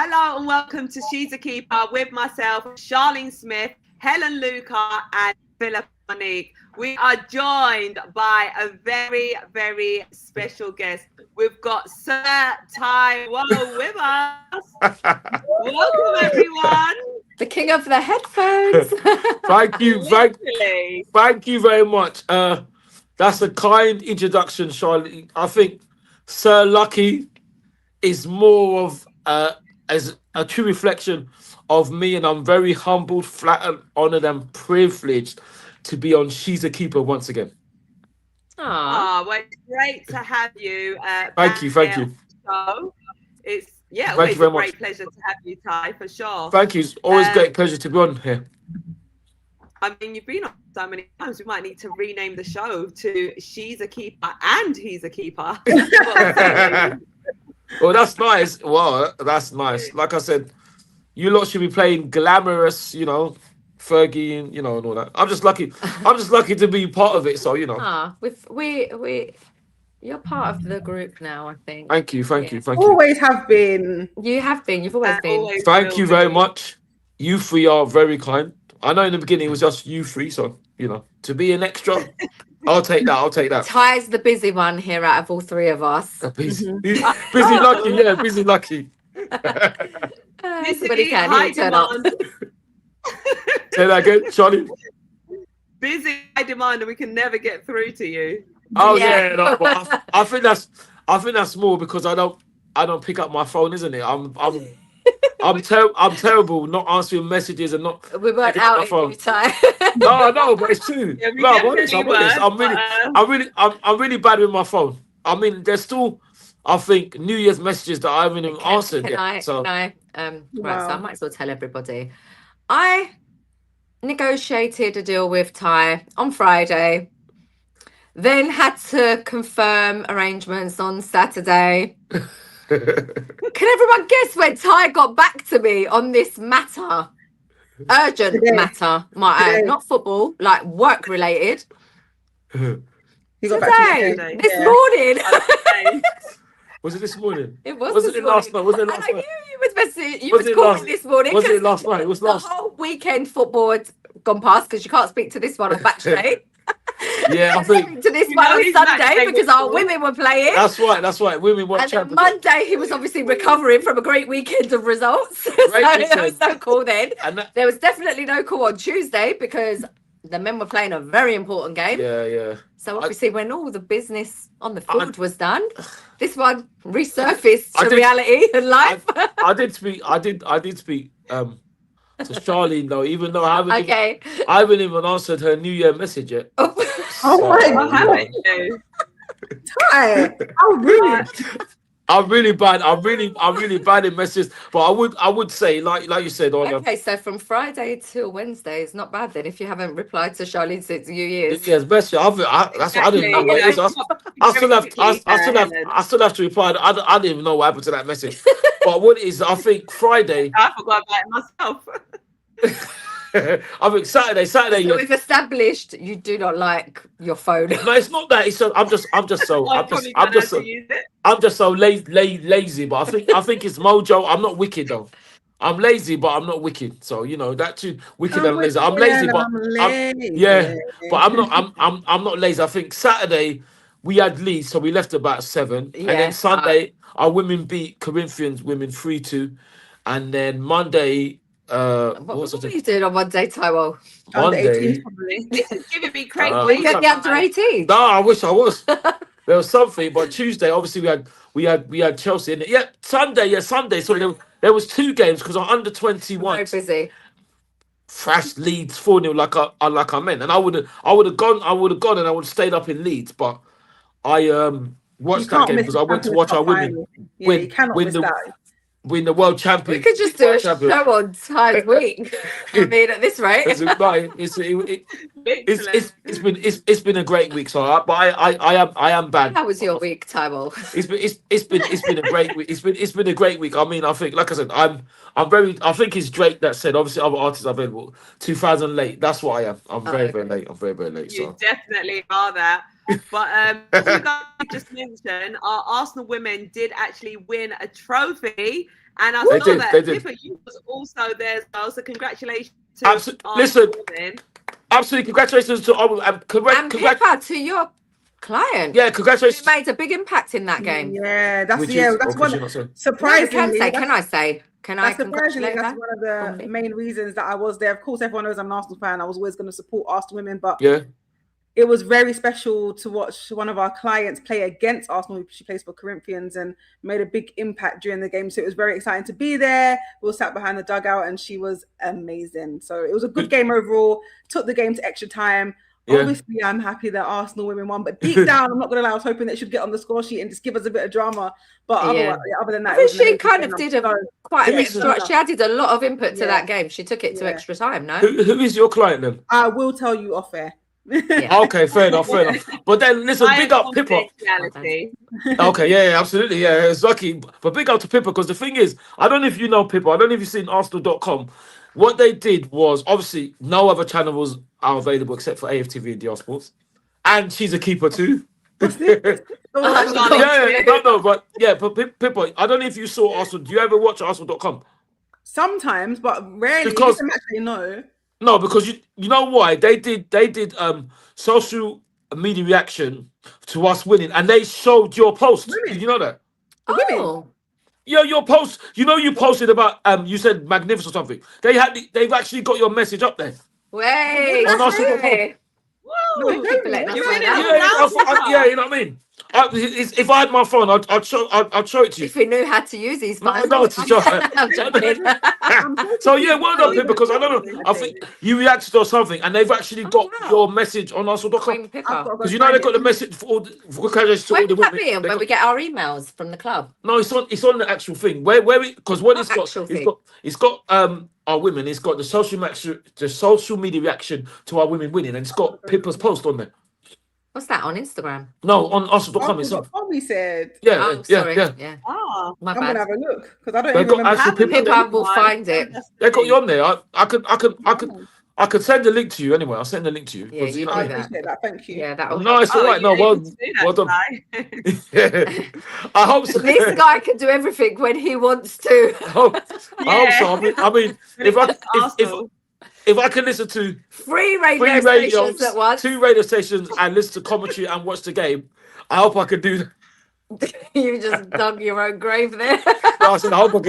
Hello and welcome to She's a Keeper with myself, Charlene Smith, Helen Luca, and Philip Monique. We are joined by a very, very special guest. We've got Sir Ty Woe with us. Welcome, everyone. The king of the headphones. Thank you very much. That's a kind introduction, Charlotte. I think Sir Lucky is more of as a true reflection of me, and I'm very humbled, flattered, honoured, and privileged to be on She's a Keeper once again. Well, it's great to have you. Thank you. So it's always a great pleasure to have you, Ty, for sure. Thank you. It's always a great pleasure to be on here. I mean, you've been on so many times. We might need to rename the show to She's a Keeper and He's a Keeper. Well, that's nice. Well, that's nice. Like I said, you lot should be playing glamorous, Fergie, and and all that. I'm just lucky. I'm just lucky to be part of it. So You're part of the group now, I think. Thank you. Always have been. You have been. You've always been. Thank you very much. You three are very kind. I know in the beginning it was just you three, so to be an extra, I'll take that. Ty's the busy one here out of all three of us. Busy lucky, yeah, busy lucky. Everybody can turn up. Say that again, Charlie. Busy high demand, and we can never get through to you. Oh yeah, no, but I think that's more because I don't pick up my phone, isn't it? I'm terrible not answering messages and not. We weren't out in Ty. No, but it's true. Yeah, I'm really bad with my phone. I mean, there's still, I think, New Year's messages that I haven't even answered yet. Right, so I might as well tell everybody. I negotiated a deal with Ty on Friday, then had to confirm arrangements on Saturday. Can everyone guess when Ty got back to me on this matter? Urgent matter, not football, like work related. You got back to me this morning. Was it this morning? It was. Was it last night? Was it last night? You was calling this morning. Was it last night? It was last. The whole weekend football had gone past because you can't speak to this one on match day. Yeah, I think to this one on Sunday because our women were playing. That's right. Women were champions. And Monday he was obviously recovering from a great weekend of results. So there was no call then. There was definitely no call on Tuesday because the men were playing a very important game. Yeah. So obviously when all the business on the field was done, this one resurfaced to reality and life. I did speak to Charlene though, even though I haven't even answered her New Year message yet. Oh my God! Ty, how rude! I'm really bad. I'm really bad in messages. But I would say, like you said, okay. So from Friday till Wednesday is not bad then. If you haven't replied to Charlene since New Year's, yes, best. That's what I didn't know. I still have to reply. I didn't even know what happened to that message. But what is? I think Friday. I forgot about it myself. I think Saturday. So we've established you do not like your phone. No, it's not that. It's I'm just so lazy. But I think it's mojo. I'm not wicked though. I'm lazy, but I'm not wicked. So that too. Wicked and lazy. I'm lazy, but I'm not lazy. I think Saturday we had Leeds, so we left about 7, and then Sunday our women beat Corinthians women 3-2, and then Monday. What were you doing on Monday, Tyrell? Monday. This is giving me crazy. You got the under 18. No, I wish I was. There was something, but Tuesday, obviously, we had Chelsea in it. Yeah, Sunday. So there was 2 games because I'm under 21. So busy. Thrashed Leeds 4-0 like I meant, and I would have gone, and I would have stayed up in Leeds, but I watched that game because I went to watch our women win the world champion. We could just do a show on Ty's week. I mean, at this rate, it's been a great week. So, but I am bad. How was your week, Tyrell? It's been a great week. It's been a great week. I mean, I think, like I said, I think it's Drake that said. Obviously, other artists are available. 2000 late. That's what I am. I'm very late. I'm very late. You definitely are that. But as you guys just mentioned, our Arsenal women did actually win a trophy, and I saw that Pippa, you was also there as well. So congratulations to Listen, women. Absolutely, congratulations to Pippa, to your client. Yeah, congratulations. You made a big impact in that game. Yeah, that's one. Surprisingly, can I say? Can I congratulate her? That's one of the main reasons that I was there. Of course, everyone knows I'm an Arsenal fan. I was always going to support Arsenal women, but it was very special to watch one of our clients play against Arsenal. She plays for Corinthians and made a big impact during the game. So it was very exciting to be there. We all sat behind the dugout and she was amazing. So it was a good game overall. Took the game to extra time. Yeah. Obviously, I'm happy that Arsenal women won, but deep down, I'm not going to lie, I was hoping that she'd get on the score sheet and just give us a bit of drama. But other than that, I think she kind of did quite an extra. She added a lot of input to that game. She took it to extra time. No, who is your client then? I will tell you off air. Okay, fair enough. But then listen, big up Pippa. Okay, yeah, absolutely, yeah, it's lucky. But big up to Pippa, because the thing is, I don't know if you know Pippa. I don't know if you've seen Arsenal.com. What they did was, obviously no other channels are available except for AFTV and DR Sports, and she's a keeper too. But Pippa, I don't know if you saw Arsenal. Do you ever watch Arsenal.com? Sometimes, but rarely. Because no, because you know why they did social media reaction to us winning, and they showed your post. Women. Did you know that? Oh. Yeah, your post. You know, you posted about you said magnificent or something. They've actually got your message up there. Wait. Whoa. You know what I mean. If I had my phone, I'd show it to you. If we knew how to use these phones. No, to show. So yeah, well done, Pippa, because I don't know. I think you reacted or something, and they've actually got your message on Arsenal.com. Because you know they got the message for all the women. Where we get our emails from the club. No, it's on the actual thing. Because what it's got our women. It's got the social media reaction to our women winning, and it's got Pippa's post on there. What's that, on Instagram? No, on Arsenal.com itself. Probably said. Yeah. Ah, I'm gonna have a look because I don't even remember. Pippa will find it. They got you on there. I could send the link to you anyway. I'll send the link to you. Yeah, you know I appreciate that. Thank you. Yeah, that'll. No, it's all right. No, well done. I hope so. This guy can do everything when he wants to. I hope so. I mean, if I can listen to three radio stations at once, 2 radio stations, and listen to commentary and watch the game, I hope I could do that. You just dug your own grave there. No, I said I hope I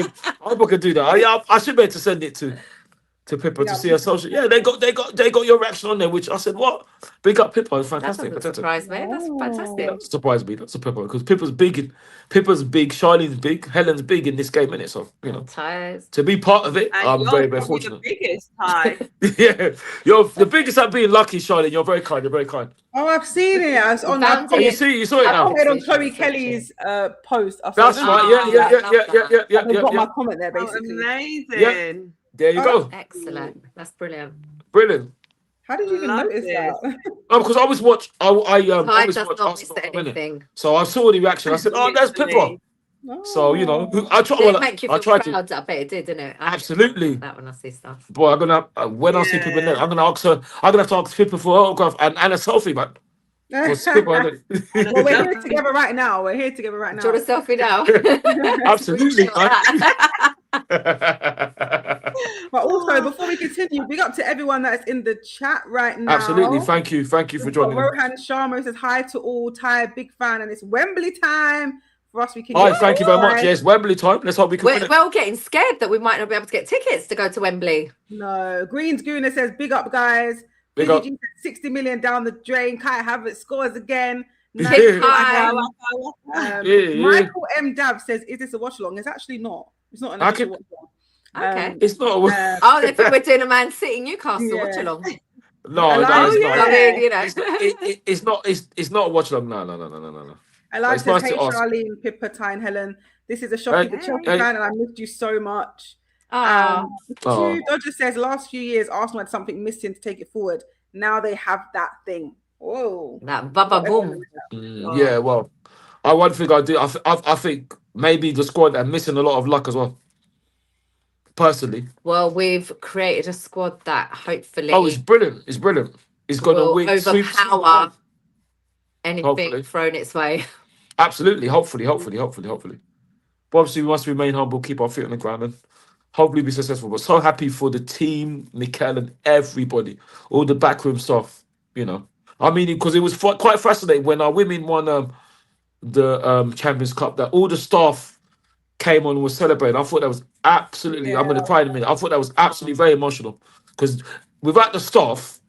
could do that. I should be able to send it to Pippa to see her social. Yeah, they got your reaction on there, which I said, what? Big up Pippa, it's fantastic. That surprised me. That's fantastic. That surprised me. That's a Pippa, because Pippa's big, Charlene's big, Helen's big in this game, innit? So to be part of it, I'm very, very fortunate. The biggest tie. Yeah, you're the biggest at being lucky, Charlene. You're very kind. Oh, I've seen it. I was on that. You saw it now. I put on Chloe Kelly's post. That's right. Yeah. I got my comment there, basically. Amazing. Yeah. There you go. Excellent. That's brilliant. How did you even notice that? Oh, because I always watch. I always does watch not miss Arsenal anything. So I saw the reaction. I said, "Oh, there's Pippa." Oh. So you know, I try. Did it make you feel proud? I bet it did, didn't it? Absolutely. That when I see stuff. Boy, I'm gonna I see Pippa there, I'm gonna ask her. I'm gonna have to ask Pippa for an autograph and a selfie, man. Well, we're here together right now. Do you want a selfie now? Absolutely. But also, before we continue, big up to everyone that's in the chat right now. Absolutely. Thank you for joining. Rohan Sharma says hi to all. Ty, big fan, and it's Wembley time for us. We can. Hi, thank you very much. Yes, Wembley time. Let's hope we can. We're all getting scared that we might not be able to get tickets to go to Wembley. No, Greens Gooner says big up, guys. Big up. 60 million down the drain. Kai Havertz scores again. Yeah. Michael M. Dav says, "Is this a watch along?" It's actually not. It's not an actual watch along. Okay. It's not. They think we're doing a Man City Newcastle watch along. No, it's not. I mean, you know, it's not. It's not a watch along. No. I like to say, Charlene, Pippa, Ty, and Helen. This is a shocking Chelsea fan, and I missed you so much. Dodger says last few years Arsenal had something missing to take it forward. Now they have that thing. Whoa, that baba boom. Yeah, well, one thing I do, I think maybe the squad are missing a lot of luck as well. Personally, well, we've created a squad that hopefully. Oh, it's brilliant! It's going to win. Overpower anything thrown its way. Absolutely. Hopefully. But obviously, we must remain humble, keep our feet on the ground, and hopefully be successful. But so happy for the team, Mikel, and everybody, all the backroom stuff. You know, I mean, because it was quite fascinating when our women won the Champions Cup, that all the staff came on and was celebrating. I thought that was absolutely. I'm going to cry in a minute. I thought that was absolutely very emotional because without the staff,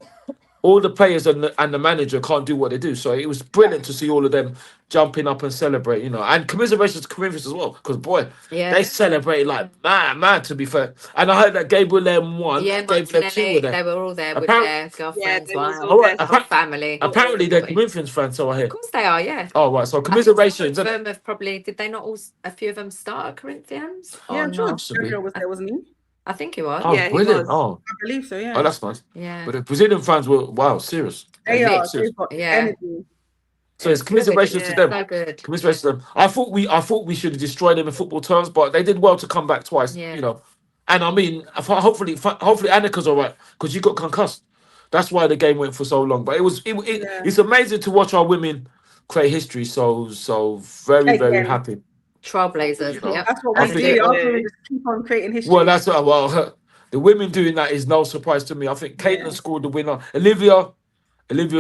all the players and the manager can't do what they do. So it was brilliant to see all of them jumping up and celebrate, you know. And commiserations to Corinthians as well, because boy, they celebrated like man. To be fair, and I heard that Gabriel M won. Yeah, Gabriel were there. They were all there with their girlfriends, family. Apparently, they're Corinthians fans. So I hear. Of course they are. Yeah. Oh right. So commiserations. Some of them have probably. Did they not all? A few of them start at Corinthians. Yeah, I'm sure Gabriel was there, wasn't he? I think he was. Oh, yeah, brilliant. Oh, I believe so, yeah. Oh, that's nice. Yeah. But the Brazilian fans were, serious. They are. Serious. They've got energy. So it's commiserations to them. So good. Commiserations to them. I thought we should have destroyed them in football terms, but they did well to come back twice, you know. And I mean, hopefully Annika's all right, because you got concussed. That's why the game went for so long. But it's amazing to watch our women create history. So very happy. Trailblazers. You know, that's what we do. Our women just keep on creating history. Well, that's the women doing that is no surprise to me. I think Caitlin scored the winner. Olivia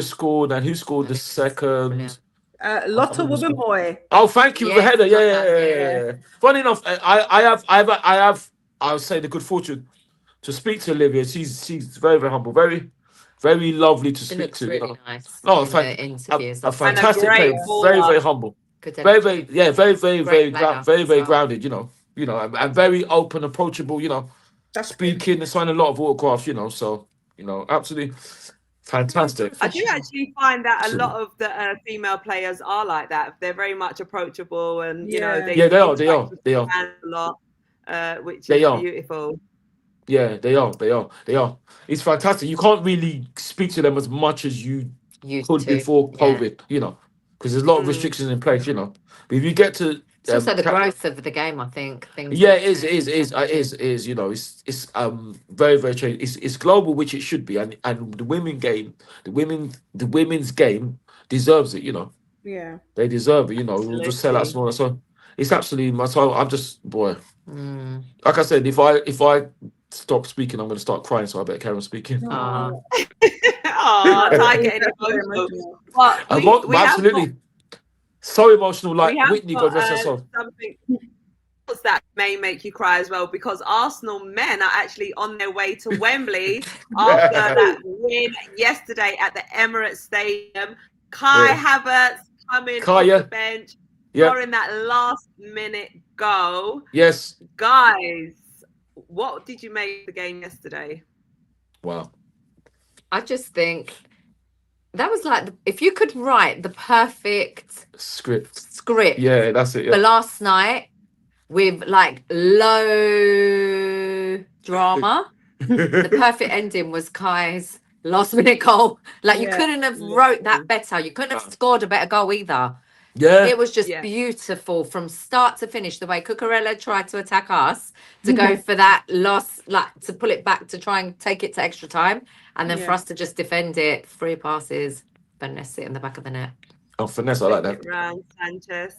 scored, and who scored the second? Lotta Wubben-Moy. Oh, thank you, the header. Yeah. Funny enough, I would say the good fortune to speak to Olivia. She's very, very humble, very, very lovely to speak to. Really nice. Oh, a fantastic player, very, very humble. Very grounded, you know, and very open, approachable, you know, speaking and signing a lot of autographs, you know, so, you know, absolutely fantastic. I do actually find that a lot of the female players are like that. They're very much approachable, and you know, they are a lot, which is beautiful. Yeah, they are. It's fantastic. You can't really speak to them as much as you could before COVID, you know. Because there's a lot of restrictions in place, you know. But if you get to it's also the growth of the game, I think. It is. You know, it's very, very changed. It's global, which it should be, and the women's game deserves it. You know. Yeah. They deserve it. You know, we'll just sell out smaller. So it's absolutely my time. I'm just like I said, if I stop speaking, I'm going to start crying. So I better carry on speaking. I get emotional. Absolutely. So emotional, like Whitney, God rest her soul. Something else that may make you cry as well, because Arsenal men are actually on their way to Wembley after that win yesterday at the Emirates Stadium. Kai Havertz coming off the bench, scoring that last-minute goal. Yes. Guys, what did you make of the game yesterday? Wow. I just think that was like if you could write the perfect script. Yeah, that's it. For last night with like low drama, the perfect ending was Kai's last minute goal. Like you couldn't have wrote that better. You couldn't have scored a better goal either. Yeah, it was just beautiful from start to finish. The way Cucurella tried to attack us to go for that loss, like to pull it back to try and take it to extra time, and then for us to just defend it, 3 passes, finesse it in the back of the net. Oh, finesse! I like that. Round Sanchez,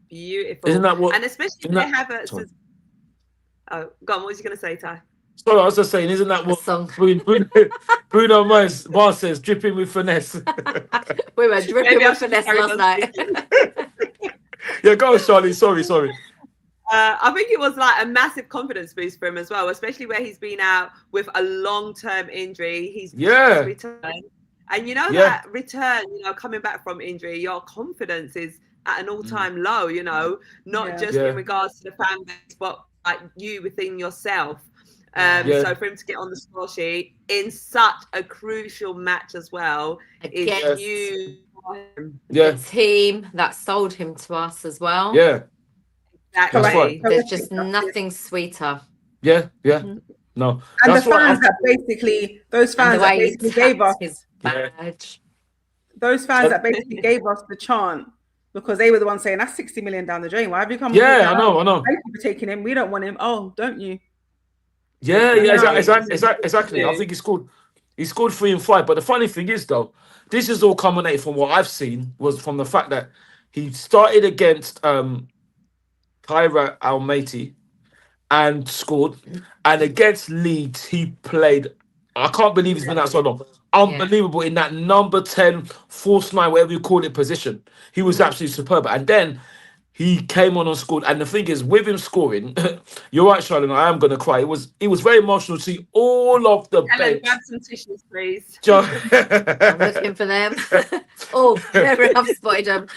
beautiful. Isn't that what? And especially they have it. Oh, go on. What was you going to say, Ty? Sorry, I was just saying, isn't that what Bruno Mars says, dripping with finesse? We were dripping with finesse last night. Yeah, go on, Charlie. Sorry. I think it was like a massive confidence boost for him as well, especially where he's been out with a long-term injury. He's returned. And you know that return, you know, coming back from injury, your confidence is at an all-time low, you know, not just in regards to the fan base, but like you within yourself. So for him to get on the score sheet in such a crucial match as well is huge. The team that sold him to us as well. Yeah. Exactly. There's just nothing sweeter. Yeah. No. And the fans that basically gave us his badge. Those fans that basically gave us the chant because they were the ones saying that's 60 million down the drain. Why have you come? Yeah, I know. Thank you for taking him. We don't want him. Oh, don't you? Yeah, exactly. I think he scored 3 and 5. But the funny thing is, though, this is all culminated from what I've seen was from the fact that he started against Tyra Almaty and scored, and against Leeds he played. I can't believe he's been out so long. Unbelievable in that number 10, false 9, whatever you call it, position. He was absolutely superb. And then he came on and scored. And the thing is, with him scoring, you're right, Charlotte, I am going to cry. It was very emotional to see all of the bench. Grab some tissues, please. I'm looking for them. Oh, I've spotted them.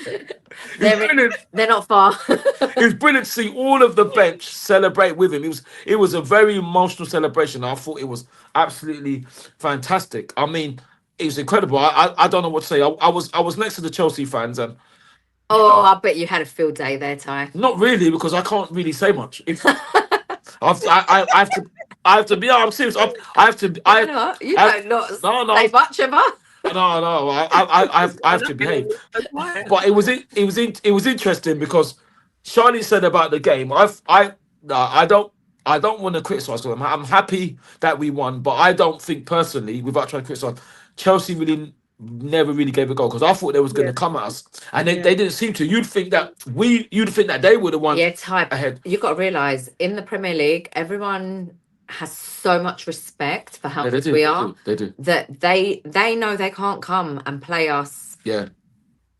They're not far. It was brilliant to see all of the bench celebrate with him. It was a very emotional celebration. I thought it was absolutely fantastic. I mean, it was incredible. I don't know what to say. I was next to the Chelsea fans and I bet you had a field day there, Ty. not really, because I can't really say much. I have to be. I'm serious. I have to. You don't not say much of her. No. I have to behave. But it was interesting because Charlie said about the game. I don't want to criticize them. I'm happy that we won, but I don't think personally, without trying to criticize, Chelsea really never really gave a goal, because I thought they was going to come at us, and they didn't seem to. You'd think that they would have won. Yeah, Ty. Ahead. You've got to realise in the Premier League, everyone has so much respect for how good we are. They do. That they know they can't come and play us. Yeah.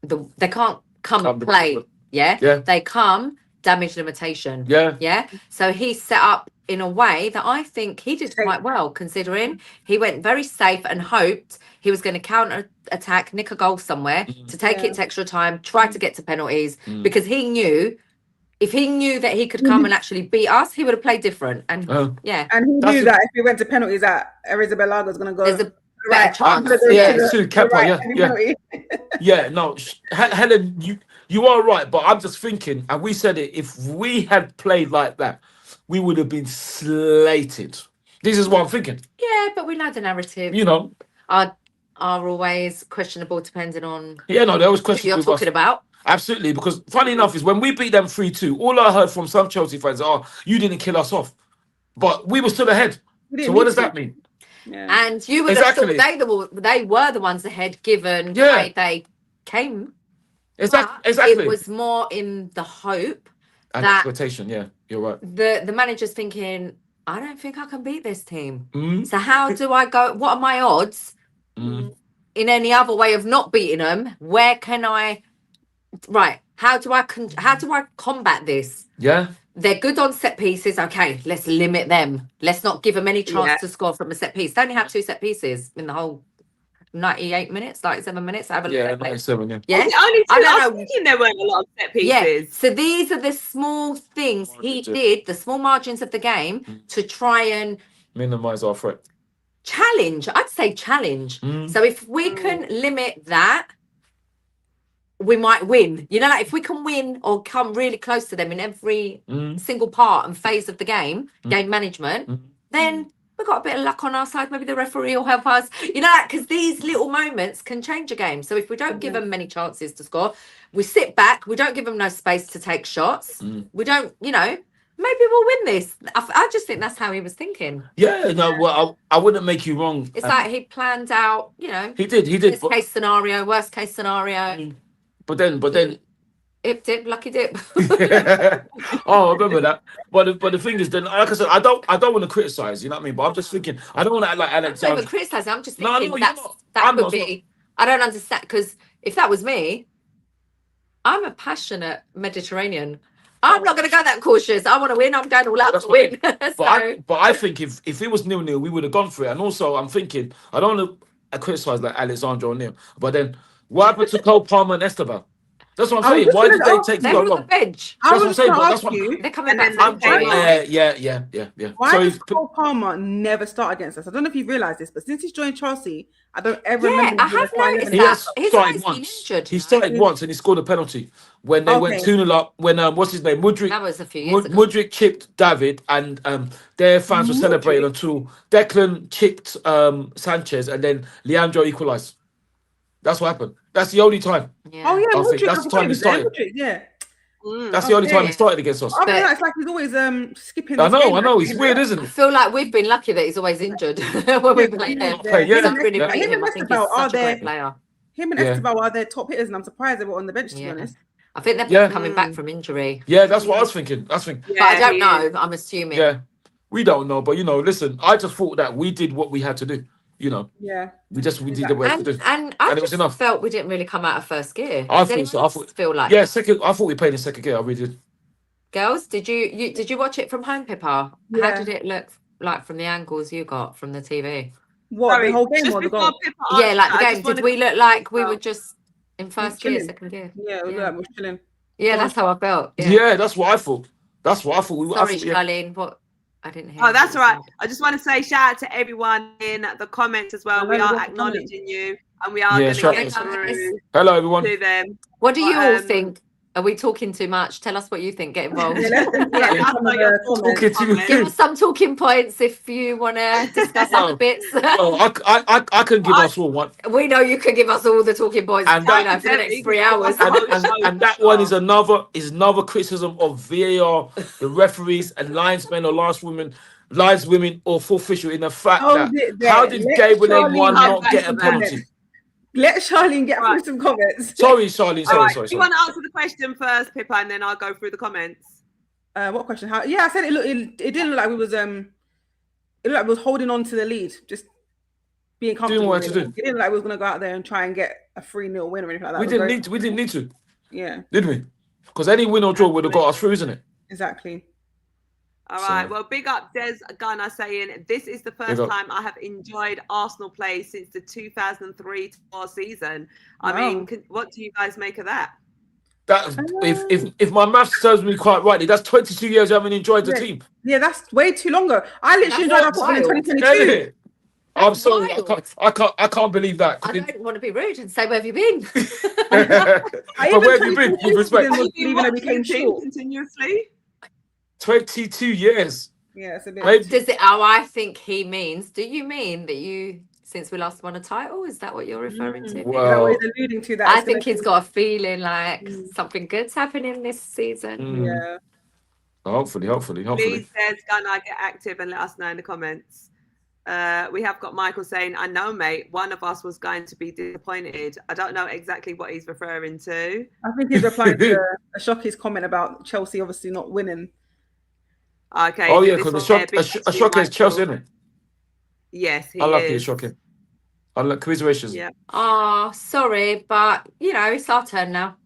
They can't come and play. Yeah. They come damage limitation. Yeah. So he's set up in a way that I think he did quite well, considering he went very safe and hoped he was going to counter attack, nick a goal somewhere to take it to extra time, try to get to penalties, because he knew. If he knew that he could come and actually beat us, he would have played different. And and he knew that if he went to penalties, that Arrizabalaga was going to go. There's a better chance. No, Helen, you are right, but I'm just thinking, and we said it, if we had played like that, we would have been slated. This is what I'm thinking. Yeah, but we know the narrative. Are always questionable depending on. Yeah, no, they're always questionable. You're talking about. Absolutely, because funny enough is when we beat them 3-2, all I heard from some Chelsea fans are, you didn't kill us off. But we were still ahead. So what does that mean? Yeah. And you were they were the ones ahead given the way they came. Exactly. It was more in the hope and that expectation, you're right. The manager's thinking, I don't think I can beat this team. So how do I go? What are my odds in any other way of not beating them? Where can I... Right, how do I combat this? Yeah, they're good on set pieces. Okay, let's limit them. Let's not give them any chance to score from a set piece. They only have 2 set pieces in the whole 97 minutes. I haven't 97. Yeah. I was thinking there weren't a lot of set pieces. Yeah. So these are the small things he did, the small margins of the game to try and minimize our threat. Challenge. I'd say challenge. So if we can limit that, we might win. Like if we can win or come really close to them in every single part and phase of the game management, then we've got a bit of luck on our side. Maybe the referee will help us. Because these little moments can change a game. So if we don't give them many chances to score, we sit back, we don't give them no space to take shots. We don't, maybe we'll win this. I just think that's how he was thinking. Yeah, no, well, I wouldn't make you wrong. It's like he planned out, He did. Best case scenario, worst case scenario. But then dip, lucky dip. I remember that. But the thing is, then like I said, I don't want to criticize. You know what I mean? But I'm just thinking, I don't want to act like Alex. I'm not even criticizing. I'm just thinking that would be. I don't understand, because if that was me, I'm a passionate Mediterranean. I'm not going to go that cautious. I want to win. I'm going all out to win. But I think if it was 0-0, we would have gone for it. And also, I'm thinking, I don't want to criticize like Alexandra O'Neill, but then. What happened to Cole Palmer and Esteban? That's what I'm saying. Why did they take so long? Bench. That's what I'm saying. That's what they're coming back. Yeah. Why does Cole Palmer never start against us? I don't know if you realise this, but since he's joined Chelsea, I don't ever remember. I have noticed that. He started once. He started once and he scored a penalty when they went 2-0 up. When what's his name? Mudryk. That was a few years ago. Mudryk chipped David, and their fans were celebrating until Declan chipped Sanchez, and then Leandro equalised. That's what happened. That's the only time. Yeah. Oh yeah, Mudryk, that's the time he started. That's the only time he started against us. It's like he's always skipping. I know. He's weird, isn't it? I feel like we've been lucky that he's always injured when we play him. Yeah. I'm really rating him. I think he's such a great player. Him and Esteban are their top hitters, and I'm surprised they were on the bench, to be honest. I think they're coming back from injury. Yeah, that's what I was thinking. Yeah, but I don't know. I'm assuming. Yeah, we don't know. But, listen, I just thought that we did what we had to do. Yeah. We did what we had to do. And I just felt we didn't really come out of first gear. I thought so. I feel like second. I thought we played in second gear. I really did. Girls, did you watch it from home, Pippa? Yeah. How did it look like from the angles you got from the TV? What, the whole game or the goal? Yeah, like the game. Did we look like we were just in first gear, second gear? Yeah, we were chilling. Yeah, that's how I felt. Yeah, that's what I thought. Sorry, Charlene. What? I didn't hear. Oh, that's all right. I just want to say shout out to everyone in the comments as well. We are acknowledging you, and we are going to get through. Hello, everyone. To them. What do you all think? Are we talking too much? Tell us what you think. Get involved. Give us some talking points if you want to discuss other bits. I can give us all one. We know you can give us all the talking points for the next 3 hours. And that one is another criticism of VAR, the referees and linesmen or lineswomen or full official in the fact that how did Gabriel M1 not get a penalty? Let Charlene get through some comments. Sorry, Charlene. Sorry. You want to answer the question first, Pippa, and then I'll go through the comments. What question? I said it didn't look like we was it looked like we was holding on to the lead, just being comfortable. Doing what to do. It didn't look like we was gonna go out there and try and get a 3-0 win or anything like that. We didn't need to. Yeah. Did we? Because any win or draw would have got us through, isn't it? Exactly. All right. Well, big up Des Gunner saying this is the first time I have enjoyed Arsenal play since the 2003-4 season. I mean, what do you guys make of that? That if my maths serves me quite rightly, that's 22 years I haven't enjoyed the team. Yeah, that's way too longer. I literally enjoyed our football in 2022. I'm sorry, I can't believe that. I don't want to be rude and say, where have you been? But where have you been? With respect. Even though we came short continuously. 22 years. Yeah, it's a bit. Does it? Oh, I think he means. Do you mean that since we last won a title? Is that what you're referring to? Well, he's alluding to that. I think he's got a feeling like something good's happening this season. Yeah. Hopefully. Please, Des Gunner, get active and let us know in the comments. We have got Michael saying, I know, mate, one of us was going to be disappointed. I don't know exactly what he's referring to. I think he's replying to Ashok's comment about Chelsea obviously not winning. Okay. Oh, yeah, because Ashok is Chelsea, isn't it? Yes, he I love is. Ashok. I love commiserations. Yeah. Oh, sorry, but, it's our turn now.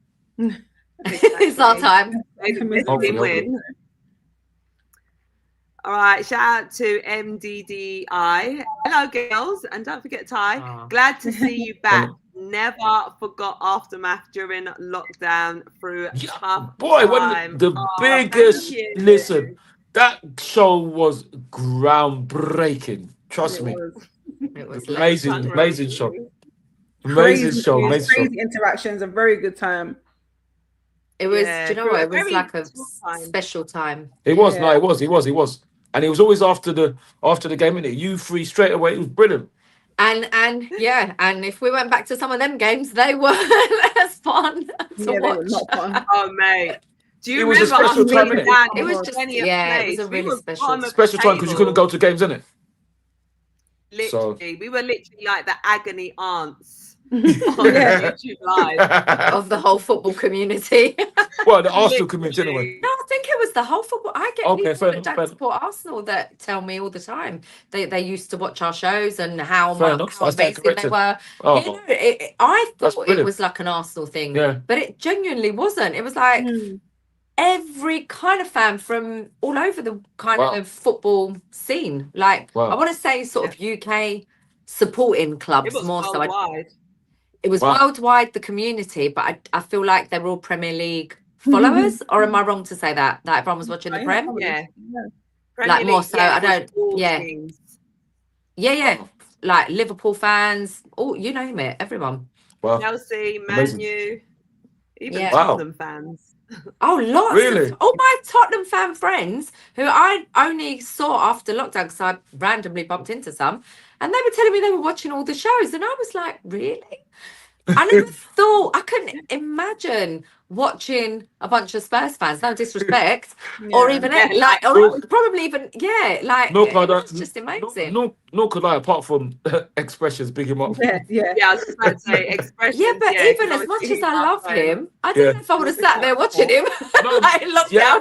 It's our time. Win. All right, shout out to MDDI. Hello, girls, and don't forget Ty. Glad to see you back. Never forgot Aftermath during lockdown through tough time. The biggest listen. That show was groundbreaking. Trust me. It was amazing show. Crazy interactions, a very good time. It was. Do you know what? It was like a special time. It was. No, it was. And it was always after the game, innit? You three straight away. It was brilliant. And if we went back to some of them games, they weren't as fun to watch. They were not fun. Oh, mate. Do you remember? It was a special time. It was just it was a really special time because you couldn't go to games, innit? Literally, we were literally like the agony aunts of the whole football community. Well, the Arsenal community anyway. No, I think it was the whole football. I get people that don't support Arsenal that tell me all the time they used to watch our shows and how amazing they were. I thought it was like an Arsenal thing, but it genuinely wasn't. It was like every kind of fan from all over the kind of football scene. Like I want to say sort of UK supporting clubs more so. It was worldwide, the community, but I feel like they were all Premier League followers, or am I wrong to say that everyone was watching the Prem? Yeah. Like more so, I don't. Yeah. Like Liverpool fans, all you name it, everyone. Wow. Chelsea, Man U, even Tottenham fans. Oh, lots. Really? All my Tottenham fan friends who I only saw after lockdown because I randomly bumped into some, and they were telling me they were watching all the shows, and I was like, really? I never thought, I couldn't imagine watching a bunch of Spurs fans. No disrespect, or even or probably even it's just amazing. No, could I, apart from expressions, big him up. Yeah. I was just about to say expressions. Yeah, but even as much as I love him, I don't know if I would have sat there watching him in lockdown.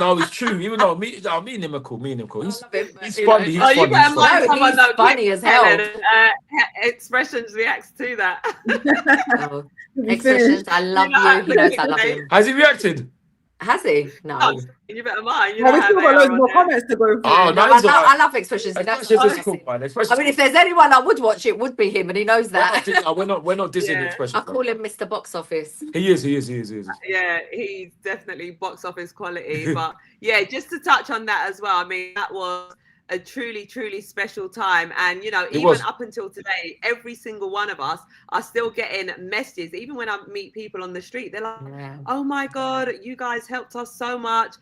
No, it's true. Even though me and him are cool. He's He's funny. He's funny. He's funny as hell. Expressions reacts to that. Expressions, I love you. He knows I love him. Has he reacted? Has he? No. You better mind. We still got loads more comments to go through. Oh, no, I love expressions. Expressions is cool, man. I mean, if there's anyone I would watch, it would be him, and he knows that. We're not dissing expressions. I call him Mr. Box Office. He is. Yeah, he's definitely box office quality. But yeah, just to touch on that as well. I mean, that was a truly, truly special time. And, you know, even up until today, every single one of us are still getting messages. Even when I meet people on the street, they're like, oh my God, you guys helped us so much.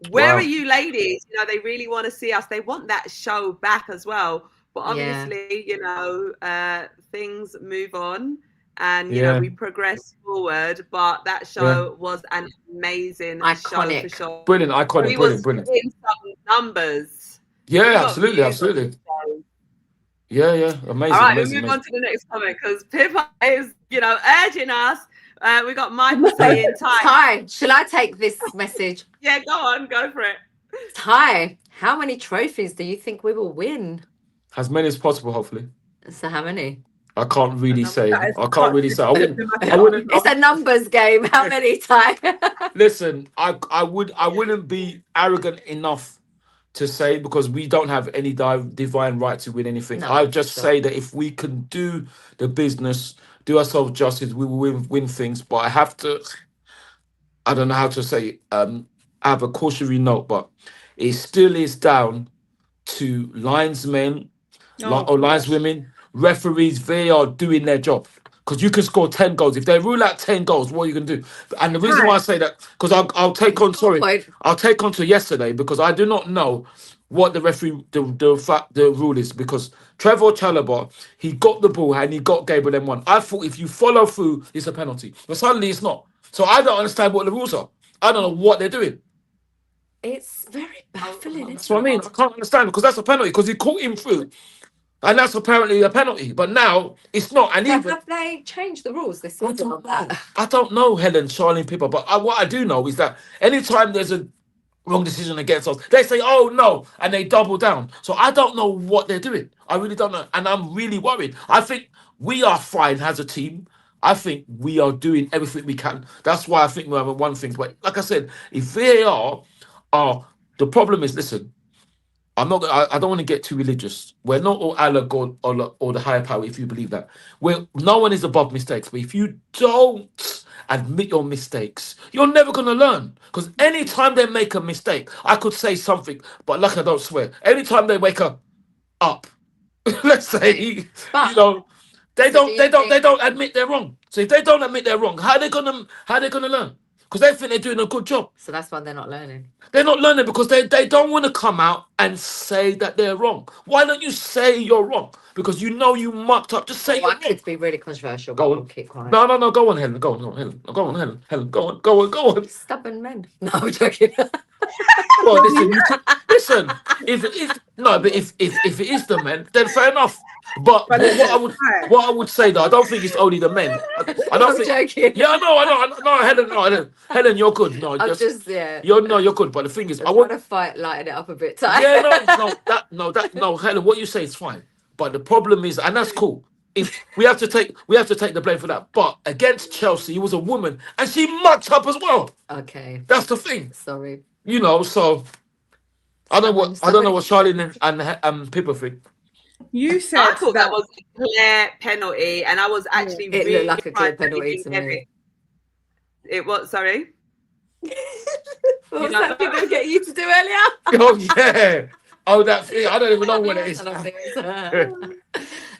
Where are you ladies? You know, they really want to see us. They want that show back as well. But obviously, you know, things move on and, you know, we progress forward. But that show was an amazing show for sure. Brilliant, iconic, brilliant. Some numbers. Yeah, absolutely. Yeah, amazing. All right, we'll move on to the next comment because Pippa is, you know, urging us. We got Michael saying, Ty, shall I take this message? Yeah, go for it. Ty, how many trophies do you think we will win? As many as possible, hopefully. So how many? I can't really say. I wouldn't. It's a numbers game. How many, Ty? Listen, I wouldn't be arrogant enough to say, because we don't have any divine right to win anything. I just say that if we can do the business, do ourselves justice, we will win things. But I don't know how to say it. I have a cautionary note, but it still is down to linesmen or lineswomen, referees. They are doing their job. Because you can score 10 goals. If they rule out 10 goals, what are you going to do? And the reason why I say that, because I'll take on to yesterday, because I do not know what the referee, the rule is. Because Trevor Chalobah, he got the ball and he got Gabriel M1. I thought if you follow through, it's a penalty. But suddenly it's not. So I don't understand what the rules are. I don't know what they're doing. It's very baffling. That's what I mean. I can't understand, because that's a penalty, because he caught him through. And that's apparently a penalty, but now it's not. And even have they changed the rules this season? I don't know, Helen, Charlene, Pippa, but what I do know is that anytime there's a wrong decision against us, they say, "Oh no," and they double down. So I don't know what they're doing. I really don't know, and I'm really worried. I think we are fine as a team. I think we are doing everything we can. That's why I think we have one thing. But like I said, if VAR are the problem is, listen. I don't want to get too religious. We're not all Allah, God, or the higher power, if you believe that. No one is above mistakes. But if you don't admit your mistakes, you're never going to learn. Because anytime they make a mistake, I could say something, but luckily I don't swear. Anytime they wake up, let's say, but, you know, they don't admit they're wrong. So if they don't admit they're wrong, how are they gonna learn? Because they think they're doing a good job. So that's why they're not learning. They're not learning because they don't want to come out and say that they're wrong. Why don't you say you're wrong? Because you know you mucked up. Just say you're wrong. I could be really controversial. Go on. Keep quiet. No. Go on, Helen. Go on, Helen. Go on, Helen. Go on. Stubborn men. No, I'm joking. Well, listen. If it is the men, then fair enough. But what I would say though, I don't think it's only the men. I don't think. Joking. Yeah, I know, Helen, you're good. No, you're good. But the thing is, I want to fight, lighten it up a bit. Time. Yeah, no, Helen, what you say is fine. But the problem is, and that's cool. If we have to take the blame for that. But against Chelsea, he was a woman, and she mucked up as well. Okay, that's the thing. Sorry. You know, so I don't know what Charlene and Pippa think. You said I thought that was a clear penalty, and I was actually it really looked like a clear penalty to me. It was, sorry. What was that thing they get you to do earlier? Oh yeah. Oh, that thing. I don't even know what it is.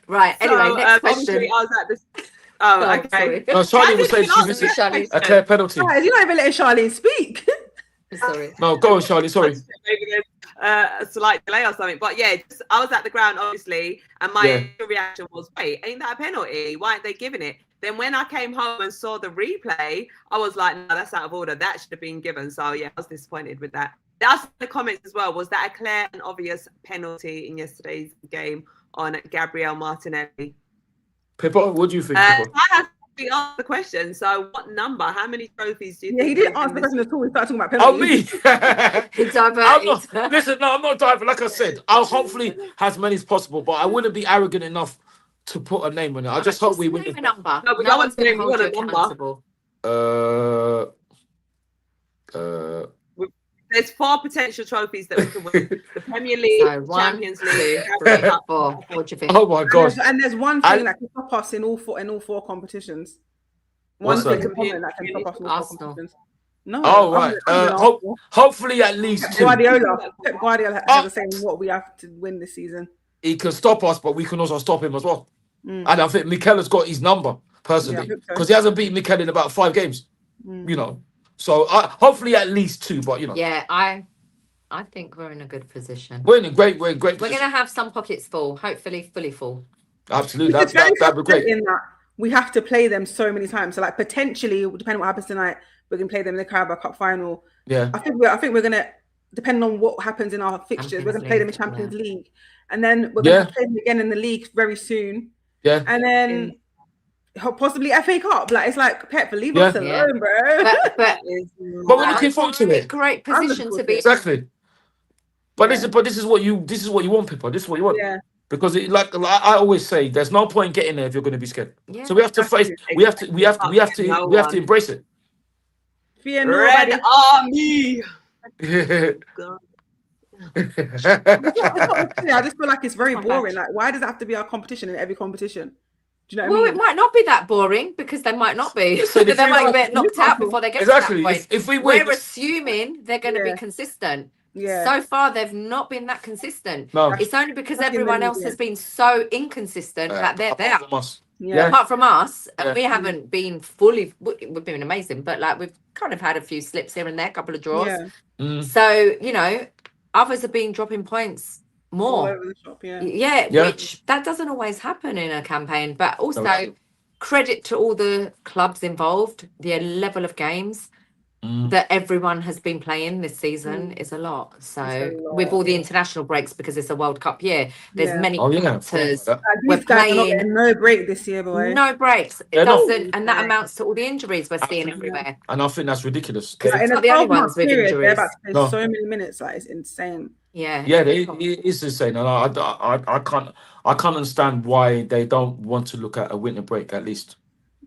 Right. Anyway, next question. I was at this. Oh, okay. No, Charlie was saying she missed a clear penalty. Guys, you're not even letting Charlene speak. Sorry. No, go on, Charlie. Sorry. Maybe there's a slight delay or something. But yeah, I was at the ground, obviously, and my reaction was, wait, ain't that a penalty? Why aren't they giving it? Then when I came home and saw the replay, I was like, no, that's out of order. That should have been given. So yeah, I was disappointed with that. That's the comments as well. Was that a clear and obvious penalty in yesterday's game on Gabriel Martinelli? Pippa, what do you think? I have to ask the question. So what number? How many trophies do you think? He didn't answer the question at all. He started talking about penalties. Oh, me? He diverted. Listen, no, I'm not diving. Like I said, I'll hopefully have as many as possible, but I wouldn't be arrogant enough to put a name on it. I just hope we win. Name a number. No, but No one's going to want hold a you number. accountable. There's 4 potential trophies that we can win: the Premier League, So, 1, Champions 2, League, 3, 4. What do you think? Oh my God! And there's one thing that can stop us in all four competitions. What's One that? thing that can stop us in all 4 Arsenal. competitions. No. Oh right. Hopefully at least 2. Pep Guardiola has a saying what we have to win this season. He can stop us, but we can also stop him as well. And I think Mikel has got his number personally because he hasn't beaten Mikel in about 5 games. You know, so hopefully at least 2. But you know, Yeah, I think we're in a good position. we're in great We're position. going to have some pockets full, hopefully fully full. Absolutely, It's very that'd be great. frustrating that we have to play them so many times. So like potentially, depending on what happens tonight, we're gonna play them in the Carabao Cup final. Yeah, I think we're gonna, depending on what happens in our fixtures, we're gonna play them in Champions League, and then we're gonna play them again in the league very soon. Yeah, and then possibly FA Cup. Like it's like Pep, leave us alone, bro. But we're looking forward to it. Great position to be Exactly. But this is what you want, Pippa. This is what you want. Yeah. Because like I always say, there's no point getting there if you're going to be scared. Yeah. So we have to face. We have to embrace it. Fear Red nobody. Army. I just feel like it's very boring. Like, why does it have to be our competition in every competition? Do you know what I mean? It might not be that boring because they might not be. So they might get knocked out before they get to that point. If we win, we're assuming they're going to be consistent. Yeah. So far, they've not been that consistent. No. It's only because everyone else has been so inconsistent that they're there. Apart from us, we haven't been fully. We've been amazing, but like we've kind of had a few slips here and there, a couple of draws. Yeah. So you know, others have been dropping points more. All over the shop, which that doesn't always happen in a campaign. But also, credit to all the clubs involved. The level of games that everyone has been playing this season is a lot. So with all the international breaks, because it's a World Cup year, there's many factors. We're playing no break this year, boy. No breaks. It doesn't, and that amounts to all the injuries we're seeing everywhere. And I think that's ridiculous. It's not the only ones with injuries. They're about to play so many minutes. Like it's insane. Yeah, it is insane, and I can't understand why they don't want to look at a winter break at least.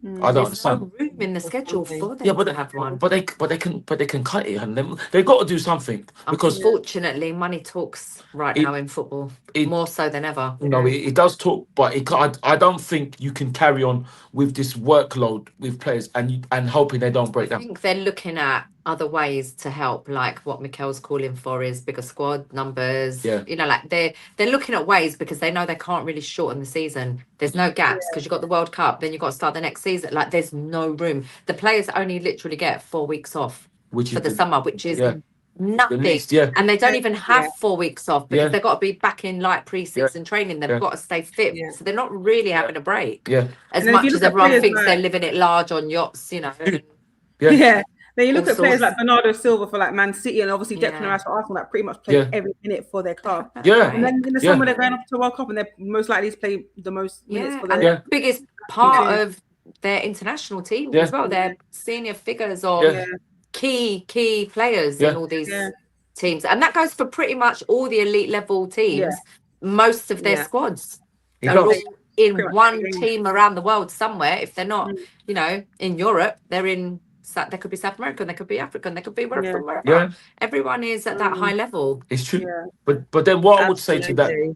I don't understand. No room in the schedule for them but to have one. But they can cut it, and they've got to do something because unfortunately, money talks right now in football more so than ever. You know, it does talk, but I don't think you can carry on with this workload with players and hoping they don't break down. I think they're looking at other ways to help, like what Mikel's calling for is bigger squad numbers. Yeah. You know, like they're looking at ways because they know they can't really shorten the season. There's no gaps because you've got the World Cup, then you've got to start the next season. Like there's no room. The players only literally get 4 weeks off for the summer, which is nothing. Least, and they don't even have 4 weeks off because they've got to be back in like pre-season training. They've got to stay fit. So they're not really having a break. As much as everyone thinks they're living it large on yachts, you know. Then you look at players like Bernardo Silva for like Man City and obviously Declan Rice for Arsenal that pretty much play every minute for their club. And then in the summer they're going off to World Cup and they're most likely to play the most minutes for their and the biggest part of their international team as well. They're senior figures or key players in all these teams. And that goes for pretty much all the elite level teams. Most of their squads are all in one team around the world somewhere. If they're not, you know, in Europe, they're in. They could be South American, they could be African, they could be wherever. Everyone is at that high level. It's true. But then what I would say to that,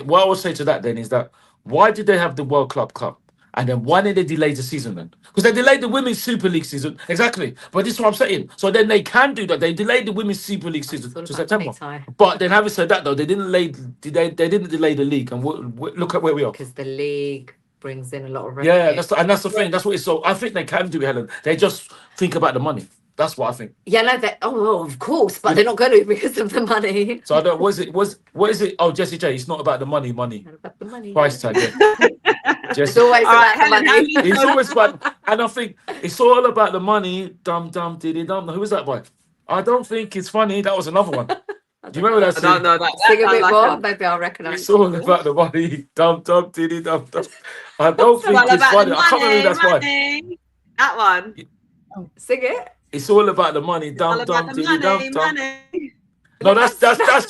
what I would say to that then is that why did they have the World Club Cup? And then why did they delay the season then? Because they delayed the Women's Super League season. Exactly. But this is what I'm saying. So then they can do that. They delayed the Women's Super League season to September. But then having said that though, they didn't delay the league. And look at where we are. Because the league brings in a lot of revenue. That's the thing. That's what it's so. I think they can do it, Helen. They just think about the money. That's what I think. Yeah, no, of course, but they're not going to because of the money. So I don't. What is it? Oh, Jessie J. It's not about the money. Not about the money. Price tag. It's always about the money. It's always about, and I think it's all about the money. Dum dum diddy dum. Who was that by? I don't think it's funny. That was another one. Do you remember that? I don't know that. Sing a bit more. Maybe I'll recognise. It's all about the money. Dum dum diddy dum dum. I don't think it's funny. I can't remember that's why. That one. Sing it. It's all about the money. Dum dum diddy dum dum. Money. No, that's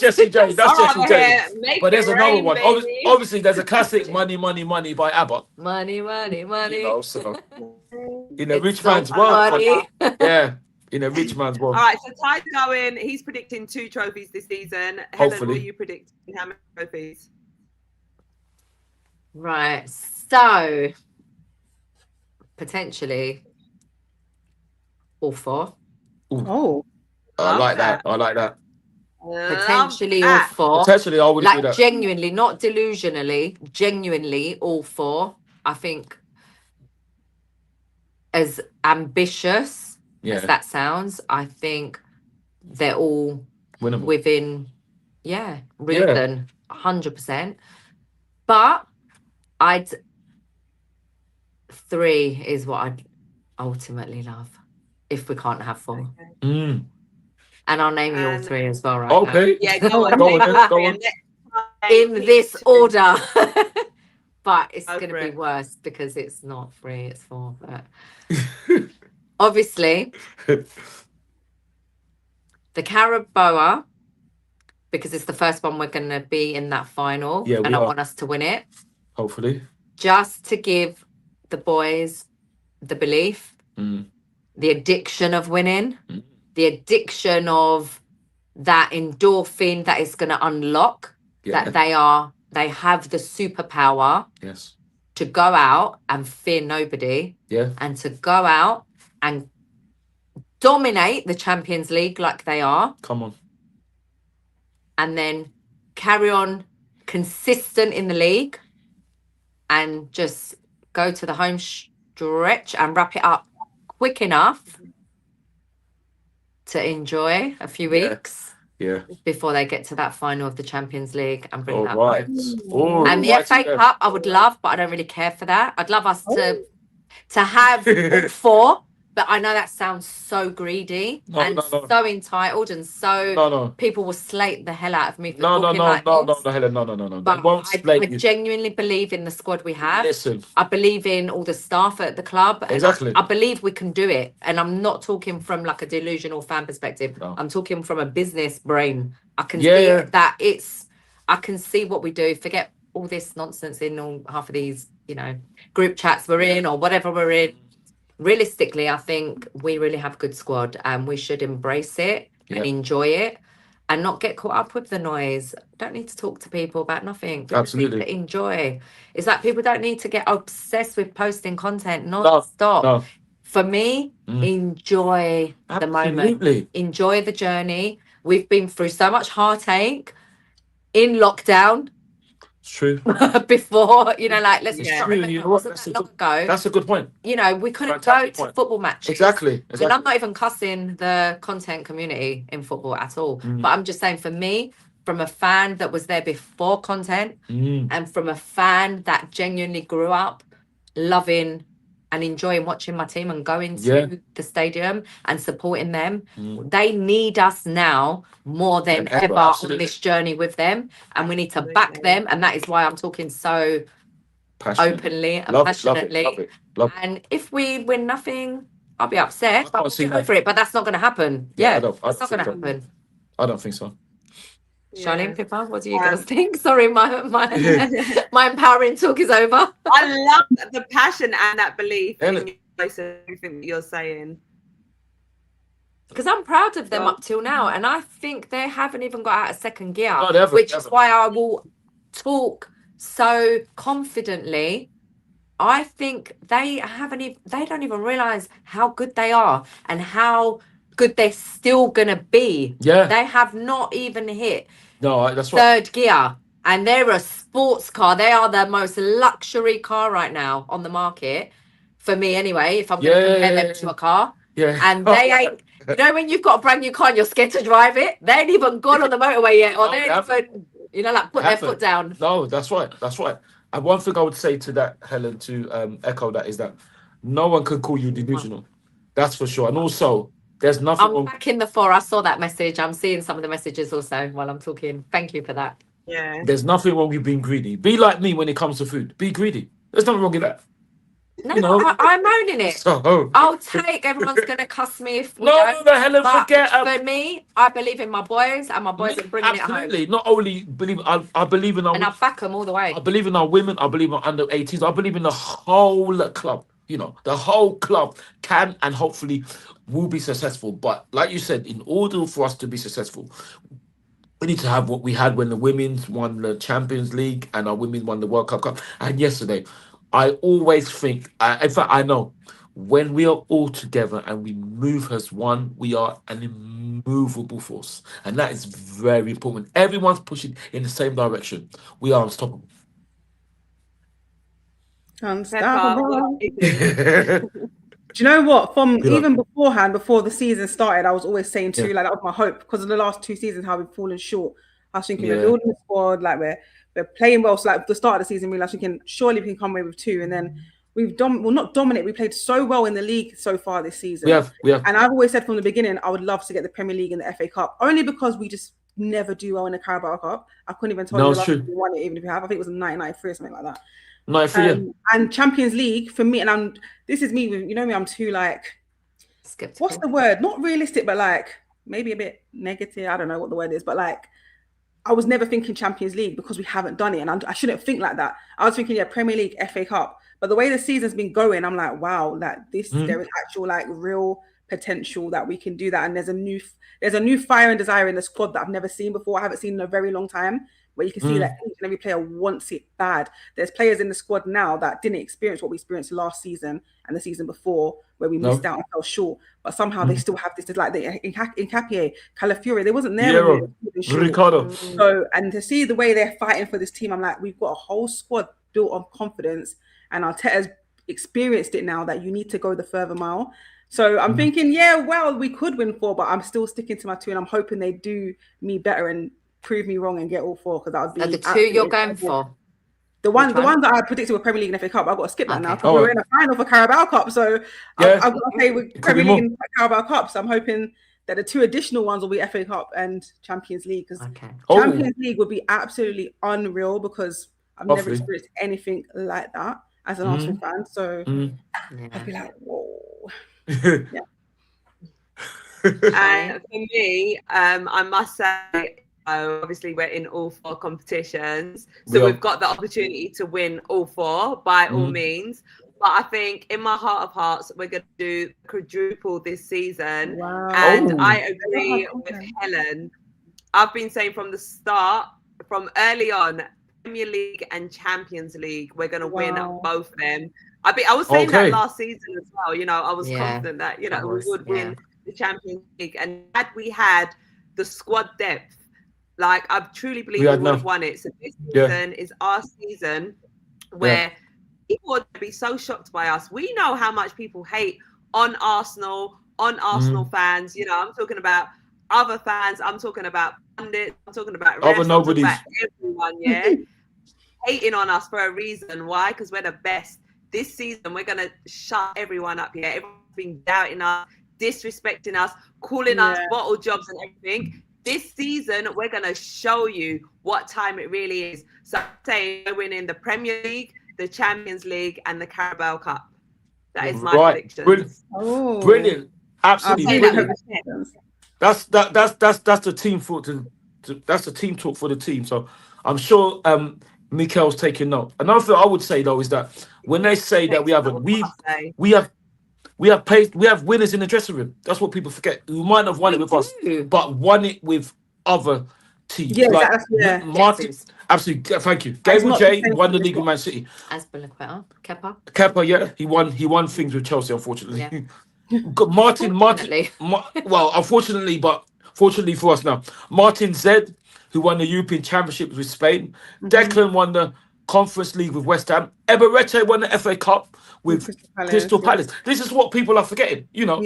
Jessie J. That's Jessie J. But there's another one. Baby. Obviously, there's a classic "Money, Money, Money" by ABBA. Money, money, money. You know, so in a rich man's world, yeah, in a rich man's world. All right, so Ty's going. He's predicting 2 trophies this season. Helen, what are you predicting? How many trophies? Right. So potentially all 4. Oh, I like that. I like that. Potentially all 4. Potentially, I would do that. Genuinely, not delusionally, genuinely all 4. I think as ambitious as that sounds, I think they're all winnable within reason, 100%. But 3 is what I'd ultimately love if we can't have 4. Mm. And I'll name you all 3 as well, right? Okay. Now. Yeah, go on. Go on. In this order. But it's going to be worse because it's not 3, it's 4. But obviously, the Carabao, because it's the first one we're going to be in that final. Yeah, and I want us to win it. Hopefully. Just to give the boys the belief, the addiction of winning. The addiction of that endorphin that is going to unlock that they have the superpower to go out and fear nobody and to go out and dominate the Champions League like they are. Come on. And then carry on consistent in the league and just go to the home stretch and wrap it up quick enough to enjoy a few weeks before they get to that final of the Champions League and bring that home. And the FA Cup, I would love, but I don't really care for that. I'd love us to have all 4, but I know that sounds so greedy so entitled and so people will slate the hell out of me for talking like this. Helen, no. But I genuinely believe in the squad we have. Listen. I believe in all the staff at the club. Exactly. I believe we can do it. And I'm not talking from like a delusional fan perspective. No. I'm talking from a business brain. I can see that I can see what we do. Forget all this nonsense in all half of these, group chats we're in or whatever we're in. Realistically, I think we really have a good squad and we should embrace it and enjoy it and not get caught up with the noise. Don't need to talk to people about nothing. We Absolutely. Need to enjoy. It's like people don't need to get obsessed with posting content non-stop. No. For me, enjoy the moment. Enjoy the journey. We've been through so much heartache in lockdown. True. Before, let's long ago. That's a good point. We couldn't go to football matches. Exactly. And I'm not even cussing the content community in football at all. But I'm just saying, for me, from a fan that was there before content and from a fan that genuinely grew up loving and enjoying watching my team and going to the stadium and supporting them. They need us now more than ever on this journey with them, and we need to back them, and that is why I'm talking so openly and passionately. Love it. And if we win nothing, I'll be upset, but we'll go for it. But that's not going to happen. That's not going to happen. I don't think so. Charlene, Pippa, what do you guys think? Sorry, my empowering talk is over. I love the passion and that belief in everything that you're saying. Because I'm proud of them up till now, and I think they haven't even got out of second gear, which is why I will talk so confidently. I think they don't even realize how good they are and how good they're still gonna be. They have not even hit third gear, and they're a sports car. They are the most luxury car right now on the market for me, anyway. If I'm gonna compare them to a car, and they ain't. When you've got a brand new car and you're scared to drive it, they ain't even gone on the motorway yet, or they ain't even, put their foot down. No, that's right. And one thing I would say to that, Helen, to echo that, is that no one can call you delusional. That's for sure. And also, there's nothing. I'm back in the 4. I saw that message. I'm seeing some of the messages also while I'm talking. Thank you for that. Yeah. There's nothing wrong with being greedy. Be like me when it comes to food. Be greedy. There's nothing wrong with that. No, You know? I'm owning it. So, I'll take. Everyone's going to cuss me if we no, don't. Helen, But forget. for me, I believe in my boys, and my boys are bringing Absolutely. it home. Not only believe, I believe in our, And I back them all the way. I believe in our women. I believe in under 18s. I believe in the whole club. You know, the whole club can and hopefully will be successful. But like you said, in order for us to be successful, we need to have what we had when the women's won the Champions League and our women won the World Cup. And yesterday, I always think, in fact, I know, when we are all together and we move as one, we are an immovable force. And that is very important. Everyone's pushing in the same direction. We are unstoppable. Unstoppable. Do you know what? From even beforehand, before the season started, I was always saying too, like that was my hope, because of the last 2 seasons how we've fallen short. I was thinking we're building the squad, like we're playing well. So like the start of the season, we were thinking surely we can come away with 2, and then we've not dominate. We played so well in the league so far this season. We have. And I've always said from the beginning, I would love to get the Premier League and the FA Cup, only because we just never do well in the Carabao Cup. I couldn't even tell you the last time we won it, even if we have. I think it was in 1993 or something like that. And Champions League for me, and this is me, you know me, I'm too like skeptical. What's the word? Not realistic, but like maybe a bit negative. I don't know what the word is, but like I was never thinking Champions League because we haven't done it, and I shouldn't think like that. I was thinking Premier League, FA Cup, but the way the season's been going, I'm like, wow, that there is actual like real potential that we can do that, and there's a new fire and desire in the squad that I've never seen before. I haven't seen in a very long time, where you can see that each and every player wants it bad. There's players in the squad now that didn't experience what we experienced last season and the season before, where we missed out and fell short. But somehow they still have this, like in Capie, Calafiore, they wasn't there. Ricardo. So, and to see the way they're fighting for this team, I'm like, we've got a whole squad built on confidence, and Arteta's experienced it now that you need to go the further mile. So I'm thinking, we could win 4, but I'm still sticking to my 2, and I'm hoping they do me better and prove me wrong and get all 4, because that would be the 2 you're going for. The ones that I predicted were Premier League and FA Cup. I've got to skip that now because we're in a final for Carabao Cup. So I've got to play with Premier League and Carabao Cup. So I'm hoping that the 2 additional ones will be FA Cup and Champions League, because Champions League would be absolutely unreal, because I've never experienced anything like that as an Arsenal fan. So I'd be like, whoa. And for me, I must say, obviously we're in all 4 competitions, so we've got the opportunity to win all 4 by all means. But I think in my heart of hearts, we're going to do quadruple this season. Wow. And I agree with Helen. I've been saying from the start, from early on, Premier League and Champions League, we're going to win both of them. I was saying that last season as well. You know, I was confident that, you know, we would win the Champions League. And had we had the squad depth, like, I truly believe we would have won it. So this season is our season where people would be so shocked by us. We know how much people hate on Arsenal fans. You know, I'm talking about other fans. I'm talking about pundits. I'm talking about refs. I'm talking about everyone, hating on us for a reason. Why? Because we're the best. This season, we're going to shut everyone up here. Everyone's been doubting us, disrespecting us, calling us bottle jobs and everything. This season, we're going to show you what time it really is. So I'm saying we're winning the Premier League, the Champions League, and the Carabao Cup. That is my prediction. Brilliant. Absolutely brilliant. That's the team thought that's the team talk for the team. So I'm sure Mikel's taking note. Another thing I would say though is that when they say that we have winners in the dressing room. That's what people forget. We might have won it with us, but won it with other teams. Martin, absolutely. Thank you. Gabriel J won the league with Man City. Kepa, he won things with Chelsea, unfortunately. Martin. Well, unfortunately, but fortunately for us now, Martin Z, who won the European Championships with Spain. Declan won the Conference League with West Ham. Eberete won the FA Cup with Crystal Palace. This is what people are forgetting, you know.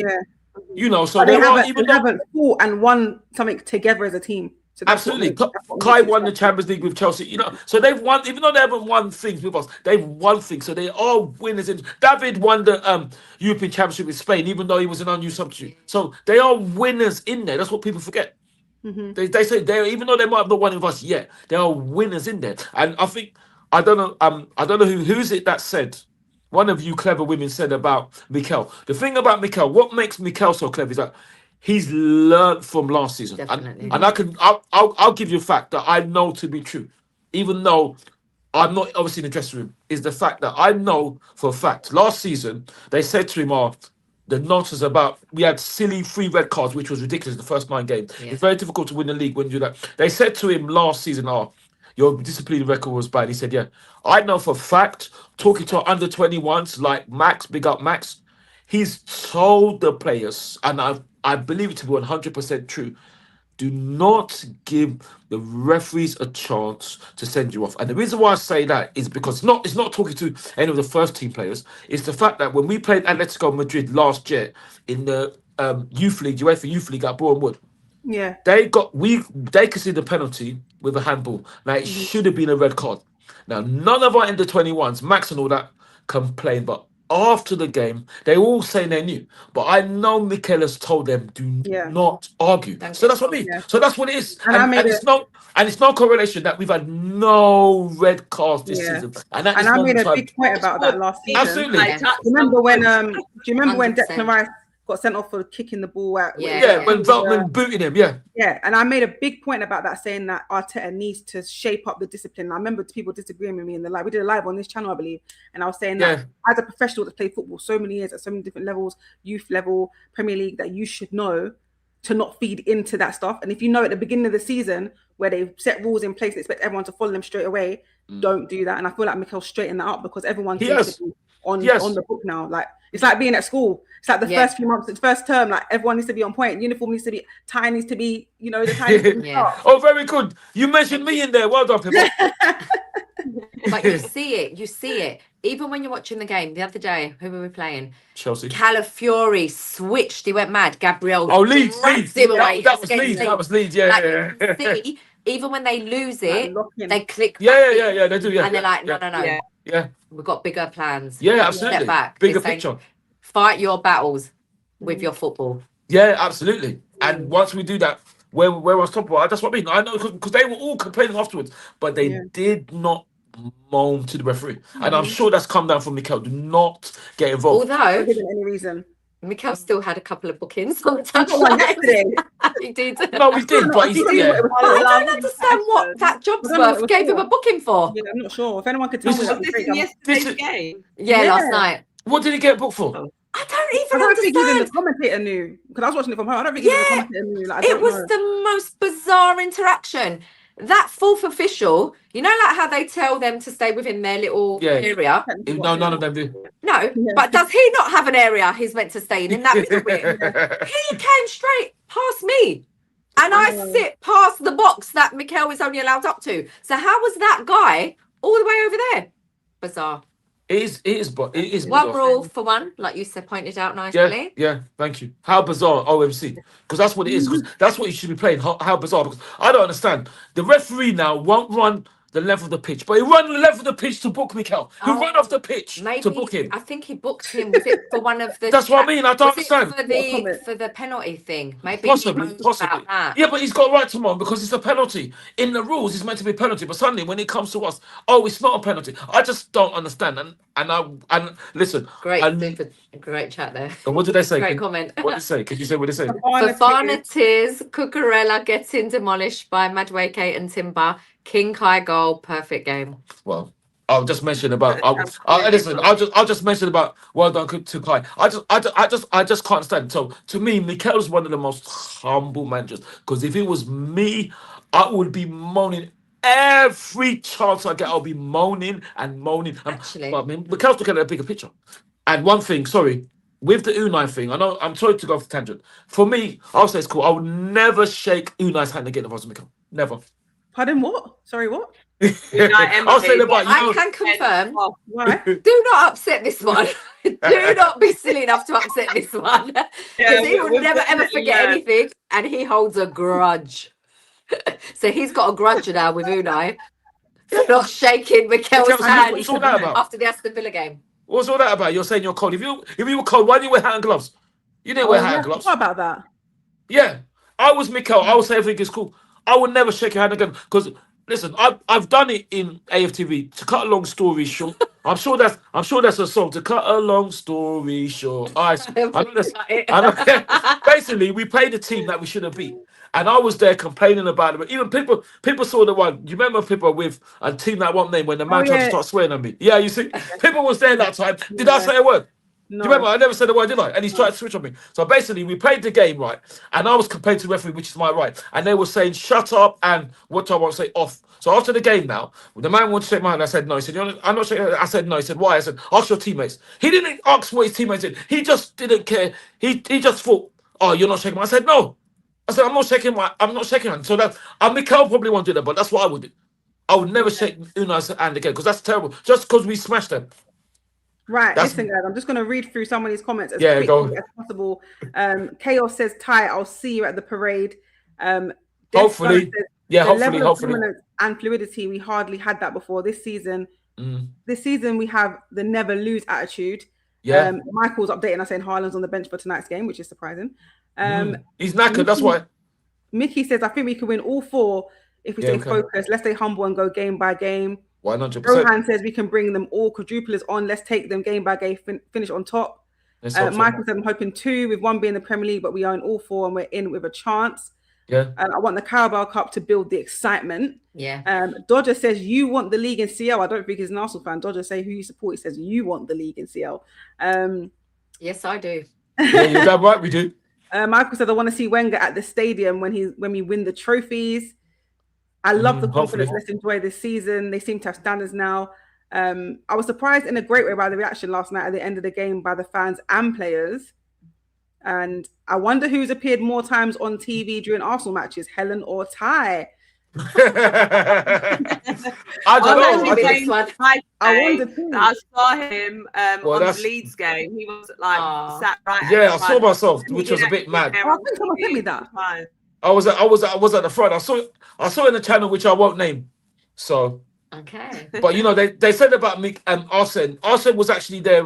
You know, so they haven't fought and won something together as a team. So that's absolutely. that's what Kai makes it won the special. Champions League with Chelsea. You know, so they've won, even though they haven't won things with us, they've won things. So they are winners. David won the European Championship with Spain, even though he was an unused substitute. So they are winners in there. That's what people forget. They say they, even though they might have not won with us yet, they are winners in there. And I think I don't know who's it that said. One of you clever women said about Mikel. The thing about Mikel, what makes Mikel so clever is that he's learned from last season. Definitely. And I'll give you a fact that I know to be true, even though I'm not obviously in the dressing room, is the fact that I know for a fact last season they said to him, the nonsense about we had silly 3 red cards, which was ridiculous the first 9 games. Yeah. It's very difficult to win the league when you do that. They said to him last season, your disciplinary record was bad. He said, yeah, I know for a fact, talking to under 21s like Max, big up Max, he's told the players, and I believe it to be 100% true, do not give the referees a chance to send you off. And the reason why I say that is because it's not talking to any of the first team players. It's the fact that when we played Atletico Madrid last year in the Youth League, UEFA Youth League at Boreham Wood, yeah, they considered the penalty with a handball. Now it should have been a red card. Now none of our under 21s, Max and all that, complained, but after the game, they all saying they knew. But I know Mikel has told them, do not argue. So that's what I mean. Yeah. So that's what it is. And it's no correlation that we've had no red cards this season. And I made a big point about that last season. Absolutely. Do you remember when Declan Rice got sent off for kicking the ball out? When Veltman booted him, Yeah, and I made a big point about that, saying that Arteta needs to shape up the discipline. I remember people disagreeing with me in the live. We did a live on this channel, I believe, and I was saying that as a professional that's played football so many years at so many different levels, youth level, Premier League, that you should know to not feed into that stuff. And if you know at the beginning of the season where they've set rules in place, they expect everyone to follow them straight away, don't do that. And I feel like Mikel's straightened that up because everyone seems to be on the book now. Like it's like being at school. It's like the first few months, the first term, like everyone needs to be on point. Uniform needs to be, tie needs to be, the tie needs to be Oh, very good. You mentioned me in there. Well done, people. But you see it. Even when you're watching the game, the other day, who were we playing? Chelsea. Calafiori switched. He went mad. Gabriel. Oh, Leeds. That was Leeds. Yeah. See, even when they lose it, they click. Yeah, they do. Yeah. And they're like, no. Yeah. We've got bigger plans. Yeah, absolutely. Step back. Bigger picture. Fight your battles with your football. Yeah, absolutely. And once we do that, we're unstoppable. That's what I mean. I know because they were all complaining afterwards, but they did not moan to the referee. And I'm sure that's come down from Mikel. Do not get involved. Although, for any reason. Mikel still had a couple of bookings on the touchline. He did. No, he did, but he did. I don't understand what that job's worth gave him a booking for. Yeah, I'm not sure. If anyone could tell me. Was this in yesterday's game? Yeah, last night. What did he get booked for? I don't understand. Think even the commentator knew, because I was watching it from home. I don't think even the commentator knew. Like, it was the most bizarre interaction. That fourth official, like how they tell them to stay within their little area. No, none of them do. No, but does he not have an area he's meant to stay in that middle bit? He came straight past me. And I sit past the box that Mikel is only allowed up to. So how was that guy all the way over there? Bizarre. It is one bizarre. Rule for one, like you said, pointed out nicely. Yeah, thank you. How bizarre, OMC. Because that's what it is. Because that's what you should be playing. How bizarre. Because I don't understand. The referee now won't run the length of the pitch, but he ran the length of the pitch to book Mikel. He ran off the pitch to book him. I think he booked him. Was it for one of the? That's what I mean. I don't understand. For the penalty thing, maybe possibly. Yeah, but he's got right to moan because it's a penalty. In the rules, it's meant to be a penalty, but suddenly when it comes to us, it's not a penalty. I just don't understand. And listen. Great chat there. And what did they say? Great comment. What did they say? Could you say what they say? Fofana tears, Cucurella getting demolished by Madueke and Timber. King Kai goal, perfect game. Well, I'll just mention about. I'll just mention about well done to Kai. I just can't stand. So to me, Mikel's one of the most humble managers. Because if it was me, I would be moaning every chance I get. I'll be moaning and moaning. Actually, but I mean, Mikel's looking at a bigger picture. And one thing, with the Unai thing, I know I'm sorry to go off the tangent. For me, I'll say it's cool. I would never shake Unai's hand again if I was Mikel. Never. Pardon, what? Sorry, what? I can confirm. Why? Do not upset this one. Do not be silly enough to upset this one. Because he will never ever forget anything, and he holds a grudge. So he's got a grudge now with Unai for not shaking Mikel's hand What's all that about? after the Aston Villa game. What's all that about? You're saying you're cold. If you were cold, why didn't you wear hat and gloves? You didn't wear hat and gloves. What about that? Yeah, I was Mikel. I would say everything is cool. I would never shake your hand again because listen, I've done it in AFTV. To cut a long story short, I'm sure that's a song. To cut a long story short, I know basically we played a team that we should have beat, and I was there complaining about it. But even people saw the one. You remember people with a team that won't name when the man tried to start swearing at me? Yeah, you see, people was there that time. Did I say a word? No. Do you remember? I never said a word, did I? And he's trying to switch on me. So basically, we played the game, right? And I was complaining to the referee, which is my right. And they were saying, shut up, and what I want to say, off. So after the game now, the man wanted to shake my hand. I said, no. He said, I'm not shaking. I said, no. He said, why? I said, ask your teammates. He didn't ask what his teammates did. He just didn't care. He just thought, oh, you're not shaking my hand. I said, no. I said, I'm not shaking hand. So that, Mikel probably won't do that, but that's what I would do. I would never shake Unai's hand again, because that's terrible. Just because we smashed them. Right, listen, guys, I'm just going to read through some of these comments as quickly as possible. Chaos says, Ty, I'll see you at the parade. Hopefully. Says, hopefully. And fluidity, we hardly had that before. This season, we have the never lose attitude. Yeah. Michael's updating us saying Haaland's on the bench for tonight's game, which is surprising. He's knackered, that's why. Mickey says, I think we can win all four if we stay focused. Let's stay humble and go game by game. 100%. Rohan says we can bring them all quadruplers on. Let's take them game by game, finish on top. Michael said I'm hoping 2, with 1 being the Premier League, but we own all 4 and we're in with a chance. Yeah. I want the Carabao Cup to build the excitement. Yeah. Dodger says you want the league in CL. I don't think he's an Arsenal fan. Dodger say who you support. He says you want the league in CL. Yes, I do. Yeah, you're damn right, we do. Michael said I want to see Wenger at the stadium when we win the trophies. I love the confidence. Hopefully. Let's enjoy this season. They seem to have standards now. I was surprised in a great way by the reaction last night at the end of the game by the fans and players. And I wonder who's appeared more times on TV during Arsenal matches, Helen or Ty. I don't know. I saw him on the Leeds game. He was like sat right. Yeah, I saw myself, which was a bit mad. I think someone sent me that. I was at the front. I saw it in the channel, which I won't name. So okay. But you know, they said about me Arsene. Arsene was actually there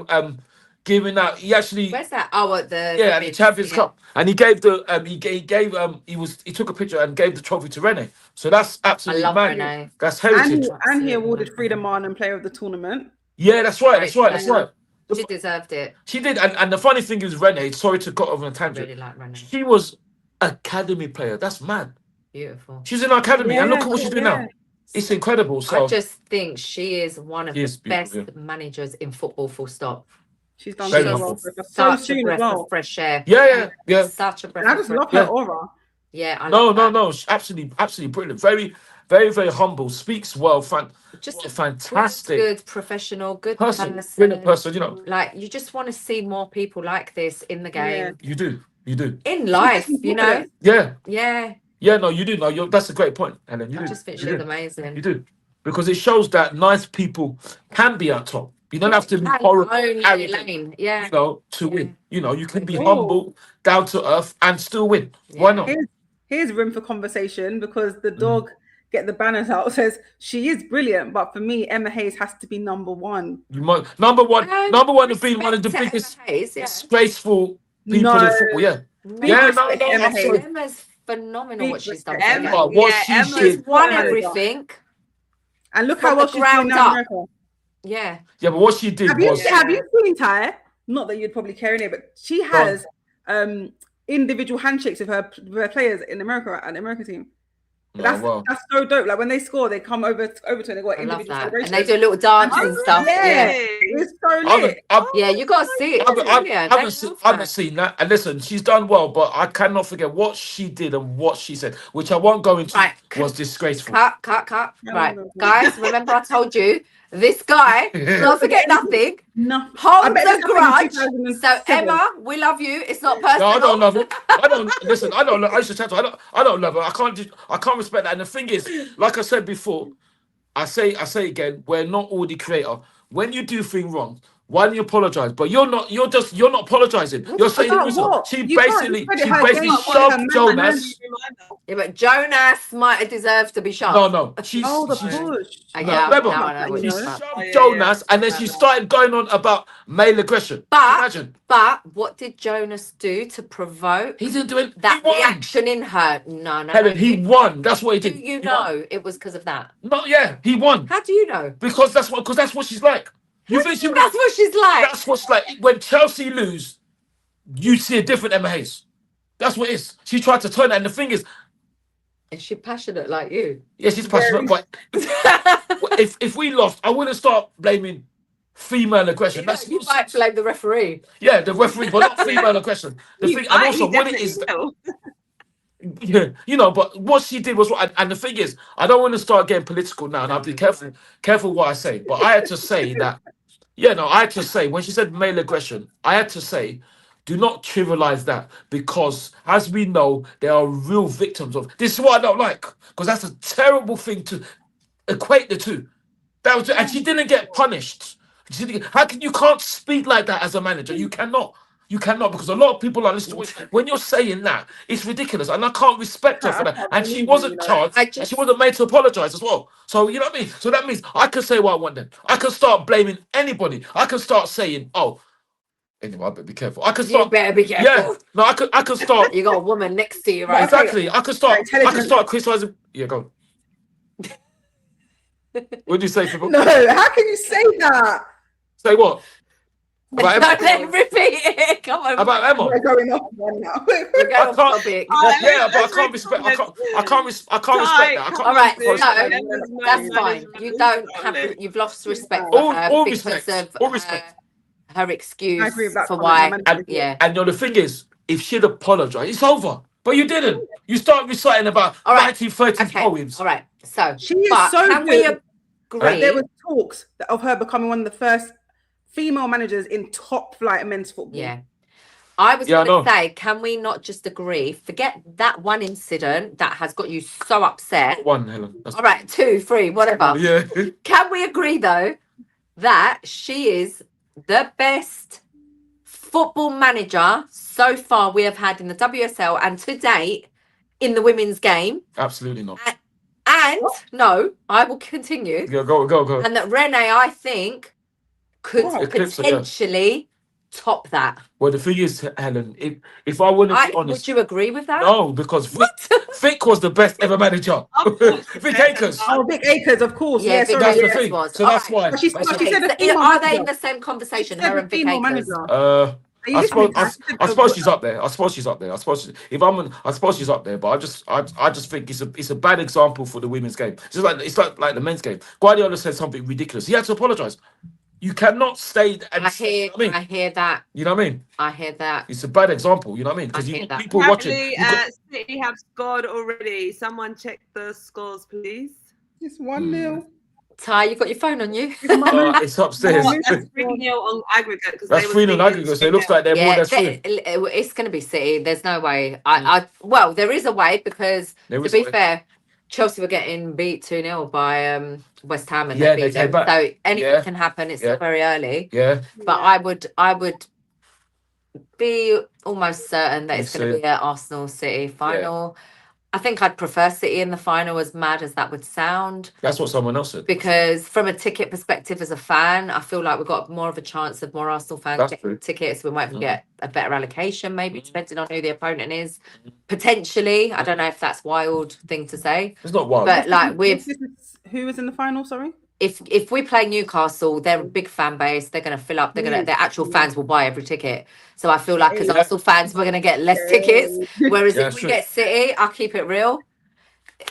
giving out. He actually where's that? Oh, at the Champions Cup, and he gave he took a picture and gave the trophy to Rene. So that's absolutely mad. Rene. That's heritage. And he awarded Frida Marlon Player of the Tournament. Yeah, that's right. That's right. She deserved it. She did, and the funny thing is, Rene. Sorry to cut off on a tangent. Really like Rene. She was academy player. That's mad. Beautiful. She's in our academy, and look at what she's doing now. It's incredible. So I just think she is one of the best managers in football. Full stop. She's done so well. Such a breath of fresh air. Yeah. Such a breath. I just love her aura. Yeah. No. She's absolutely brilliant. Very, very, very humble. Speaks well. Just fantastic. Good professional. Good person. Brilliant person. You know, like you just want to see more people like this in the game. You do. In life, you know. Yeah, no, you do. No, that's a great point, Helen. I just think she's amazing. You do. Because it shows that nice people can be at top. You don't have to be horrible, arrogant, you know, to win. You know, you can be humble, down to earth, and still win. Why not? Here's room for conversation, because the dog get the banners out says she is brilliant, but for me, Emma Hayes has to be number 1. Number one has been one of the biggest disgraceful people in football. Emma's phenomenal. What she's done. She's won everything. And look how well she's doing now in America. Yeah, but what she did have you seen Ty? Not that you'd probably care in it, but she has individual handshakes with her players in America and the American team. That's so dope. Like when they score, they come over to her and they got individual celebrations. And they do little dances and stuff. Yeah, it's so lit. You got to see it. I haven't seen that. And listen, she's done well, but I cannot forget what she did and what she said, which I won't go into. Was disgraceful. Cut. Right, guys, remember I told you this guy don't forget nothing. No, hold the grudge. So Emma, we love you. It's not personal. No, I don't love her. I don't love. I used to tell her I don't love her. I can't respect that. And the thing is, like I said before, I say again, we're not all the creator. When you do things wrong, Why don't you apologize? But you're not apologizing. You're saying she basically shoved Jonas. Yeah, but Jonas might have deserved to be shoved. No. She shoved Remember, Jonas, and then she started going on about male aggression. But what did Jonas do to provoke? He didn't do it. That reaction in her. No. Helen, he won. That's what he did. You know it was because of that. No, yeah, he won. How do you know? Because that's what she's like. You think that's what she's like? That's what's like. When Chelsea lose, you see a different Emma Hayes. That's what it is. She tried to turn it, and the thing is she passionate like you? Yeah, she's passionate. But if we lost, I wouldn't start blaming female aggression. You might blame the referee. Yeah, the referee, but not female aggression. The thing, and also when it is. Yeah, but what she did was right. And the thing is, I don't want to start getting political now, and I'll be careful what I say. But I had to say that. I had to say, when she said male aggression, I had to say, do not trivialize that, because as we know, there are real victims of this. Is what I don't like, because that's a terrible thing to equate the two. And she didn't get punished. You can't speak like that as a manager. You cannot, because a lot of people are listening. When you're saying that, it's ridiculous, and I can't respect her for that. And she wasn't charged, and she wasn't made to apologize as well. So you know what I mean. So that means I can say what I want. Then I can start blaming anybody. I can start saying, "Oh, anyway, I better be careful." I can start. You better be careful. Yeah, no, I can start. You got a woman next to you, right? Exactly. I can start criticizing. Yeah, go. What do you say, people? No, how can you say that? Say what? About Emma? Then repeat it. Come on. About Emma. We're going off one now. I can't respect. I can't respect that. All right, no, that's fine. You don't have. You've lost respect for her because of her excuse for why. And the thing is, if she'd apologized, it's over. But you didn't. You start reciting about 1930s poems. All right. So she is so can good. We agree? There were talks of her becoming one of the first female managers in top flight men's football. Yeah. I was going to say, can we not just agree? Forget that one incident that has got you so upset. One, Helen. All right, 2, 3, whatever. Yeah. Can we agree, though, that she is the best football manager so far we have had in the WSL and to date in the women's game? Absolutely not. And no, I will continue. Go. And that Renee, I think, could potentially top that. Well, the thing is, Helen, if I wouldn't be honest, would you agree with that? No, because Vic was the best ever manager. Vic Akers. Oh, Vic Akers, of course. Yeah, that's the thing. So that's why. She said are they in the same conversation? Her and Vic Akers. I suppose she's up there. I suppose she's up there. I suppose she's up there. But I just think it's a bad example for the women's game. It's like the men's game. Guardiola said something ridiculous. He had to apologise. You cannot stay. And I hear that. You know what I mean? I hear that. It's a bad example. You know what I mean? Because people watching. City have scored already. Someone check the scores, please. It's 1-0. Ty, you got your phone on you? It's upstairs. That's 3-0 on aggregate. That's 3-0 on aggregate. So it looks like they're more than 3. It's going to be City. There's no way. Well, there is a way because to be fair, Chelsea were getting beat 2-0 by West Ham and they beat them. So anything can happen. It's still very early. Yeah. But I would be almost certain that it's going to be an Arsenal City final. I think I'd prefer City in the final, as mad as that would sound. That's what someone else said. Because from a ticket perspective as a fan, I feel like we've got more of a chance of more Arsenal fans getting tickets. We might even get a better allocation, maybe, depending on who the opponent is. Potentially. I don't know if that's a wild thing to say. It's not wild. But like who was in the final, sorry? If we play Newcastle, they're a big fan base. They're going to fill up. Their actual fans will buy every ticket. So I feel like as Arsenal fans, we're going to get less tickets. Whereas if we get City, I'll keep it real.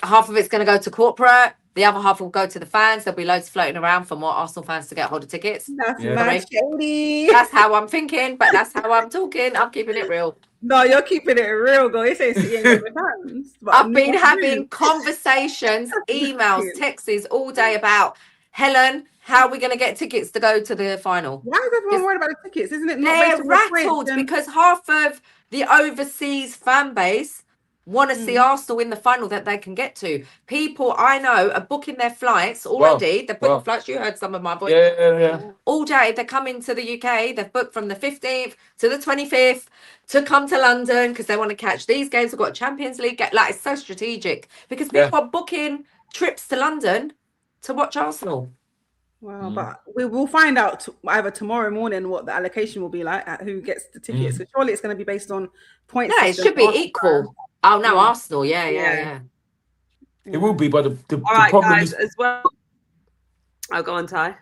Half of it's going to go to corporate. The other half will go to the fans. There'll be loads floating around for more Arsenal fans to get hold of tickets. That's how I'm thinking, but that's how I'm talking. I'm keeping it real. No, you're keeping it real, girl. You say City ain't got fans. I've been having conversations, emails, texts all day about Helen. How are we going to get tickets to go to the final? Why is everyone worried about the tickets? Isn't it not they're rattled because half of the overseas fan base want to see Arsenal in the final that they can get to. People I know are booking their flights already. They've booked flights. You heard some of my voice. Yeah. All day. They're coming to the UK. They've booked from the 15th to the 25th to come to London because they want to catch these games. We've got a Champions League. Like, it's so strategic because people are booking trips to London to watch Arsenal. Well, but we will find out either tomorrow morning what the allocation will be like at who gets the tickets. So surely it's going to be based on points. Yeah, it should be equal. Oh no, Arsenal. Yeah. It will be, but the right, problem guys, is as well. Oh, go on, Ty.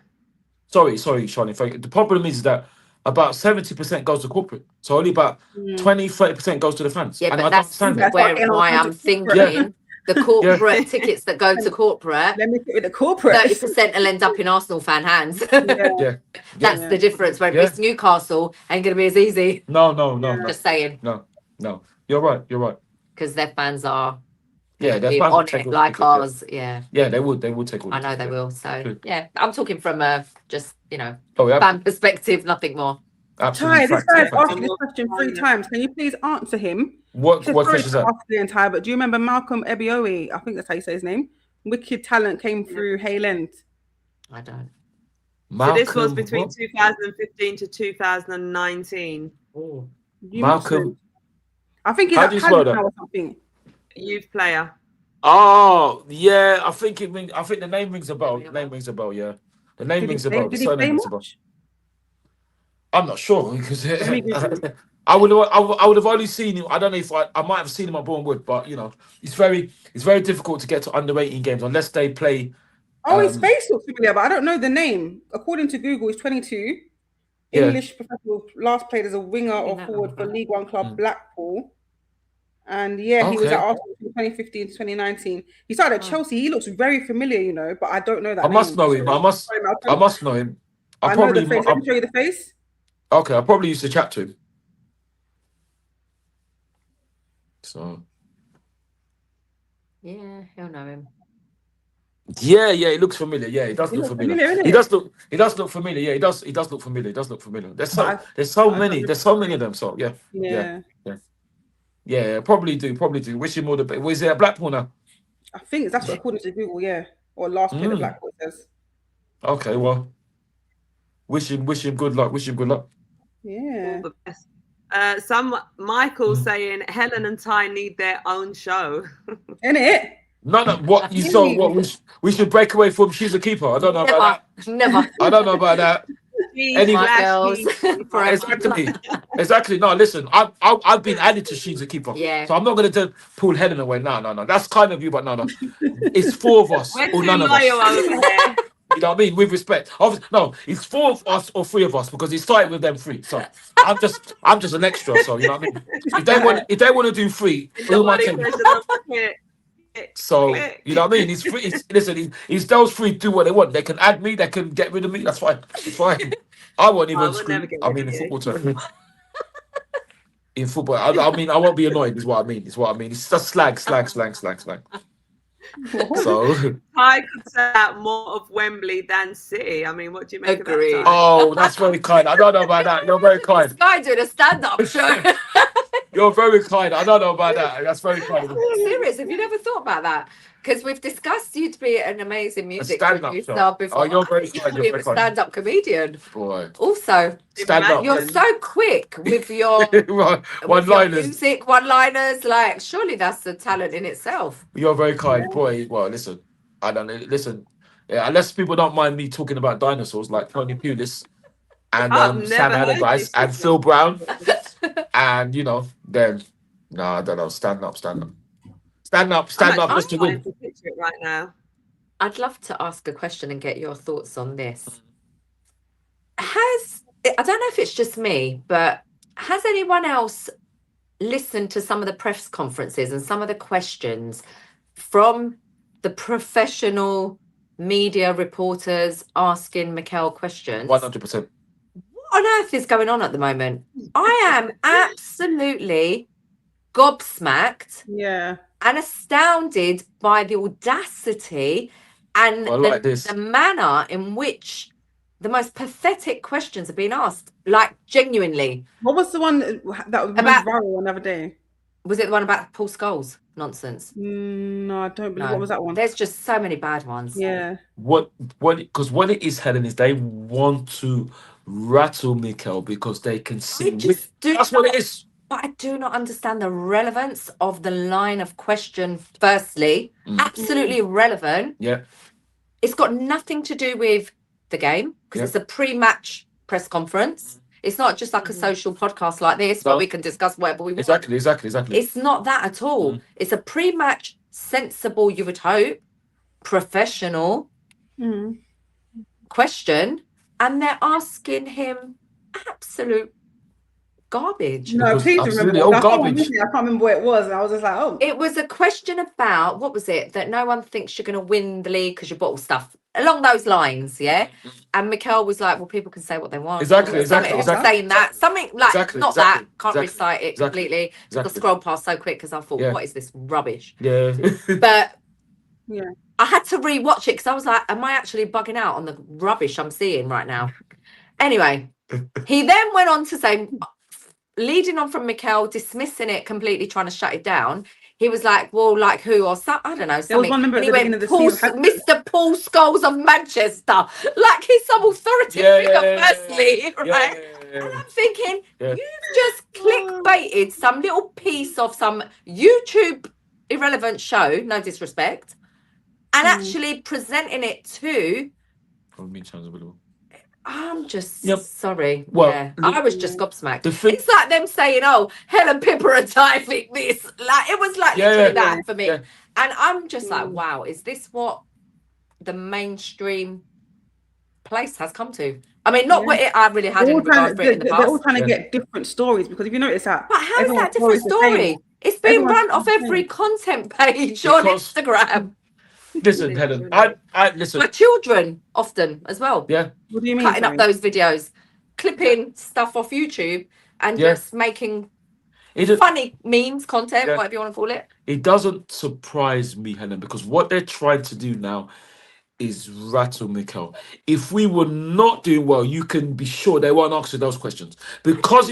Sorry, Shani. The problem is that about 70% goes to corporate, so only about 20-30% goes to the fans. Yeah, and but I that's don't understand why I'm thinking the corporate tickets that go to corporate. Let me sit with the corporate. 30% will end up in Arsenal fan hands. That's the difference. Where if it's Newcastle, ain't gonna be as easy. No. Just saying. No. You're right. Because their fans are. Yeah, they're on it like ours. Yeah, they would take all. I know they will. So yeah, I'm talking from a just fan perspective, nothing more. Ty, this guy's asked this question 3 times. Can you please answer him? What question is that? Ty, but do you remember Malcolm Ebiowi? I think that's how you say his name. Wicked talent came through Hale End. I don't. So this was between 2015 to 2019. Oh, Malcolm. I think he's at Palace now or something. Youth player. Oh yeah, I think the name rings a bell. Yeah, the name rings a bell. The name rings a bell. The surname rings a bell. I'm not sure because I would have only seen him. I don't know if I might have seen him at Bournemouth, but it's very difficult to get to under 18 games unless they play. His face looks familiar, but I don't know the name. According to Google, he's 22. English professional, last played as a winger or forward for League One club Blackpool. And he was at Arsenal from 2015 to 2019. He started at Chelsea. He looks very familiar, but I don't know that. I must know him. I must know him. I know the face. Let me show you the face. Okay, I probably used to chat to him. So. Yeah, he'll know him. Yeah, he looks familiar. Yeah, he does look familiar. He does look familiar. Yeah, he does look familiar. There's so many of them. So yeah, probably do. Wish him all the best. Was it at Blackpool now? I think that's what according to Google, or last played at Blackpool says. Okay, well, wish him good luck. Yeah. All the best. Michael saying Helen and Ty need their own show. Isn't it? No, what you saw? What we should break away from? She's a keeper. I don't know about that. Never. I don't know about that. Exactly. No, listen. I've been added to She's a Keeper. Yeah. So I'm not going to pull Helen away. No. That's kind of you, but no. It's 4 of us or none of us. You know what I mean? With respect. No, it's 4 of us or 3 of us because it started with them 3. So I'm just an extra. So you know what I mean? If they want to do 3, who am I taking? So you know what I mean? It's those 3 do what they want. They can add me, they can get rid of me. That's fine. It's fine. I won't even scream. I mean, in football terms. In football, I mean, I won't be annoyed. Is what I mean. It's just slag. So I could say that more of Wembley than City. I mean, what do you make of that? Oh, that's very kind. I don't know about that. You're very kind. This guy doing a stand-up show. You're very kind. I don't know about that. That's very kind. Serious? Have you never thought about that? Because we've discussed you to be an amazing music producer before. Oh, you're very kind. You're a stand-up comedian. Boy. Also, stand-up. You're so quick with your one-liners. Music, one-liners. Like, surely that's a talent in itself. You're very kind, boy. Well, listen. I don't know. Listen. Yeah, unless people don't mind me talking about dinosaurs like Tony Pulis and Sam Allardyce and Phil Brown, and then no, I don't know. Stand up. Just to win. Right now. I'd love to ask a question and get your thoughts on this. I don't know if it's just me, but has anyone else listened to some of the press conferences and some of the questions from the professional media reporters asking Mikel questions? 100%. What on earth is going on at the moment? I am absolutely gobsmacked and astounded by the audacity and the manner in which the most pathetic questions are being asked. Like, genuinely. What was the one that was viral another day? Was it the one about Paul Scholes? Nonsense. No, I don't believe. What was that one? There's just so many bad ones. Yeah. Because what it is, Helen, is they want to rattle Mikel because they can see. That's what it is. But I do not understand the relevance of the line of question. Firstly, absolutely irrelevant. Yeah. It's got nothing to do with the game because it's a pre-match press conference. It's not just like a social podcast like this where we can discuss whatever we want. Exactly. It's not that at all. It's a pre-match, sensible, you would hope, professional question, and they're asking him absolute garbage. No, please remember. Garbage. I can't remember what it was. And I was just like, oh. It was a question about, what was it? That no one thinks you're going to win the league because you bottle stuff. Along those lines, yeah? And Mikel was like, well, people can say what they want. Exactly. Saying that. Something like, not that. Can't recite it completely. I scrolled past so quick because I thought, what is this rubbish? Yeah. But yeah, I had to re-watch it because I was like, am I actually bugging out on the rubbish I'm seeing right now? Anyway, he then went on to say, leading on from Mikel, dismissing it completely, trying to shut it down. He was like, well, like who or something? I don't know. There was one member at the beginning of the season. Mr. Paul Scholes of Manchester. Like he's some authority figure, firstly, right? And I'm thinking, you've just clickbaited some little piece of some YouTube irrelevant show, no disrespect, and actually presenting it to... I'm just sorry. Well, I was just gobsmacked. It's like them saying, "Oh, Helen Pipper and Ty think this." Like it was like literally that for me, and I'm just like, "Wow, is this what the mainstream place has come to?" I mean, not what I really had in regard for it in the past. They're all trying to get different stories because if you notice that, but how is that a different story? It's been run off every content page on Instagram. Listen, Helen, I listen. My children often as well. Yeah. What do you mean? Cutting up those videos, clipping stuff off YouTube, and just making funny memes, content, whatever you want to call it. It doesn't surprise me, Helen, because what they're trying to do now is rattle Mikel. If we were not doing well, you can be sure they won't answer those questions because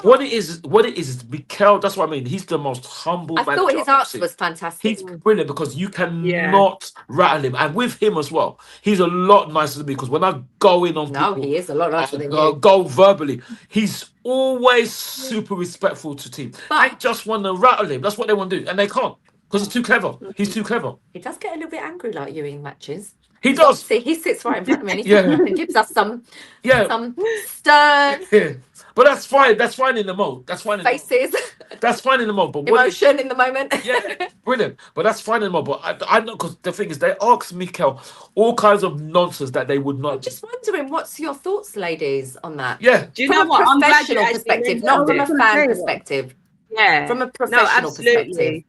what it is Mikel. That's what I mean. He's the most humble. I thought his answer was fantastic. He's brilliant because you cannot rattle him, and with him as well, he's a lot nicer than me. Because when I go in on people, he is a lot nicer than you. Go verbally, he's always super respectful to team. But they just want to rattle him. That's what they want to do, and they can't. Because he's too clever. He's too clever. He does get a little bit angry like you in matches. He does. See, he sits right in front of me and gives us some stern. Yeah. But that's fine. That's fine in the mode. That's fine in faces. That's fine in the mode. But emotion in the moment. Yeah, brilliant. But that's fine in the mode. But I know because the thing is, they ask Mikel all kinds of nonsense that they would not. I'm just wondering, what's your thoughts, ladies, on that? Yeah. Do you know what? From a professional perspective, not from a fan perspective. Yeah. From a professional perspective.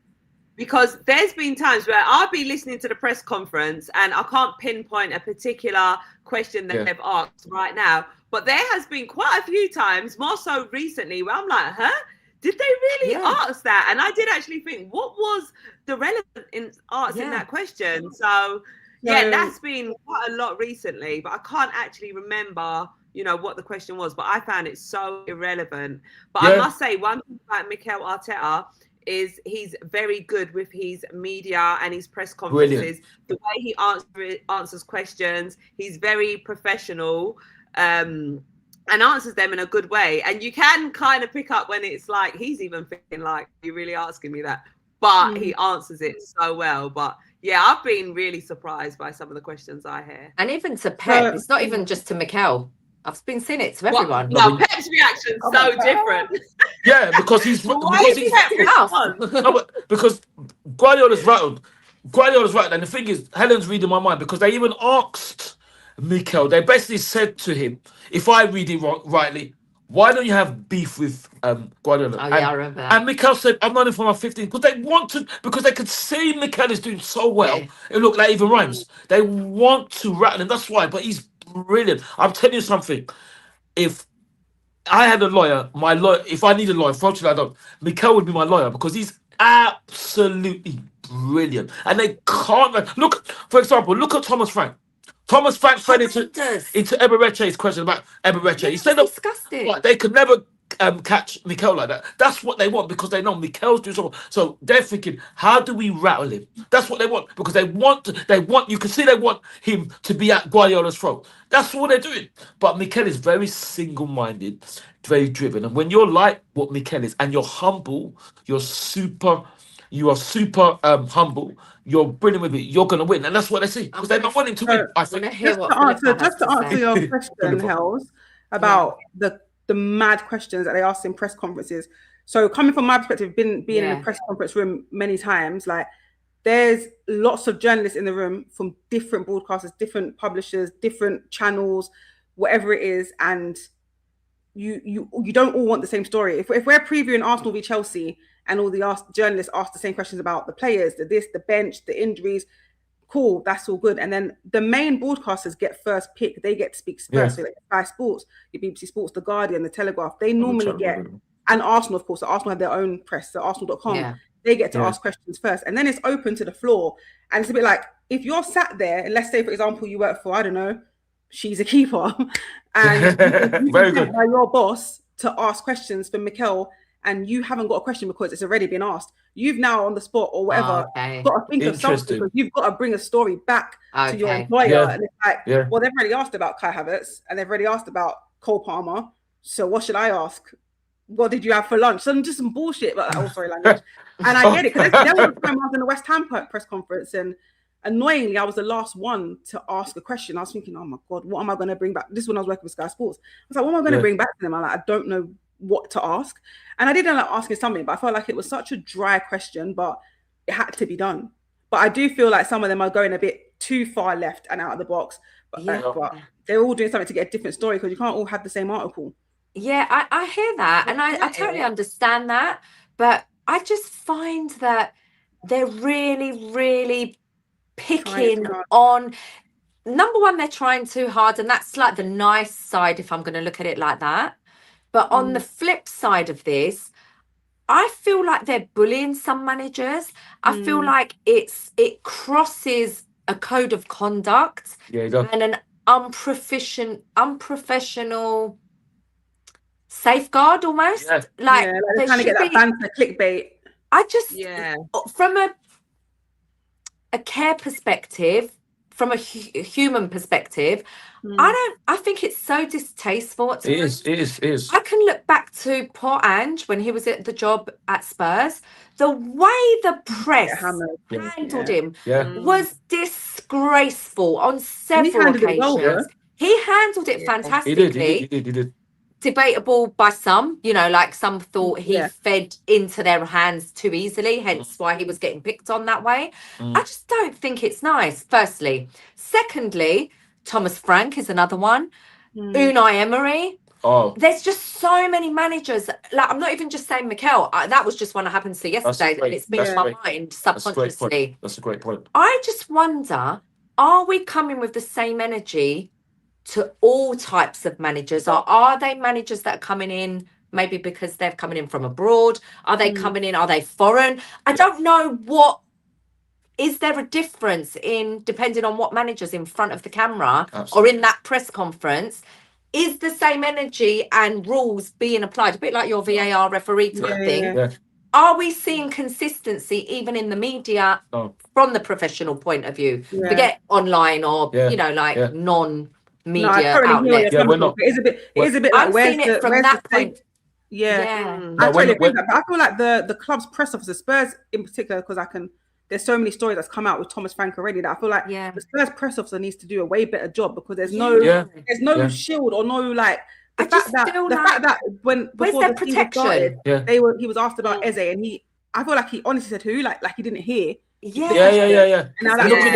Because there's been times where I'll be listening to the press conference and I can't pinpoint a particular question that they've asked right now. But there has been quite a few times, more so recently, where I'm like, did they really ask that? And I did actually think, what was the relevant in answering that question? So, that's been quite a lot recently, but I can't actually remember, what the question was. But I found it so irrelevant. But I must say, one thing about Mikel Arteta is he's very good with his media and his press conferences. Brilliant. The way he answers questions, he's very professional and answers them in a good way. And you can kind of pick up when it's like he's even thinking like, "You're really asking me that?" But he answers it so well. But I've been really surprised by some of the questions I hear. And even to Pep, it's not even just to Mikel. I've been seeing it to everyone. No, Pep's reaction's so different. Yeah, because he's because Guardiola's rattled. And the thing is, Helen's reading my mind because they even asked Mikel. They basically said to him, if I read it rightly, why don't you have beef with Guardiola? I remember that. And Mikel said, I'm not in for my 15 because they want to, because they could see Mikel is doing so well. Yeah. It looked like even rhymes. They want to rattle him. That's why. But he's brilliant. I'm telling you something. If I had a lawyer, if I need a lawyer, unfortunately I don't, Mikel would be my lawyer because he's absolutely brilliant. And they can't look, for example, look at Thomas Frank. Thomas Frank fed into Ebereche's question about Ebereche. He said disgusting. They could never catch Mikel like that. That's what they want because they know Mikel's doing something. So they're thinking, how do we rattle him? That's what they want because they want. You can see they want him to be at Guardiola's throat. That's what they're doing. But Mikel is very single-minded, very driven. And when you're like what Mikel is, and you're humble, you are super humble. You're brilliant with it. You're gonna win, and that's what they see because they don't want him to win. I think. Just to answer your question, Hells, about the mad questions that they ask in press conferences. So coming from my perspective, being in a press conference room many times, like there's lots of journalists in the room from different broadcasters, different publishers, different channels, whatever it is, and you don't all want the same story. If we're previewing Arsenal v Chelsea and all the journalists ask the same questions about the players, the bench, the injuries, cool, that's all good. And then the main broadcasters get first pick. They get to speak first. So like Sky Sports, your BBC Sports, The Guardian, The Telegraph, they normally get, and Arsenal, of course, so Arsenal have their own press, so Arsenal.com, they get to ask questions first. And then it's open to the floor. And it's a bit like, if you're sat there, and let's say, for example, you work for, I don't know, she's a keeper, and you're sent by your boss to ask questions for Mikel, and you haven't got a question because it's already been asked, you've now on the spot or whatever got to think of something because you've got to bring a story back to your employer. And it's like, well, they've already asked about Kai Havertz and they've already asked about Cole Palmer. So what should I ask? What did you have for lunch? Just some bullshit, but language. And I get it because there was a time I was in the West Ham press conference, and annoyingly, I was the last one to ask a question. I was thinking, oh my God, what am I going to bring back? This is when I was working with Sky Sports. I was like, what am I going to bring back to them? I don't know what to ask. And I did end up asking something, but I felt like it was such a dry question, but it had to be done. But I do feel like some of them are going a bit too far left and out of the box. But they're all doing something to get a different story because you can't all have the same article. Yeah, I hear that. And I totally understand that. But I just find that they're really, really picking on, number one, they're trying too hard. And that's like the nice side, if I'm going to look at it like that. But on the flip side of this, I feel like they're bullying some managers. I feel like it crosses a code of conduct and an unprofessional safeguard almost. Like they're trying to get that banter clickbait. I just, from a care perspective, from a human perspective, I think it's so distasteful. It is. I can look back to poor Ange when he was at the job at Spurs. The way the press handled him was disgraceful on several occasions. He handled it fantastically. He did. Debatable by some, like some thought he fed into their hands too easily, hence why he was getting picked on that way. I just don't think it's nice, firstly. Secondly, Thomas Frank is another one. Unai Emery. There's just so many managers. Like, I'm not even just saying Mikel. That was just one that happened to yesterday, and it's been in my mind subconsciously. That's a great point. I just wonder, are we coming with the same energy to all types of managers, or are they managers that are coming in maybe because they're coming in from abroad? Are they coming in, are they foreign? I don't know. What is there a difference in, depending on what managers in front of the camera or in that press conference? Is the same energy and rules being applied, a bit like your VAR referee type thing? Are we seeing consistency even in the media from the professional point of view? Forget online or non-media outlets. We're not. It is a bit like, where's it from that point? I totally agree with that. But I feel like the club's press officers, Spurs in particular, because there's so many stories that's come out with Thomas Frank already that I feel like the Spurs press officer needs to do a way better job, because there's no shield or no the fact that when before the season started, he was asked about Eze, and I feel like he honestly said who, like he didn't hear. Yeah. Look at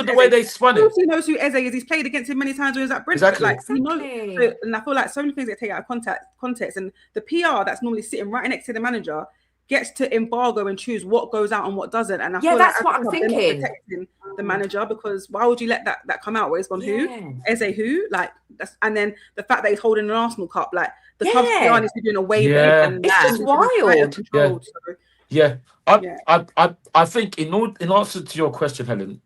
the way they spun it. He knows who Eze is. He's played against him many times when he was at Brentford. Exactly. And I feel like so many things get taken out of context, and the PR that's normally sitting right next to the manager gets to embargo and choose what goes out and what doesn't. And I feel that's what I'm thinking. They're not protecting the manager, because why would you let that come out where it's gone who? Eze who? Like that's, and then the fact that he's holding an Arsenal cup, like the club's PR needs to be doing a way better. It's just wild. I think in answer to your question, Helen,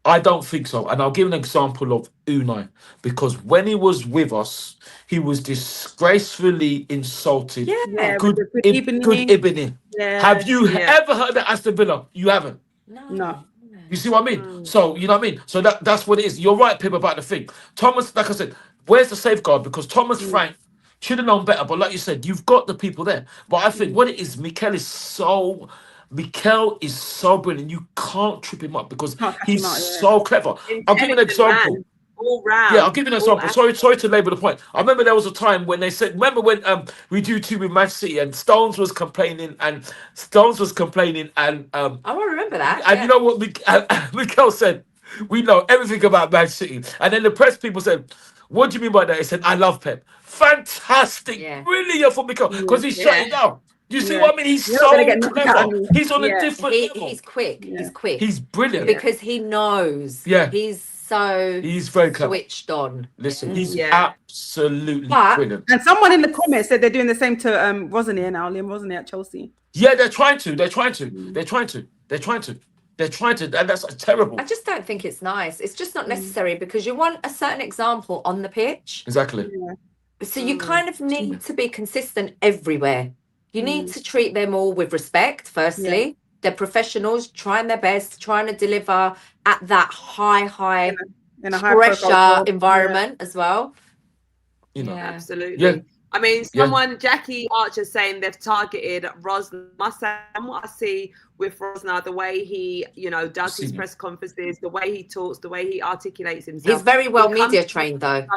I don't think so. And I'll give an example of Unai, because when he was with us, he was disgracefully insulted. Yeah, Good evening. evening. Yeah. Have you ever heard that Aston Villa? You haven't. No. You see what I mean? So, you know what I mean? So that's what it is. You're right, Pip, about the thing. Thomas, like I said, where's the safeguard? Because Thomas Frank should have known better. But like you said, you've got the people there. But I think what it is, Mikel is so brilliant. You can't trip him up because he's so clever. I'll give you an example. All round. Yeah, I'll give you an example. Sorry to labour the point. I remember there was a time when they said, remember when we do two with Man City and Stones was complaining and I remember that. And you know what Mikel said? We know everything about Man City. And then the press people said, what do you mean by that? He said, I love Pep. Fantastic. Brilliant for Mikel because he's shutting down. You see what I mean? He's so clever. He's on a different level. He's quick. He's quick. He's brilliant. Because he knows. Yeah. He's very clever. Switched on. Listen, he's absolutely brilliant. And someone in the comments said they're doing the same to Rosenier now, Liam Rosenier at Chelsea. Yeah, they're trying to. And that's terrible. I just don't think it's nice. It's just not necessary because you want a certain example on the pitch. Exactly. So you kind of need to be consistent everywhere. You need to treat them all with respect, firstly. They're professionals, trying their best, trying to deliver at that high in a high pressure environment as well. You know, absolutely. Yeah. I mean, Jackie Archer saying they've targeted Rosner. Must say, what I see with Rosner, the way he, does his press conferences, the way he talks, the way he articulates himself. He's very well media trained, though.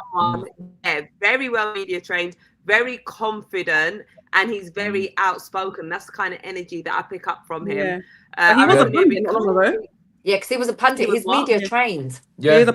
Very well media trained, very confident. And he's very outspoken. That's the kind of energy that I pick up from him. He was a pundit not long ago. Yeah, because he was a pundit. He's media trained. Yeah. He did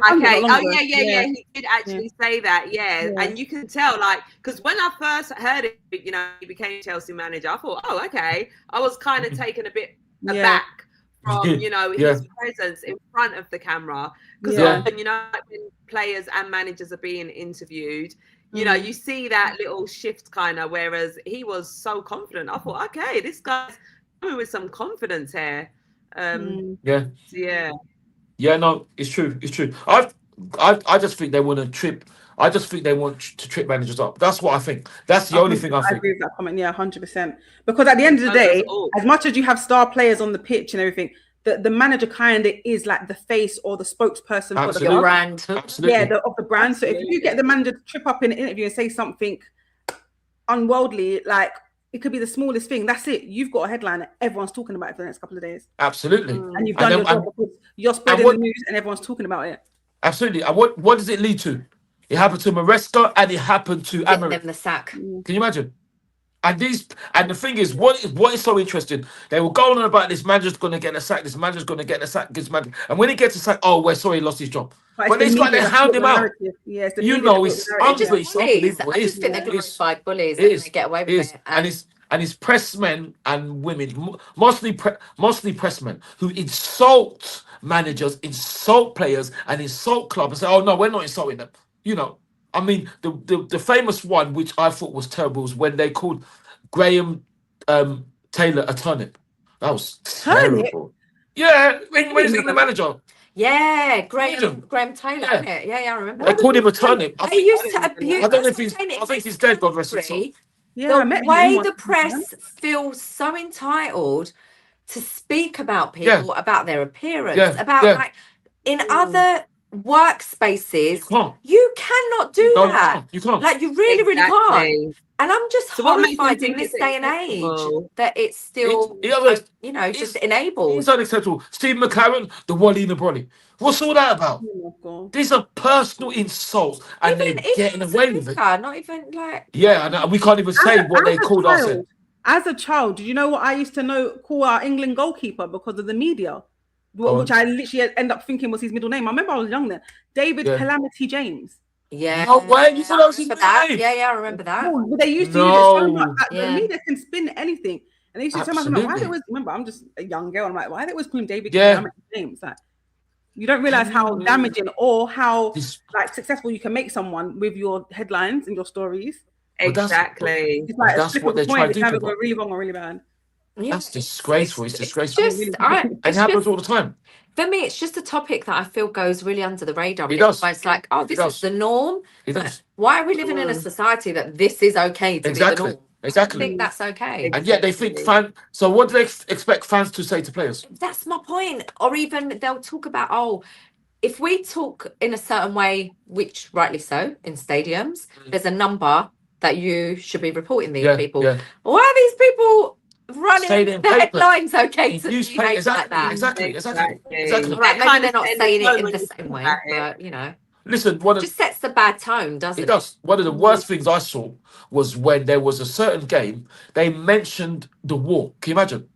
actually say that. Yeah. And you can tell, because when I first heard it, he became Chelsea manager. I thought, oh, okay. I was kind of taken a bit aback from, his presence in front of the camera. Because often, when players and managers are being interviewed, you see that little shift kind of, whereas he was so confident. I thought, okay, this guy's coming with some confidence here. Yeah, no, it's true. I just think they want to trip. I just think they want to trip managers up. That's what I think. That's the only thing I think. I agree with that comment. Yeah, 100%. Because at the end of the day, as much as you have star players on the pitch and everything, the manager kind of is like the face or the spokesperson for the brand. Absolutely. Yeah, of the brand. So if you get the manager to trip up in an interview and say something unworldly, like it could be the smallest thing. That's it. You've got a headline that everyone's talking about it for the next couple of days. Absolutely. And you've done your job because you're spreading the news and everyone's talking about it. Absolutely. And what does it lead to? It happened to Maresca and it happened to Amarim. Them the sack. Can you imagine? And the thing is, what is so interesting? They were going on about this manager's going to get a sack. This manager's going to get a sack. And when he gets a sack, we're sorry, he lost his job. But it's like they hound him out. Yeah, it's unbelievable. I just think they're glorified bullies and they get away with it. And it's pressmen and women, mostly pressmen, who insult managers, insult players, and insult clubs and say, "Oh no, we're not insulting them." I mean, the famous one, which I thought was terrible, was when they called Graham Taylor a turnip. That was terrible. Yeah, when he's the manager. Yeah, Graham Taylor, isn't it? Yeah, I remember. They called him a turnip. He used to abuse. I don't know if he's. I think he's dead. God rest his soul. Yeah, the way the press feels so entitled to speak about people, about their appearance, about in other workspaces, you cannot do that. You can't. Like you really can't. And I'm just horrified in this day and age that it's still, just enabled. It's unacceptable. Steve McLaren, the Wally Nabroli. What's all that about? These are personal insults, and they're getting away with it. Not even like. Yeah, and we can't even say what they called us. As a child, did you know what I used to call our England goalkeeper because of the media? Which I literally end up thinking was his middle name. I remember I was young then. David Calamity James. Yeah. Oh, wait, you thought that was his name? Yeah, I remember that. But they used to use it so much that the media can spin anything. And they used to tell me, why they always, remember, I'm just a young girl. I'm like, why they always call him David Calamity James? Like, you don't realize how damaging or how successful you can make someone with your headlines and your stories. Exactly. It's like that's what they're trying to do. It's either go really wrong or really bad. That's disgraceful. It's disgraceful. Just, and it happens all the time. For me, it's just a topic that I feel goes really under the radar. It does. It's like, oh, this is the norm. It does. Why are we living in a society that this is okay to be the norm? Exactly. I think that's okay. And yet they think so what do they expect fans to say to players? That's my point. Or even they'll talk about, oh, if we talk in a certain way, which rightly so, in stadiums, there's a number that you should be reporting these people. Yeah. Why are these people running the headlines okay to behave like that? Exactly. Right, maybe they're not saying it in the same way, but, you know. Listen, just sets the bad tone, doesn't it? It does. One of the worst things I saw was when there was a certain game, they mentioned the war. Can you imagine?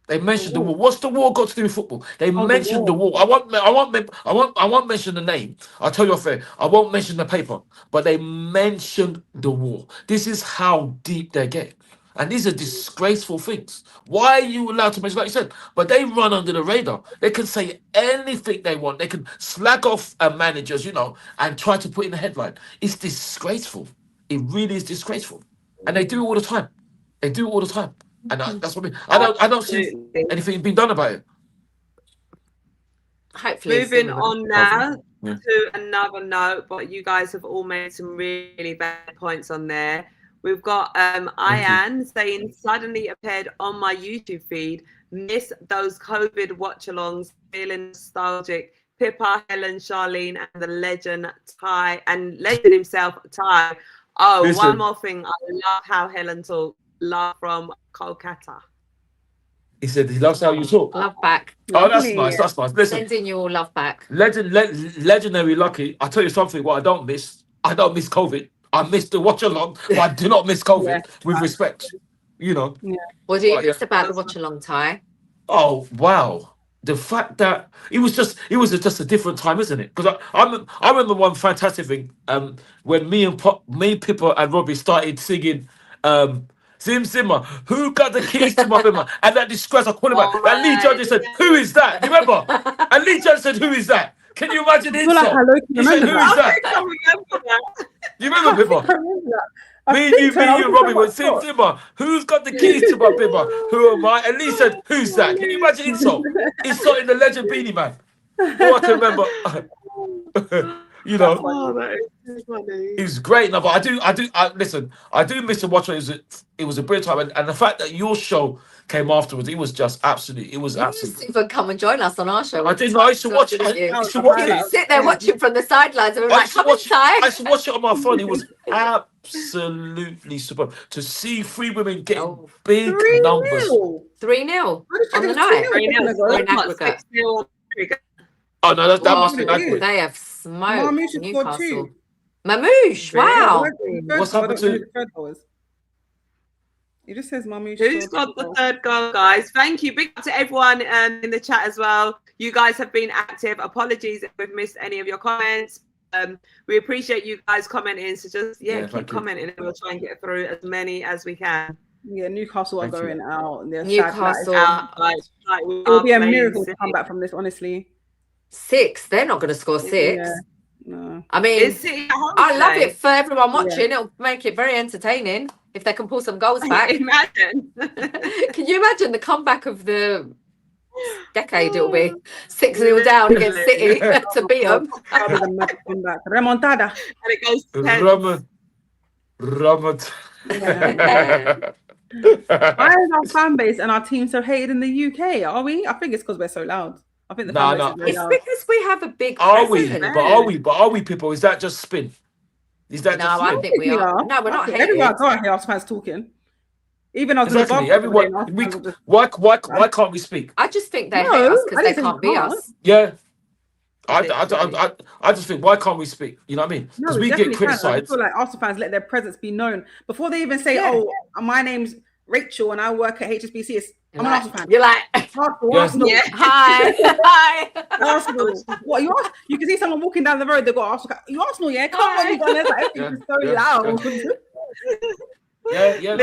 They mentioned the war. What's the war got to do with football? They mentioned the war. I won't mention the name. I'll tell you off air. I won't mention the paper, but they mentioned the war. This is how deep they get. And these are disgraceful things. Why are you allowed to mention, like you said? But they run under the radar. They can say anything they want. They can slag off managers, you know, and try to put in a headline. It's disgraceful. It really is disgraceful. And they do it all the time. And that's what I mean. I don't see anything being done about it. Hopefully. Moving on now to another note, but you guys have all made some really bad points on there. We've got Ian saying, suddenly appeared on my YouTube feed, miss those COVID watch-alongs, feeling nostalgic. Pippa, Helen, Charlene, and the legend Ty, and legend himself, Ty. Oh, listen. One more thing. I love how Helen talks. Love from Kolkata. He said he loves how you talk. Love back. Oh, that's nice. That's nice. Listen, sending your love back. Legendary Lucky. I'll tell you something. What I don't miss COVID. I miss the watch along, but I do not miss COVID. With respect, you know. Yeah. What do you miss about the watch along, Ty? Oh wow, the fact that it was just a different time, isn't it? Because I remember one fantastic thing. When me, Pippa, and Robbie started singing. Zim Zimmer, who got the keys to my Zimmer? And that disgrace, I call him out. And Lee Judge said, who is that? You remember? And Lee Judge said, who is that? Can you imagine it? He said, who is that? You remember, Pippa? Me, you, Robbie, went, Zim Zimmer, who's got the keys to my Pippa? Who am I? And Lee said, who's that? Can you imagine insult? Insult in the legend Beanie Man. Oh, I can remember. You know, that is so funny. It was great. No, but listen, I do miss the watch. It was a brilliant time, and the fact that your show came afterwards, it was absolutely. Even come and join us on our show. I did. I used to watch it. I used to watch it. Sit there watching from the sidelines, and we're like, come inside. I used to watch it on my phone. It was absolutely superb to see three women getting big numbers. 3-0 on the night. Oh no, that must be nice. They have smoked Newcastle. Mamouche, wow. What's happened to? It just says Mamouche. Who's got the third goal, guys? Thank you. Big up to everyone in the chat as well. You guys have been active. Apologies if we've missed any of your comments. We appreciate you guys commenting. So just keep commenting, and we'll try and get through as many as we can. Yeah, Newcastle are going out. Newcastle. It will be a miracle to come back from this, honestly. 6. They're not going to score 6. Yeah, no. I mean, I love it for everyone watching. It'll make it very entertaining if they can pull some goals back. Imagine. Can you imagine the comeback of the decade? It'll be 6-0 down against City to beat them. Remontada. And it goes to Why is our fan base and our team so hated in the UK? Are we? I think it's because we're so loud. I think it's because we have a big. Are we, people? Is that just spin? Is that just spin? I think we are. No, we're not. Everyone can't hear us fans talking. Even us. Exactly. Everyone. Why can't we speak? I just think they hate us because they can't be us. Yeah. I just think, why can't we speak? You know what I mean? Because we get criticised. I feel like Arsenal fans let their presence be known before they even say, "Oh, my name's Rachel and I work at HSBC." I'm an Arsenal fan. You're like, Arsenal. Yeah. Hi. Arsenal. What you can see someone walking down the road. They got Arsenal. You Arsenal, yeah? Come on, you guys. Like, everything's so loud. Yeah.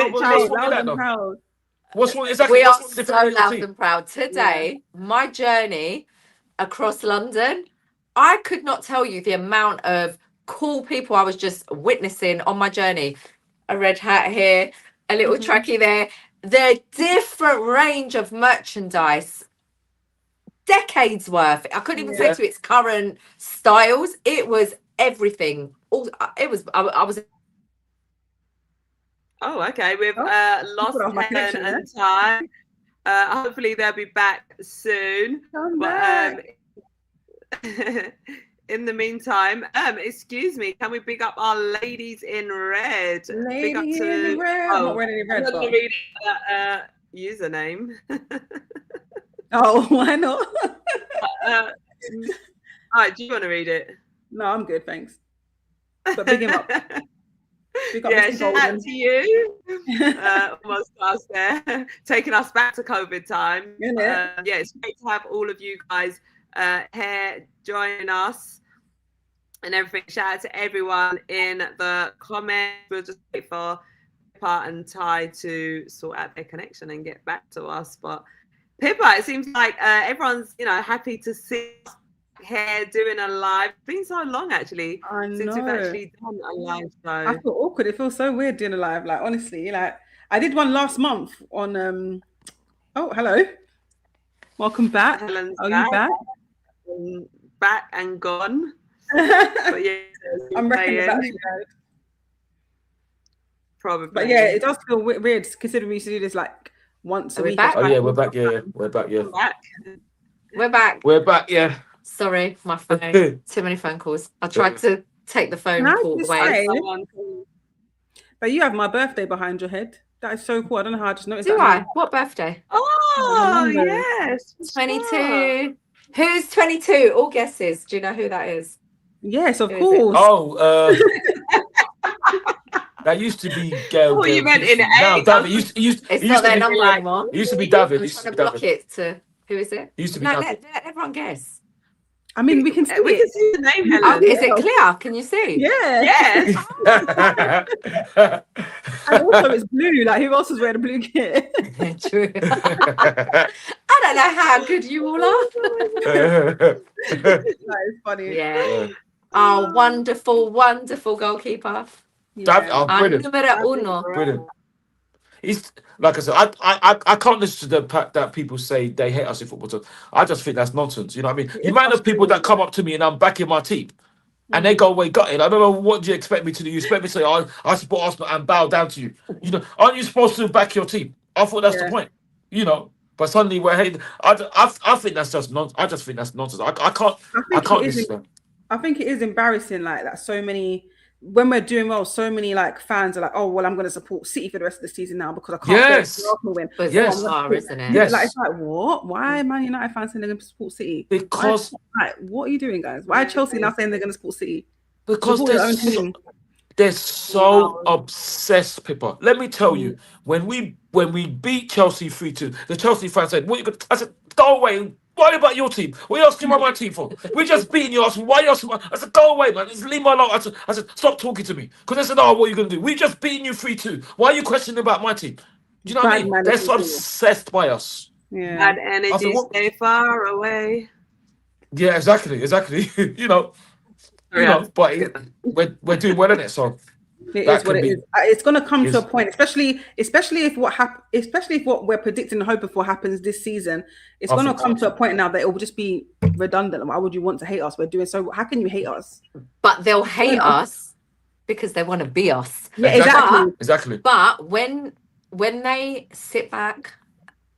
What's wrong? Exactly. We are so loud and proud. Today, my journey across London, I could not tell you the amount of cool people I was just witnessing on my journey. A red hat here, a little trackie there. the different range of merchandise, decades worth. I couldn't even say to its current styles. It was everything. It was. I was. Oh, okay. We've lost Helen and Ty. Hopefully they'll be back soon. In the meantime, excuse me, can we big up our ladies in red? Ladies in red. I'm not wearing any red. I'm not read username. Oh, why not? All right, do you want to read it? No, I'm good, thanks. But big him up. Yeah, shout out to you. Almost us there, taking us back to COVID time. Yeah, it's great to have all of you guys here joining us and everything. Shout out to everyone in the comments. We'll just wait for Pippa and Ty to sort out their connection and get back to us. But Pippa, it seems like everyone's happy to see us here doing a live. It's been so long actually since we've actually done a live show. I feel awkward. It feels so weird doing a live. Like honestly, like I did one last month on oh, hello. Welcome back. Helen's Are you back? Back and gone. But yeah, I'm reckoning that, guys. Probably. But yeah, it does feel weird considering we used to do this like once a week. Back? Oh yeah, we're back. Yeah, we're back. Yeah, we're back. We're back. Yeah. Sorry, my phone. Too many phone calls. I tried to take the phone call away. But you have my birthday behind your head. That is so cool. I don't know how I just noticed. Do I? What birthday? Oh, yes. 22. Who's 22? All guesses. Do you know who that is? Yes, of course. Oh, that used to be Gail. Oh, you meant in A. No, David. It's not their number anymore. It used to be David. I'm trying to block it to who is it? It used to be David. Let everyone guess. I mean, we can see we can see the name, Helen. Is it clear? Can you see? Yeah. Yes. And also it's blue. Like who else is wearing a blue kit? True. I don't know how good you all are. That is funny. Yeah. Oh, wonderful, wonderful goalkeeper. Brilliant. Numero uno. Brilliant. He's like I said, I can't listen to the fact that people say they hate us in football. So I just think that's nonsense. You know what I mean? The amount of people that come up to me and I'm backing my team and they go away gutted. I don't know, what do you expect me to do? You expect me to say, I support Arsenal and bow down to you. You know, aren't you supposed to back your team? I thought that's the point. You know, but suddenly we're hating. I think that's just nonsense. I just think that's nonsense. I can't listen. I think it is embarrassing like that. So many. When we're doing well, so many like fans are like, "Oh, well, I'm going to support City for the rest of the season now because I can't Arsenal win." But it's bizarre, isn't it? Yes. Like, it's like, what? Why are Man United fans saying they're going to support City? Because what are you doing, guys? Why are Chelsea now saying they're going to support City? Because they're so obsessed, Pippa. Let me tell you, when we beat Chelsea 3-2, the Chelsea fans said, "What you going?" I said, "Go away. Worry about your team. What are you asking about my team for? We're just beating you. Why are you asking? I said, go away, man. Just leave my alone. I said, stop talking to me. Because they said, oh, what are you going to do? We just beating you 3-2. Why are you questioning about my team? Do you know what I mean? They're so obsessed by us. Yeah. Bad energy, stay far away. Yeah, exactly. you know, but we're doing well in it, so. It is what it is. It's going to come to a point, especially if what we're predicting and hoping for happens this season. It's going to come to a point now that it will just be redundant. Why would you want to hate us? We're doing so. How can you hate us? But they'll hate us because they want to be us. Yeah, exactly. But when they sit back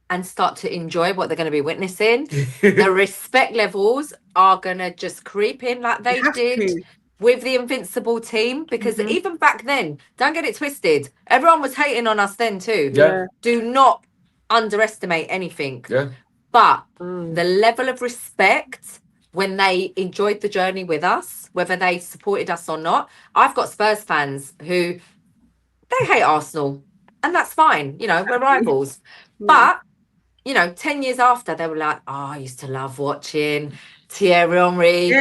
and start to enjoy what they're going to be witnessing, the respect levels are going to just creep in like they did. With the Invincible team, because even back then, don't get it twisted, everyone was hating on us then too. Yeah. Do not underestimate anything. Yeah. But the level of respect when they enjoyed the journey with us, whether they supported us or not. I've got Spurs fans who they hate Arsenal, and that's fine. You know, we're rivals. But, 10 years after, they were like, oh, I used to love watching Thierry Henry,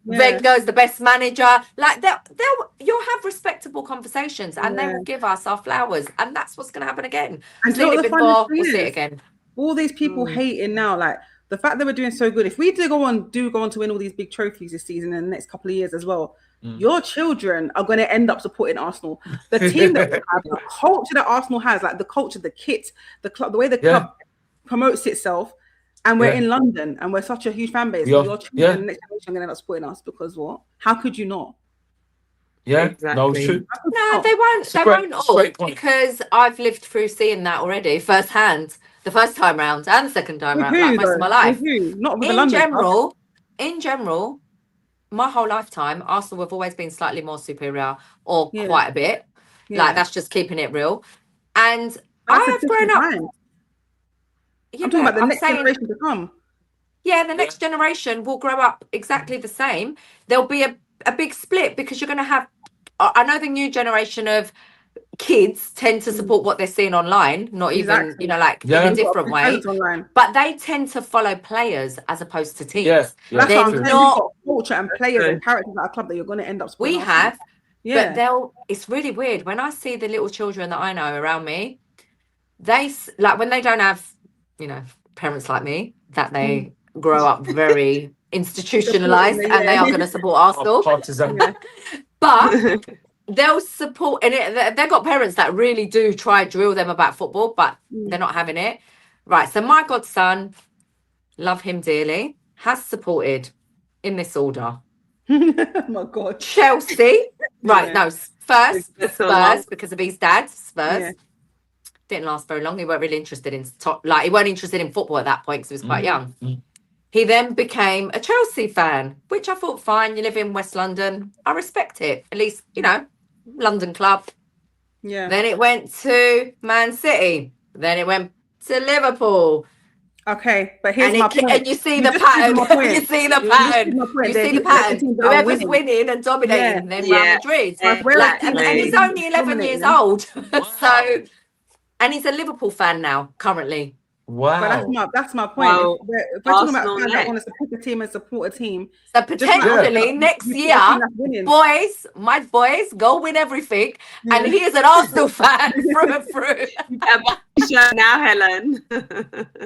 Wenger's the best manager. Like you'll have respectable conversations, and they will give us our flowers, and that's what's going to happen again. And we'll see it again. All these people hating now, like the fact that we're doing so good, if we do go on to win all these big trophies this season and the next couple of years as well, your children are going to end up supporting Arsenal. The team that we have, the culture that Arsenal has, like the culture, the kit, the club, the way the club promotes itself, and we're in London and we're such a huge fan base. So your children, the next generation, are going to end up supporting us because what? How could you not? Yeah, exactly. No, it's true. No, they won't. They won't all, because I've lived through seeing that already firsthand. The first time round and the second time round, like most of my life. Not with in general, my whole lifetime, Arsenal have always been slightly more superior, or quite a bit. Like, that's just keeping it real. And I have grown up. I'm talking about the next generation to come. Yeah, the next generation will grow up exactly the same. There'll be a big split, because you're going to have, I know the new generation of kids tend to support what they're seeing online, not even, you know, like in a different way, but they tend to follow players as opposed to teams. That's how we've got culture and players and characters at a club that you're going to end up supporting. We have, but it's really weird when I see the little children that I know around me. They like, when they don't have, you know, parents like me, that they grow up very institutionalized and they are going to support Arsenal. But they'll support, and they've got parents that really do try drill them about football, but they're not having it. Right, so my godson, love him dearly, has supported in this order. Oh my God. Chelsea. Right, no, first Spurs, because of his dad, Spurs. Yeah. Didn't last very long. He weren't really interested in he weren't interested in football at that point because he was quite young. He then became a Chelsea fan, which I thought, fine, you live in West London. I respect it. At least, you know, London club. Yeah. Then it went to Man City. Then it went to Liverpool. Okay, but here's my point. And you see the pattern. You see the pattern. You see the pattern. Whoever's winning and dominating, then Real Madrid. And he's only 11 years old. So, and he's a Liverpool fan now, currently. Wow. But that's my point. Wow. If we're talking about fans that want to support a team and support a team. So potentially next year, my boys, go win everything. Yeah. And he is an Arsenal fan through and through. Now, Helen.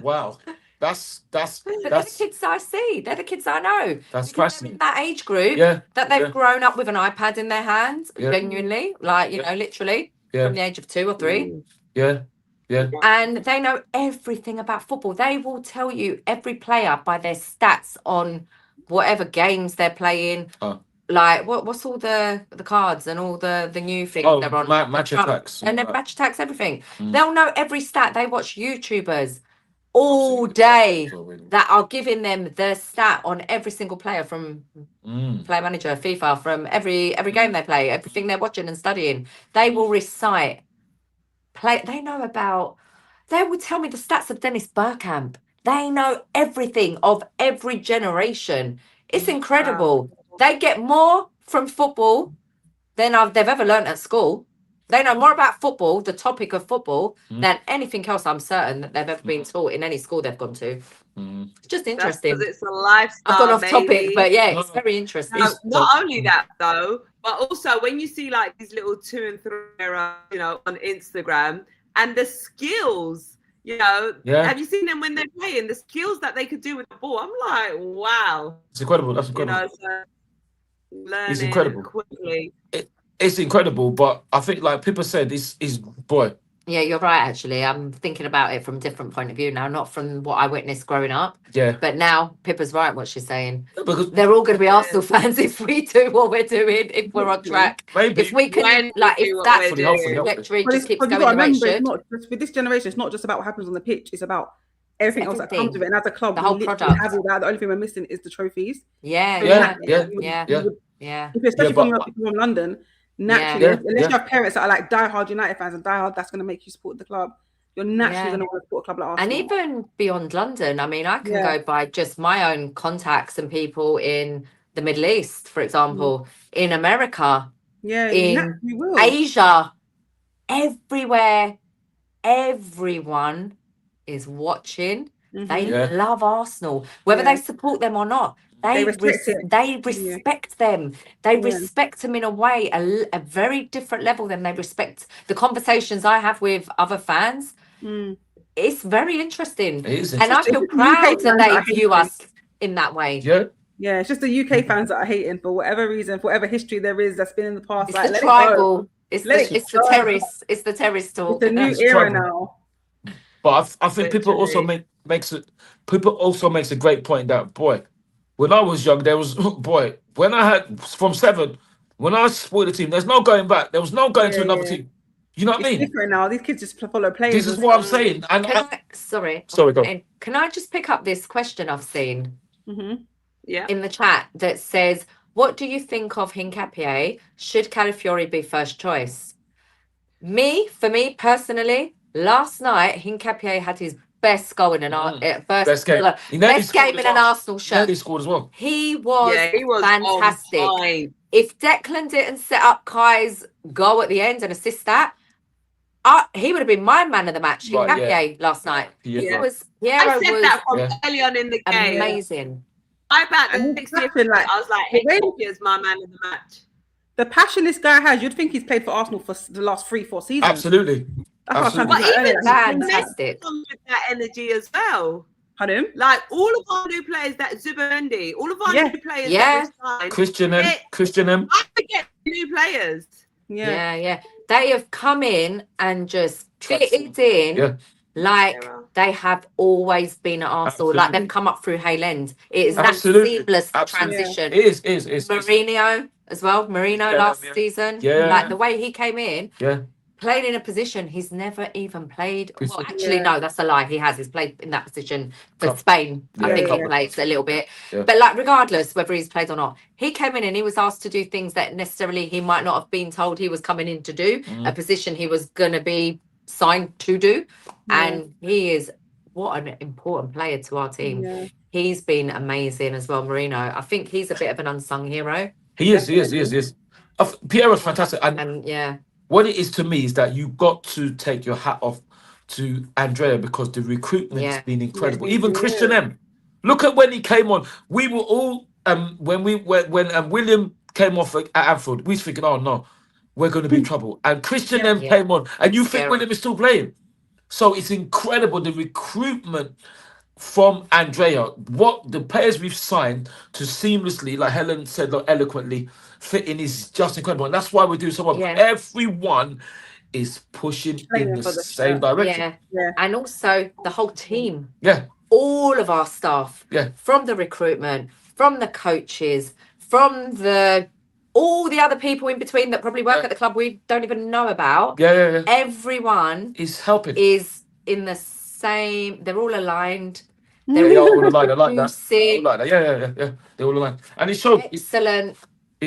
Wow. That's the kids I see. They're the kids I know. That's fascinating. That age group that they've grown up with an iPad in their hands, genuinely, like, you know, literally from the age of 2 or 3. Yeah. And they know everything about football. They will tell you every player by their stats on whatever games they're playing. Like what's all the cards and all the new things they're on. Match attacks. And then match attacks, everything. They'll know every stat. They watch YouTubers all day that are giving them the stat on every single player from Player Manager, FIFA, from every game they play, everything they're watching and studying. They will recite. They will tell me the stats of Dennis Bergkamp. They know everything of every generation. It's incredible. Wow. They get more from football than they've ever learned at school. They know more about football, the topic of football, than anything else I'm certain that they've ever been taught in any school they've gone to. It's just interesting. Because it's a lifestyle. I've gone off topic, but yeah, it's very interesting. Not only that though, but also when you see like these little 2 and 3, you know, on Instagram, and the skills, you know, have you seen them when they're playing? The skills that they could do with the ball, I'm like, wow, it's incredible. That's incredible. You know, so it's incredible. Quickly. It's incredible, but I think, like Pippa said, is boy. Yeah, you're right, actually. I'm thinking about it from a different point of view now, not from what I witnessed growing up. Yeah. But now Pippa's right what she's saying. Because they're all going to be Arsenal fans if we do what we're doing, if we're on track. Maybe. If we can, like, if that trajectory just keeps going the way it should. With this generation, it's not just about what happens on the pitch. It's about everything else that comes with it. And as a club, the whole product. Have all that. The only thing we're missing is the trophies. Yeah. Especially from London. Naturally, unless you have parents that are like diehard United fans and diehard, that's going to make you support the club. You're naturally going to want to support a club like Arsenal. And even beyond London, I mean, I can go by just my own contacts and people in the Middle East, for example, in America, in Asia, everywhere, everyone is watching. They love Arsenal, whether they support them or not. They respect them. They respect them in a way, a very different level than they respect the conversations I have with other fans. it's very interesting. It is And I interesting. feel proud that they view us in that way. Yeah, it's just the UK fans that are hating for whatever reason, for whatever history there is that's been in the past. It's like, the let tribal. It go. It's the terrace. It's the terrace talk. It's a new era now. But I think people also makes a great point that, boy, when I was young, there was when I had from 7, when I supported the team, there's no going back. There was no going to another team. You know what I mean? It's different now. These kids just follow players. This is what I'm saying. And sorry, go. And can I just pick up this question I've seen in the chat that says, what do you think of Hincapié? Should Calafiori be first choice? For me personally, last night Hincapié had his best goal in an best game in an Arsenal shirt. He scored as well. He was fantastic. If Declan didn't set up Kai's goal at the end and assist that, he would have been my man of the match. Last night. I said that from early on in the game. Amazing. I backed the 60th. I was like, Hincapié is my man of the match. The passion this guy has, you'd think he's played for Arsenal for the last 3-4 seasons. Absolutely. But even fantastic with that energy as well. Pardon? Like all of our new players, that Zuberendi, all of our new players, Christian M. I forget new players. Yeah. They have come in and just fitted in. Yeah. Like they have always been at Arsenal. Like they've come up through Hale End. It is that seamless transition. It is. Mourinho as well. Last season. Yeah. Like the way he came in. Yeah. Played in a position he's never even played. Well, actually, no, that's a lie. He has. He's played in that position for Spain. I think he plays a little bit. Yeah. But like, regardless whether he's played or not, he came in and he was asked to do things that necessarily he might not have been told he was coming in to do. A position he was going to be signed to do. And he is what an important player to our team. Yeah. He's been amazing as well, Marino. I think he's a bit of an unsung hero. He is. Pierro's fantastic. And what it is to me is that you've got to take your hat off to Andrea because the recruitment has been incredible. Even Christian M. Look at when he came on. We were all when William came off at Anfield, we was thinking, oh no, we're going to be in trouble. And Christian M came on, and you think William is still playing. So it's incredible the recruitment from Andrea. What the players we've signed to seamlessly, like Helen said eloquently, fit in is just incredible. And that's why we do so well. Everyone is pushing in the same direction. Yeah. And also the whole team. Yeah. All of our staff. Yeah. From the recruitment, from the coaches, from all the other people in between that probably work at the club we don't even know about. Yeah. Everyone is helping. Is in the same. They're all aligned. They're all aligned. I like that. Yeah. They're all aligned. And it shows excellent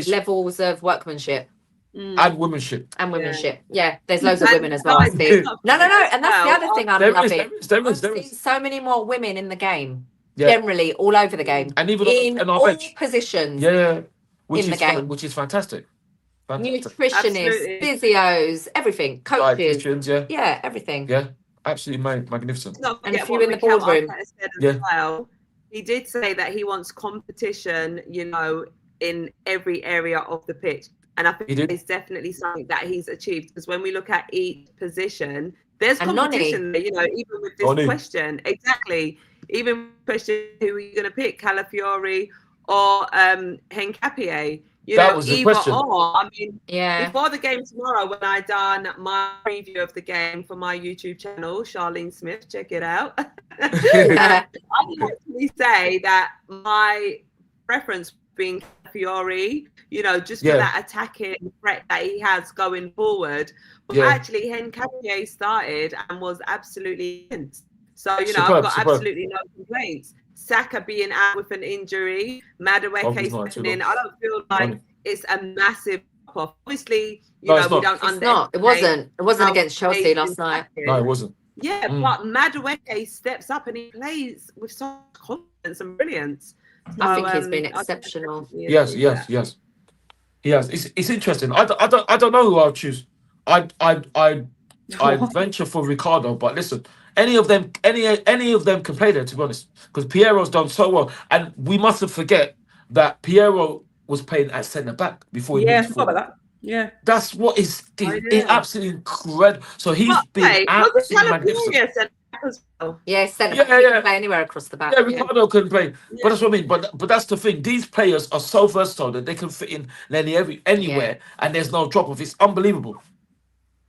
levels of workmanship. And womanship. Yeah, there's loads of women as well. I see. No. And that's the other thing I'm loving. I've seen so many more women in the game. Generally, all over the game. And even in our all bench. positions. Yeah. In the game. Which is fantastic. Nutritionists, physios, everything. Coaches. Yeah, everything. Yeah. Absolutely magnificent. And a few in the boardroom. Well. He did say that he wants competition, in every area of the pitch. And I think it's definitely something that he's achieved. Because when we look at each position, there's competition there, even with this question. Exactly. Even question who are you going to pick, Calafiori or Hincapié? That was the question. I mean, before the game tomorrow, when I done my preview of the game for my YouTube channel, Charlene Smith, check it out. I can actually say that my preference being Fiore, just for that attacking threat that he has going forward. But actually, Hincapié started and was absolutely intense. So, I've got absolutely no complaints. Saka being out with an injury, Madueke stepping in. I don't feel like it's a massive off. Obviously, we don't understand. It wasn't against Chelsea last night. No, it wasn't. Yeah, but Madueke steps up and he plays with so much confidence and brilliance. So, I think he's been exceptional. Yes. He has. It's interesting. I don't know who I'll choose. I venture for Ricardo, but listen, any of them can play there, to be honest, because Pierro's done so well, and we mustn't forget that Pierro was playing at centre back before he moved forward. About that. Yeah, that's what is absolutely incredible. So he's been absolutely magnificent. as well. Yeah, centre back. He can play anywhere across the back. Yeah, Ricardo couldn't play. But that's what I mean. But that's the thing. These players are so versatile that they can fit in nearly anywhere, and there's no drop off. It's unbelievable.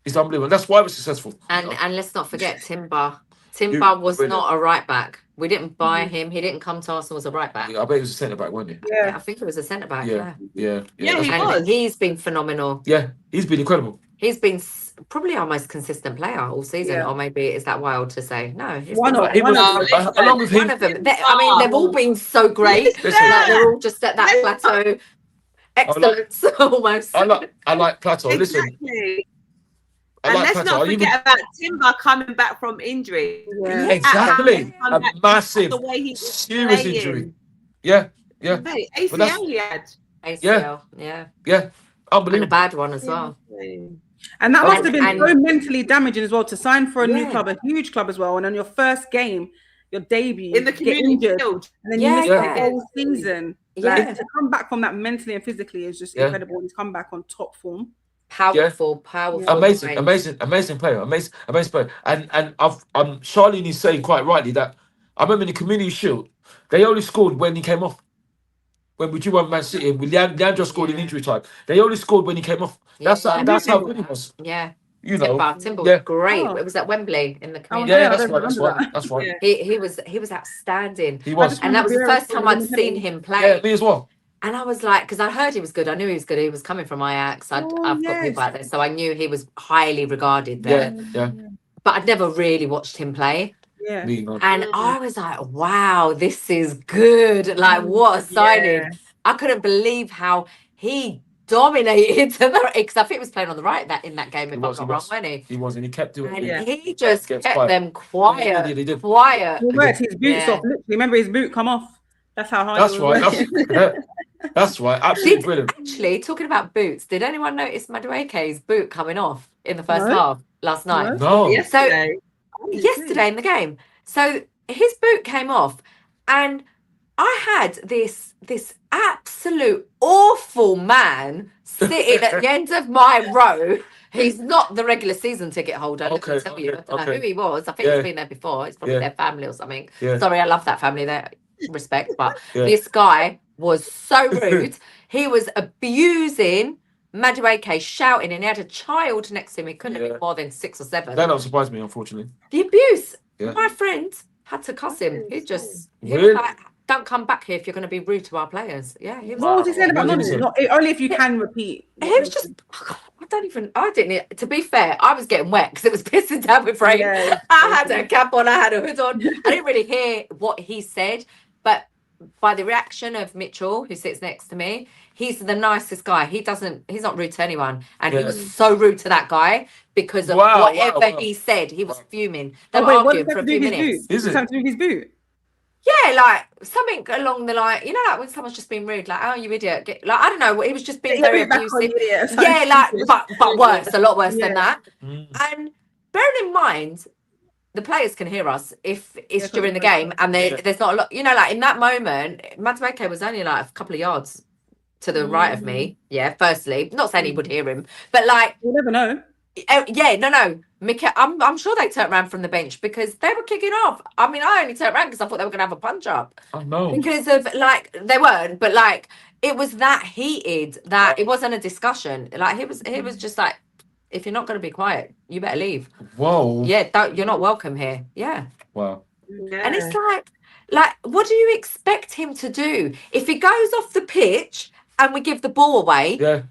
It's unbelievable. That's why we're successful. And let's not forget Timber. Timber was not a right back. We didn't buy him. He didn't come to Arsenal as a right back. Yeah, I bet he was a centre back, wasn't he? Yeah, I think he was a centre back. Yeah. And he's been phenomenal. Yeah, he's been incredible. He's been probably our most consistent player all season, or maybe is that wild to say? No, along with him. One of them. I mean, they've all been so great. They're all just at that plateau. Excellence, almost. I like plateau. Exactly. Listen. And let's not forget about Timber coming back from injury. Yeah. Exactly. A massive, serious injury. Yeah. Mate, ACL he had. ACL, yeah. Unbelievable. And a bad one as well. And that must have been so mentally damaging as well to sign for a new club, a huge club as well. And on your first game, your debut, in the community shield, and then you miss the whole season. Like, to come back from that mentally and physically is just incredible. And he's come back on top form. Powerful. Amazing player, amazing player. And Charlene is saying quite rightly that I remember in the Community Shield, they only scored when he came off. When we won Man City, Leandro scored in injury time. They only scored when he came off. That's how good he was. Yeah. You know, Timber was great. It was at Wembley in the community. Yeah, that's right. He was outstanding. He was, and that was the first time I'd seen him play. Yeah, me as well. And I was like, because I heard he was good. I knew he was good. He was coming from Ajax. I've got people out there, so I knew he was highly regarded there. Yeah. But I'd never really watched him play. Yeah. And I was like, wow, this is good. Like, what a signing. Yeah. I couldn't believe how he dominated because I think he was playing on the right in that game, if I'm not wrong, wasn't he? He was, and he kept doing it. And he just kept them quiet. He did. Quiet. He worked his boots off. Literally, remember his boot come off. That's how high. That's right. That's right. Absolutely brilliant. Actually, talking about boots, did anyone notice Madueke's boot coming off in the first half last night? No. Yesterday in the game. So his boot came off, and I had this absolute awful man sitting at the end of my row. He's not the regular season ticket holder. Let me tell you. I don't know who he was. I think he's been there before. It's probably their family or something. Yeah. Sorry, I love that family. There, respect, but this guy was so rude. He was abusing Madueke, shouting, and he had a child next to him. He couldn't have been more than 6 or 7. That don't surprise me, unfortunately. The abuse. My friend had to cuss him. He was like, don't come back here if you're going to be rude to our players. Yeah, he was. What was he saying about nonsense? Only if you can repeat. He was just. I didn't. To be fair, I was getting wet because it was pissing down with rain. Yeah, I had a cap on. I had a hood on. I didn't really hear what he said, but by the reaction of Mitchell, who sits next to me, he's the nicest guy. He's not rude to anyone, and he was so rude to that guy because of whatever he said. He was fuming. They were arguing for a few minutes. Is it something to do with his boot? Yeah, like something along the line, like when someone's just being rude, like, oh, you idiot. I don't know, he was just being very abusive. Yeah, like, but worse, a lot worse than that. And bearing in mind, the players can hear us if it's during the game and there's not a lot, like in that moment, Madueke was only like a couple of yards to the right of me. Yeah, firstly, not saying he would hear him, but like. You never know. No. Mickey, I'm sure they turned around from the bench because they were kicking off. I mean, I only turned around because I thought they were going to have a punch up. Oh, no. Because of, like, they weren't, but, like, it was that heated that it wasn't a discussion. Like, he was just like, if you're not going to be quiet, you better leave. Whoa. Yeah, you're not welcome here. Yeah. Wow. Yeah. And it's like, what do you expect him to do? If he goes off the pitch and we give the ball away... Yeah.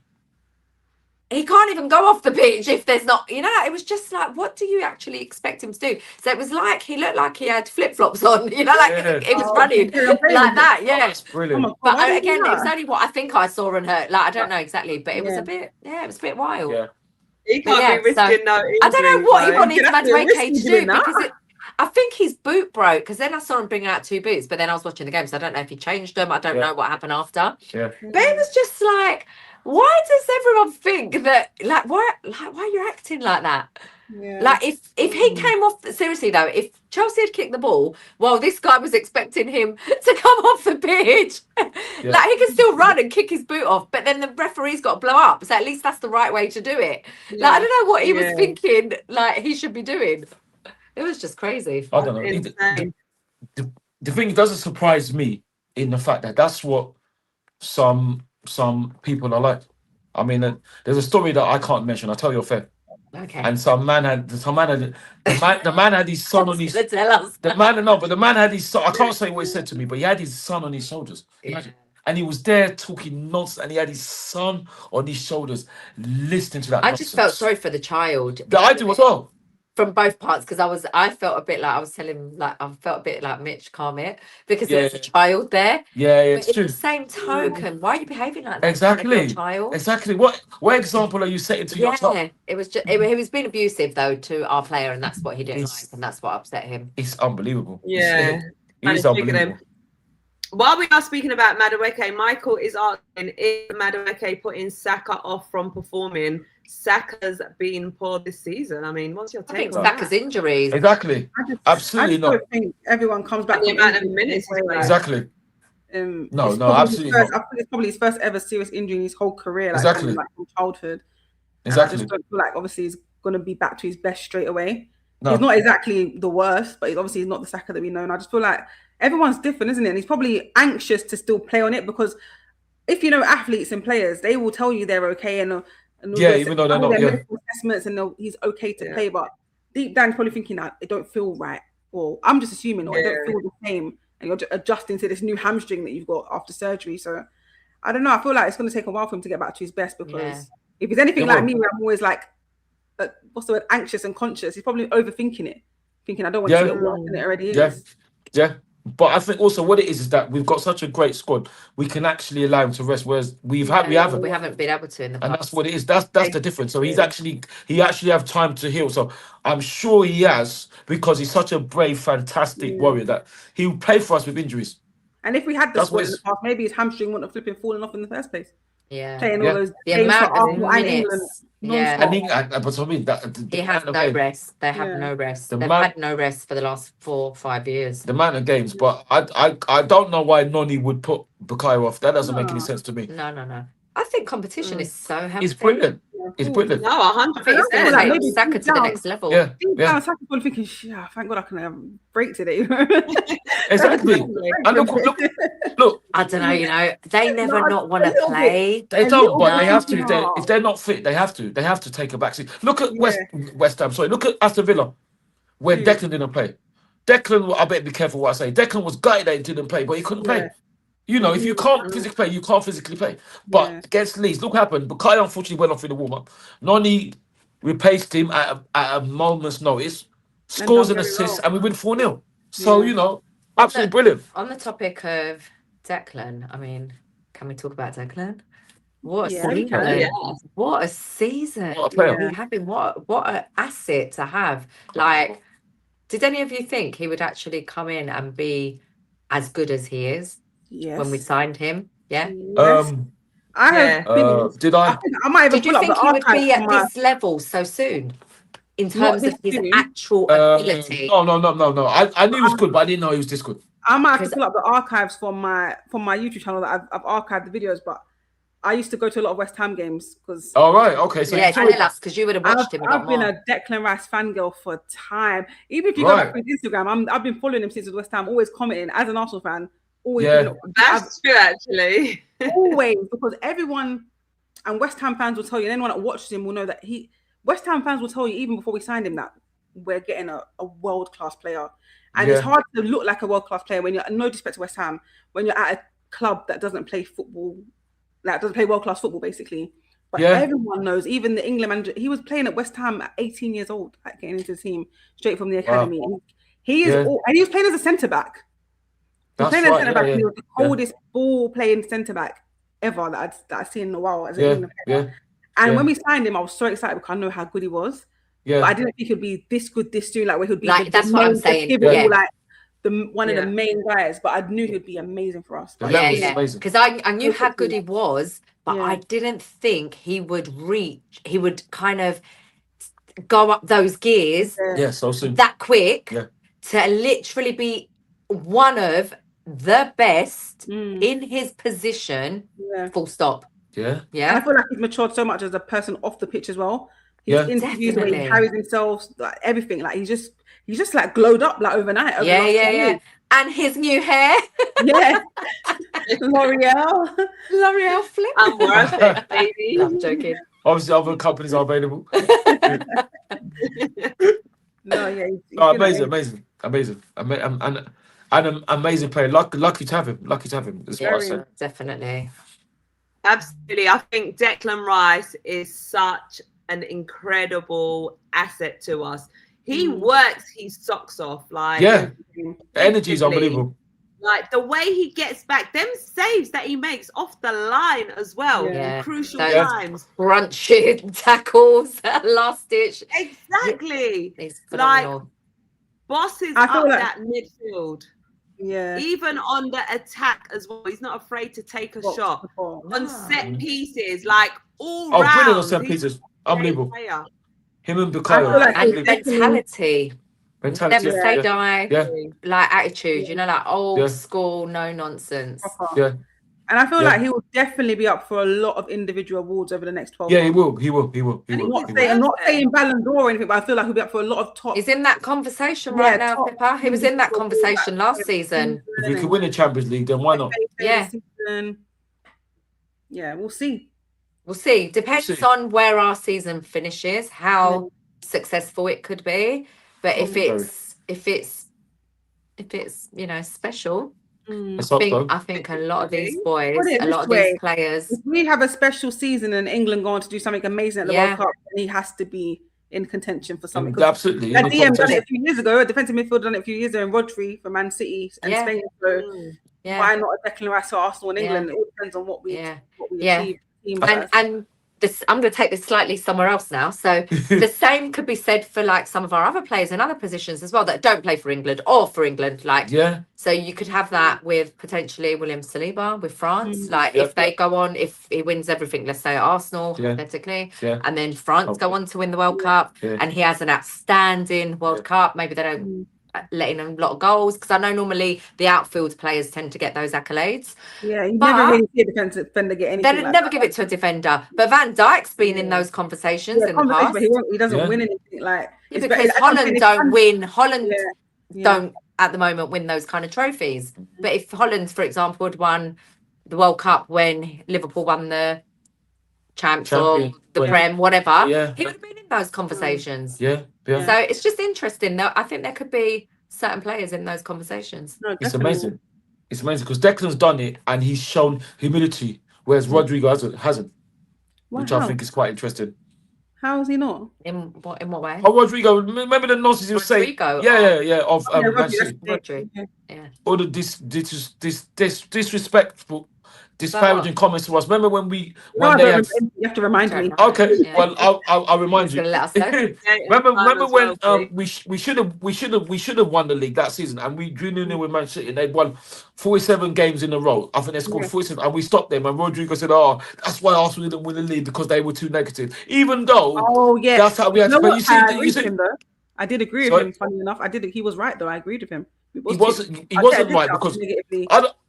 He can't even go off the pitch if there's not, it was just like, what do you actually expect him to do? So it was like, he looked like he had flip-flops on, it was running like that, That's brilliant. But again, it was only what I think I saw and heard. Like, I don't know exactly, but it was a bit, it was a bit wild. Yeah. He can't be risking no injury. I don't know what he wanted Madueke to do because I think his boot broke because then I saw him bringing out 2 boots, but then I was watching the game, so I don't know if he changed them. I don't know what happened after. Yeah. But it was just like, why does everyone think that, like, why are you acting like that? Yeah. Like, if he came off, seriously though, if Chelsea had kicked the ball, well, this guy was expecting him to come off the pitch. Like, he can still run and kick his boot off, but then the referee's got to blow up. So at least that's the right way to do it. Like, I don't know what he was thinking, like, he should be doing. It was just crazy. I don't know. The thing doesn't surprise me in the fact that that's what some people are like. I mean, there's a story that I can't mention. I'll tell you off air. Okay. And the man had his son on his. Tell us. The man had his son. I can't say what he said to me, but he had his son on his shoulders. Imagine. And he was there talking nonsense, and he had his son on his shoulders, listening to that. I just felt sorry for the child. I do as well. From both parts, because I felt a bit like I was telling him, like I felt a bit like Mitch, calm it, because there's a child there. Yeah, it's but true. In the same token, why are you behaving like that? Exactly. Child? Exactly. What example are you setting to your child? It was just he was being abusive though to our player, and that's what he didn't like, and that's what upset him. It's unbelievable. Yeah, it's unbelievable. While we are speaking about Madueke, Michael is asking if Madueke putting Saka off from performing. Saka's been poor this season. I mean, what's your take? I think Saka's injuries. Exactly. Absolutely not. I think everyone comes back. The amount of minutes. Exactly. No, absolutely not. I think it's probably his first ever serious injury in his whole career. Like, exactly. From childhood. Exactly. I just don't feel like obviously he's going to be back to his best straight away. No. He's not exactly the worst, but he's not the Saka that we know. And I just feel like everyone's different, isn't it? And he's probably anxious to still play on it, because if you know athletes and players, they will tell you they're okay and even though they're not, medical assessments and he's okay to play, but deep down he's probably thinking that it don't feel right, or I'm just assuming, or it don't feel the same, and you're just adjusting to this new hamstring that you've got after surgery. So I don't know. I feel like it's going to take a while for him to get back to his best, because if he's anything like me, where I'm always like, what's the word, anxious and conscious, he's probably overthinking it, thinking I don't want to get worse than it already is. Yeah. But I think also what it is that we've got such a great squad, we can actually allow him to rest, whereas we haven't been able to in the past. And that's what it is. That's the difference. So he actually have time to heal. So I'm sure he has, because he's such a brave, fantastic warrior that he'll play for us with injuries. And if we had the squad in the past, maybe his hamstring wouldn't have fallen off in the first place. Yeah, playing all those the games amount for Arsenal and England. But I mean he has no rest. They have no rest. They've had no rest for the last 4 or 5 years. The amount of games, but I don't know why Noni would put Bukayo off. That doesn't make any sense to me. No. I think competition is so healthy. It's brilliant. It's brilliant. No, 100%. Take Saka to the next level. Yeah. Saka's probably thinking, thank God I can break today. Exactly. And look. I don't know. They never not want to play. They don't, but they have to. If they're not fit, they have to. They have to take a backseat. Look at West Ham. Sorry, look at Aston Villa, where Declan didn't play. Declan, I better be careful what I say. Declan was gutted that he didn't play, but he couldn't play. You know, if you can't physically play, you can't physically play. But against Leeds, look what happened. Bukayo unfortunately went off in the warm-up. Noni replaced him at a moment's notice, scores an assist, and we win 4-0. So, you know, absolutely brilliant. On the topic of Declan, I mean, can we talk about Declan? What a season. What a season. What a player. What an asset to have. Like, did any of you think he would actually come in and be as good as he is? Yes. When we signed him, Did I? I might even Did you think he would be at this level so soon? In terms of his actual ability? No. I knew he was good, but I didn't know he was this good. I might have to pull up the archives from my YouTube channel that I've archived the videos, but I used to go to a lot of West Ham games because. Oh right, okay. So tell us, because you would have watched him. I've been a Declan Rice fangirl for time. Even if you go back to his Instagram, I've been following him since he was West Ham, always commenting as an Arsenal fan. Always that's true actually. Always, because everyone and West Ham fans will tell you, and anyone that watches him will know that West Ham fans will tell you even before we signed him that we're getting a world-class player. And it's hard to look like a world-class player when you're, no disrespect to West Ham, when you're at a club that doesn't play football, that doesn't play world-class football basically. But everyone knows, even the England manager, he was playing at West Ham at 18 years old, like getting into the team straight from the academy. Wow. And he was playing as a centre-back. He was the coldest ball playing centre back ever that I've seen in a while as an England player. And when we signed him, I was so excited because I know how good he was. But I didn't think he'd be this good this soon. Like where he'd be that's what I'm saying. Like one of the main guys. But I knew he'd be amazing for us. Because I knew how good he was, but I didn't think he would kind of go up those gears so soon, that quick to literally be one of the best in his position, full stop. And I feel like he's matured so much as a person off the pitch as well. His interviews, the way he carries himself, like everything. Like he's just like glowed up like overnight. Yeah. And his new hair. Yeah. L'Oreal flip. I'm worth it, baby. I'm joking. Obviously, other companies are available. No, yeah. He's amazing. And an amazing player. Lucky to have him. That's what I say. Definitely. Absolutely. I think Declan Rice is such an incredible asset to us. He works his socks off. Like, the energy is unbelievable. Like the way he gets back, them saves that he makes off the line as well. In crucial times. Crunching tackles, last ditch. Exactly. He's phenomenal. Like bosses up that midfield. Yeah. Even on the attack as well. He's not afraid to take a shot. On set pieces, like all round. Brilliant on set pieces. Unbelievable. Him and Bukayo. And mentality. Never say die. Yeah. Like attitude, like old school, no nonsense. Yeah. And I feel like he will definitely be up for a lot of individual awards over the next 12 months. Yeah, he will. I'm not saying Ballon d'Or or anything, but I feel like he'll be up for a lot of top. He's in that conversation right now, Pippa. He was in that conversation last season. If we could win the Champions League, then why not? Yeah, we'll see. We'll see. Depends on where our season finishes, how successful it could be. But if it's special, I think a lot of these boys, a lot of these players. If we have a special season and England go on to do something amazing at the World Cup, then he has to be in contention for something. Absolutely. DM done it a few years ago. A defensive midfielder done it a few years ago, and Rodri for Man City and Spain. So why not a Declan Rice for Arsenal and England? It all depends on what we achieve. And this, I'm going to take this slightly somewhere else now. So the same could be said for like some of our other players in other positions as well that don't play for England or for England. So you could have that with potentially William Saliba with France. If they go on, if he wins everything, let's say at Arsenal, hypothetically, and then France go on to win the World Cup, and he has an outstanding World Cup. Maybe they don't let in a lot of goals, because I know normally the outfield players tend to get those accolades. Yeah, you never really see a defender get anything. They never give it to a defender. But Van Dijk's been in those conversations in the past. But he doesn't win anything. Because Holland don't win. Holland don't at the moment win those kind of trophies. But if Holland, for example, had won the World Cup when Liverpool won the champs or the Prem, whatever, he would have been in those conversations. Yeah. So it's just interesting. I think there could be certain players in those conversations. No, it's amazing. It's amazing because Declan's done it and he's shown humility, whereas Rodrigo hasn't, which I think is quite interesting. How is he not? In what way? Oh, Rodrigo, remember the nonsense he was saying? Yeah, of Man City. Yeah. All the disrespectful, disparaging comments to us. Remember when they had... You have to remind me. Okay, well I'll remind you. remember when we should have won the league that season, and we drew 0-0 with Man City, and they'd won 47 games in a row. I think they scored 47, and we stopped them. And Rodrigo said, "Oh, that's why Arsenal didn't win the league, because they were too negative." Even though, that's how we had to play. You see, I did agree with him. Funny enough, he was right though. I agreed with him. He wasn't right, because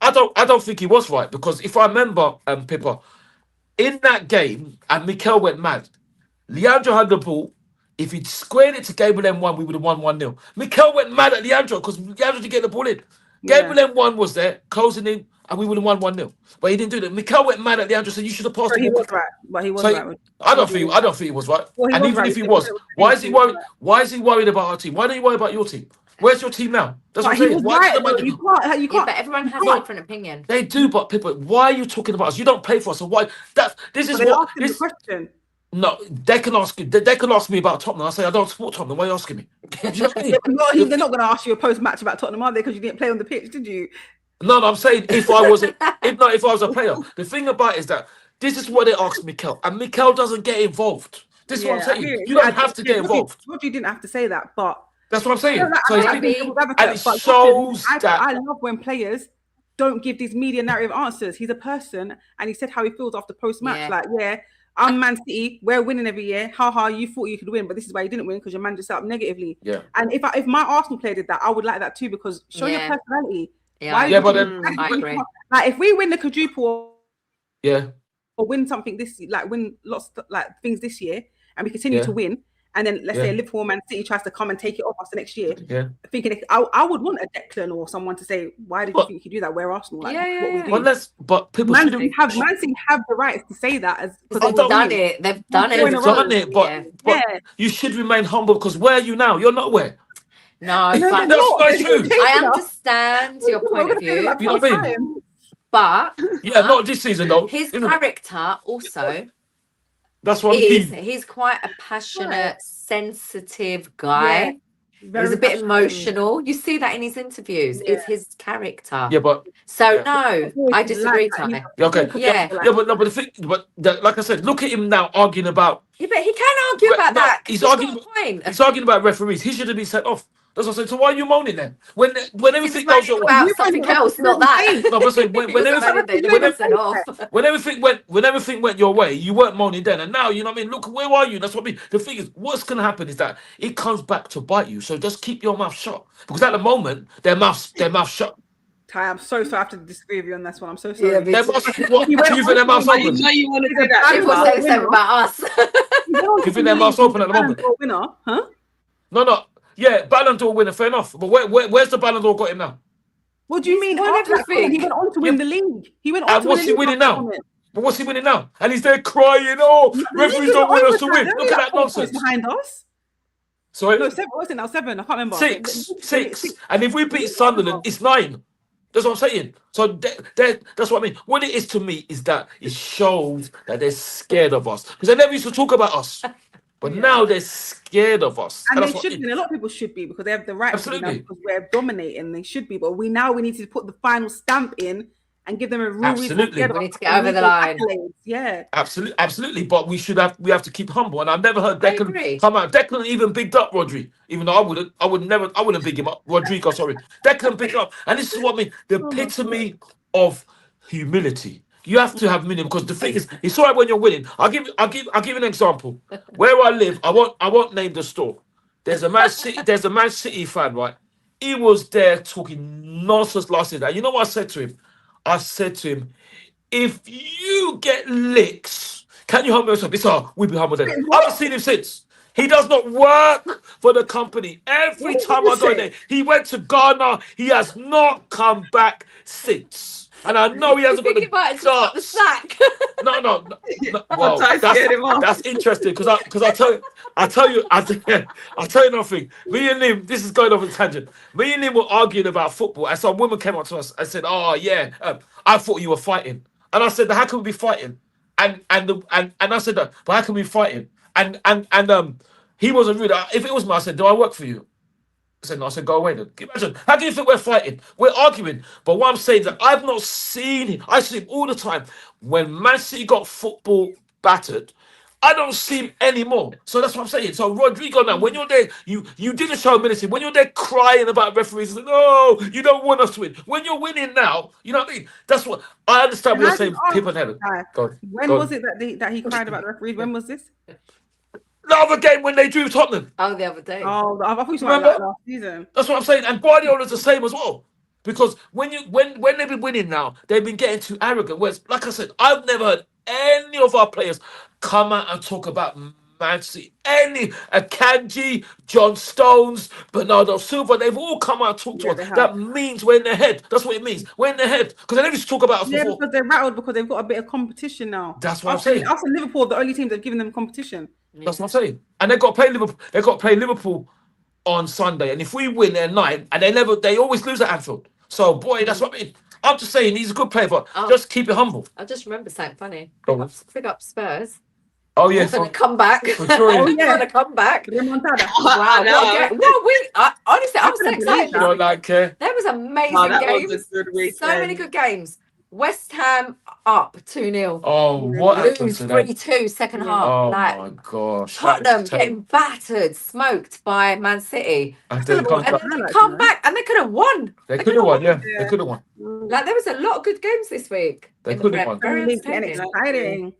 I don't think he was right, because if I remember, Pippa, in that game, and Mikel went mad. Leandro had the ball. If he'd squared it to Gabriel M1, we would have won 1-0. Mikel went mad at Leandro because Leandro didn't get the ball in. Gabriel M1 was there, closing in, and we would have won 1-0. But he didn't do that. Mikel went mad at Leandro, said you should have passed the ball. He was right, but he was right. I don't think he was right. And even if he was, why is he worried? Why is he worried about our team? Why don't you worry about your team? Where's your team now? That's what I'm saying. You can't. But everyone has a different opinion. They do, but Pippa, why are you talking about us? You don't play for us, so why? This is what this question. No, they can ask me about Tottenham. I say I don't support Tottenham. Why are you asking me? Do you know what I mean? They're not going to ask you a post-match about Tottenham, are they? Because you didn't play on the pitch, did you? No, I'm saying if I was a player. The thing about it is that this is what they asked Mikel, and Mikel doesn't get involved. This is what I'm saying. You don't have to get involved. You didn't have to say that, but that's what I'm saying. And it shows that I love when players don't give these media narrative answers. He's a person, and he said how he feels after post-match. I'm Man City, we're winning every year. You thought you could win, but this is why you didn't win, because your man just set up negatively. Yeah. And if my Arsenal player did that, I would like that too, because show your personality. Yeah. But then I agree. If we win the quadruple, or win something this year, win lots of things this year, and we continue to win, and then let's say Liverpool, Man City tries to come and take it off us the next year, thinking I would want a Declan or someone to say, why did you think you could do that? We're Arsenal, like what we do. But people Man City have the rights to say that as they've done it. They've done it. But you should remain humble, because where are you now? You're not where. No, that's not true. I understand your point of view. You know what I mean? But not this season though. His character also. That's what he's quite a passionate, sensitive guy. He's a bit emotional. You see that in his interviews. It's his character. Yeah, but I disagree, Ty. Okay. But the thing, like I said, look at him now arguing about. Yeah, but he can argue about that. He's arguing about referees. He should have been sent off. That's what I'm saying. So why are you moaning then? When everything goes your way, something else, not that. No, but saying when everything went your way, you weren't moaning then, and now you know what I mean. Look, where are you? That's what I mean. The thing is, what's gonna happen is that it comes back to bite you. So just keep your mouth shut, because at the moment their mouth shut. Ty, I'm so sorry. I have to disagree with you on this one. I'm so sorry. Yeah, their mouth open. You want to do that. People say the same about us. You think their mouths open at the moment? Winner, huh? No. Yeah, Ballon d'Or winner, fair enough. But where's the Ballon d'Or got him now? What do you mean? He went on to win the league. He went on. And what's he winning now? But what's he winning now? And he's there crying. Oh, referees don't want us to win. Look at that nonsense behind us. Sorry, no, 7. What's it now? 7. I can't remember. 6. And if we beat Sunderland, it's 9. That's what I'm saying. So that's what I mean. What it is to me is that it shows that they're scared of us, because they never used to talk about us. But now they're scared of us. And they should be. A lot of people should be, because they have the right to be now, because we're dominating. They should be. But we need to put the final stamp in and give them a real reason. We need to get over the line. Yeah. Absolutely. But we have to keep humble. And I've never heard Declan come out. Declan even bigged up Rodri. Even though I wouldn't big him up. Rodrigo, sorry. Declan bigged up. And this is what I mean. The epitome of humility. You have to have minimum, because the thing is, it's all right when you're winning. I'll give an example. Where I live, I won't name the store. There's a Man City fan, right? He was there talking nonsense last night. You know what I said to him? I said to him, if you get licks, can you help me with something? We'll be humble then. I haven't seen him since. He does not work for the company. Every time I go there, he went to Ghana. He has not come back since. And I know he hasn't got the sack. No. Well, that's interesting, because I tell you nothing. Me and Lim, this is going off a tangent. Me and Lim were arguing about football, and some woman came up to us and said, "Oh yeah, I thought you were fighting." And I said, "How can we be fighting?" And I said, "But how can we be fighting?" And he wasn't rude. If it was me, I said, "Do I work for you?" I said, no. I said, go away then. Imagine, how can you think we're fighting? We're arguing. But what I'm saying is that I've not seen him. I see him all the time. When Man City got football battered, I don't see him anymore. So that's what I'm saying. So Rodrigo now, when you're there, you didn't show humility. When you're there crying about referees, like, no, you don't want us to win. When you're winning now, you know what I mean? That's what I understand. What you're saying. People in heaven. When was it that he cried about the referees? When was this? The other game when they drew Tottenham. Oh, the other day. Oh, I thought you were about last season. That's what I'm saying. And Guardiola's the same as well. Because when they've been winning now, they've been getting too arrogant. Whereas, like I said, I've never heard any of our players come out and talk about Man City. Akanji, John Stones, Bernardo Silva, they've all come out and talked to us. That means we're in their head. That's what it means. We're in their head. Because they never used to talk about us before. Because they're rattled, because they've got a bit of competition now. That's what I'm saying. Us and Liverpool are the only teams that have given them competition. That's what I'm saying. And they've got to play Liverpool. They've got to play Liverpool on Sunday. And if we win, they're 9. And they always lose at Anfield. So, boy, that's what I mean. I'm just saying he's a good player, but just keep it humble. I just remember something funny. Big up Spurs. Oh, yeah. Going to come back. Going to come back. Wow. Honestly, I was so excited. You don't like care. There was amazing games. So many good games. West Ham up 2-0. Oh, what happened to that? 3-2 second half. Oh, my gosh. Tottenham getting battered, smoked by Man City. And they come back, and they could have won. They could have won, yeah. They could have won. Like, there was a lot of good games this week. They could have won. Very exciting.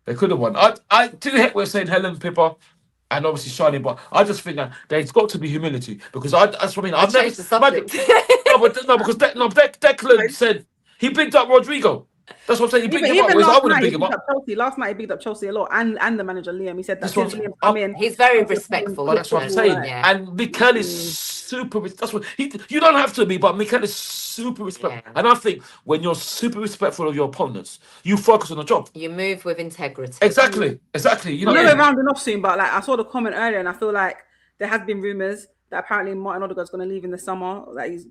They could have won. I do hate we're saying Helen, Pippa, and obviously Shani, but I just think that there's got to be humility, because that's what I mean. I've never changed the subject. because Declan said he picked up Rodrigo. That's what I'm saying. You picked him up. Even Whereas I last wouldn't night, pick him up. Last night he bigged up Chelsea a lot, and the manager Liam. He said that That's since what Liam come in, He's very respectful. But that's what I'm saying. Yeah. And Mikel is super. That's what you don't have to be, but Mikel is super respectful. Yeah. And I think when you're super respectful of your opponents, you focus on the job. You move with integrity. Exactly. You know. I know we're rounding off soon, but like I saw the comment earlier, and I feel like there has been rumours that apparently Martin Odegaard's going to leave in the summer. That he's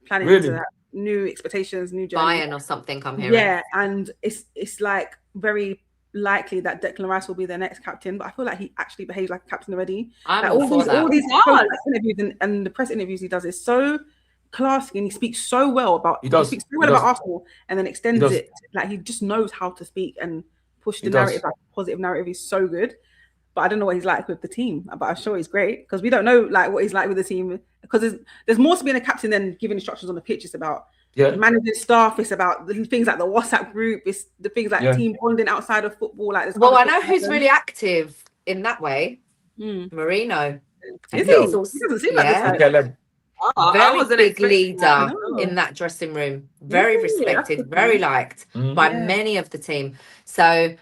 planning to have new expectations, new journey. Bayern or something. I'm hearing. Yeah, and it's like very likely that Declan Rice will be their next captain, but I feel like he actually behaves like a captain already. I'm like all these press interviews and the press interviews he does is so classy, and he speaks so well about about Arsenal, and then extends it. Like he just knows how to speak and push the narrative, like positive narrative. He's so good. But I don't know what he's like with the team. But I'm sure he's great because we don't know like what he's like with the team. Because there's more to being a captain than giving instructions on the pitch. It's about managing staff. It's about the things like the WhatsApp group. It's the things like team bonding outside of football. Like, I know who's really active in that way. Marino. Is he? He doesn't seem like this. Very big leader in that dressing room. Very respected. Very liked by many of the team. So.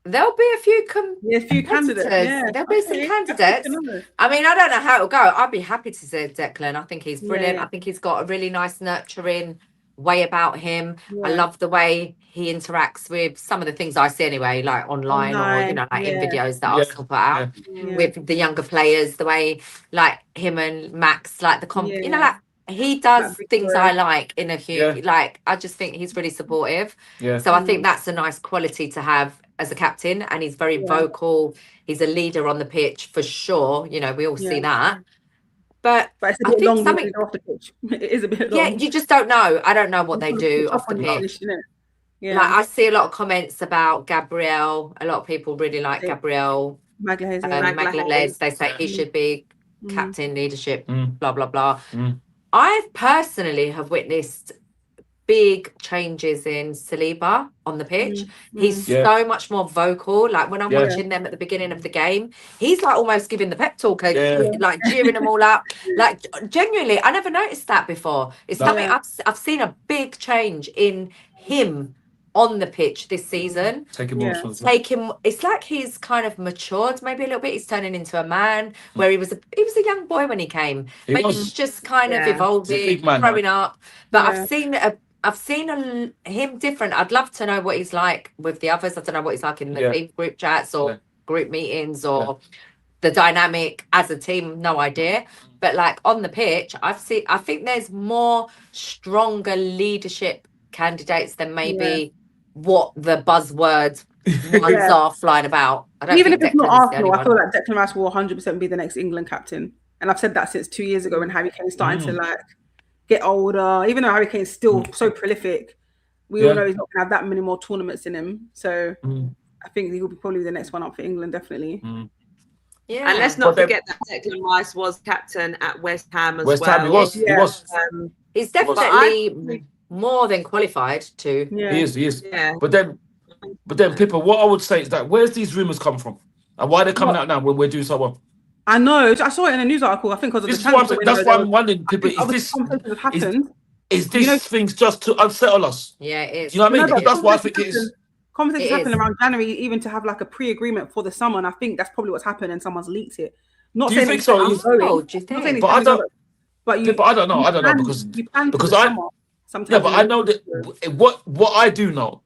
There'll be a few candidates. There'll be some candidates. I mean, I don't know how it'll go. I'd be happy to see Declan. I think he's brilliant. I think he's got a really nice, nurturing way about him. I love the way he interacts with some of the things I see anyway, like online or in videos that Arsenal put out with the younger players. The way, like him and Max, like you know, like he does things I like in a huge. Like I just think he's really supportive. So I think that's a nice quality to have as a captain, and he's very vocal. He's a leader on the pitch for sure. You know, we all see that. But it's a bit long off the pitch. It is a bit long. Yeah, you just don't know. I don't know what they do off the pitch. Like I see a lot of comments about Gabriel. A lot of people really like Gabriel Magalhaes. They say he should be captain, leadership, blah blah blah. I personally have witnessed big changes in Saliba on the pitch. He's so much more vocal. Like when I'm watching them at the beginning of the game, he's like almost giving the pep talk, like cheering them all up. Like genuinely, I never noticed that before. It's something I've seen a big change in him on the pitch this season. It's like he's kind of matured maybe a little bit. He's turning into a man where he was a young boy when he came. He's just kind of evolving, growing up. But I've seen him different. I'd love to know what he's like with the others. I don't know what he's like in the group chats or group meetings or the dynamic as a team. No idea. But like on the pitch, I think there's more stronger leadership candidates than maybe what the buzzword ones are flying about. Even if it's not Arsenal, I feel like Declan Rice will 100% be the next England captain. And I've said that since 2 years ago when Harry Kane's starting to like get older. Even though Harry Kane's still so prolific, we all know he's not going to have that many more tournaments in him. So I think he will be probably the next one up for England, definitely. Yeah, and let's not forget that Declan Rice was captain at West Ham as well. West Ham, he was. He's definitely more than qualified to. He is. Yeah. But then, Pippa, what I would say is that where's these rumours come from, and why they're coming out now when we're doing so well? I know. I saw it in a news article. I think because of that's why I'm wondering, Pippa, is this things just to unsettle us? Yeah, it is. You know what I mean? That's why I think it is. Conversations happen around January, even to have like a pre-agreement for the summer, and I think that's probably what's happened, and someone's leaked it. Not do you think so? Do you think? But I don't. But I don't know. because I. Yeah, but I know that what I do know,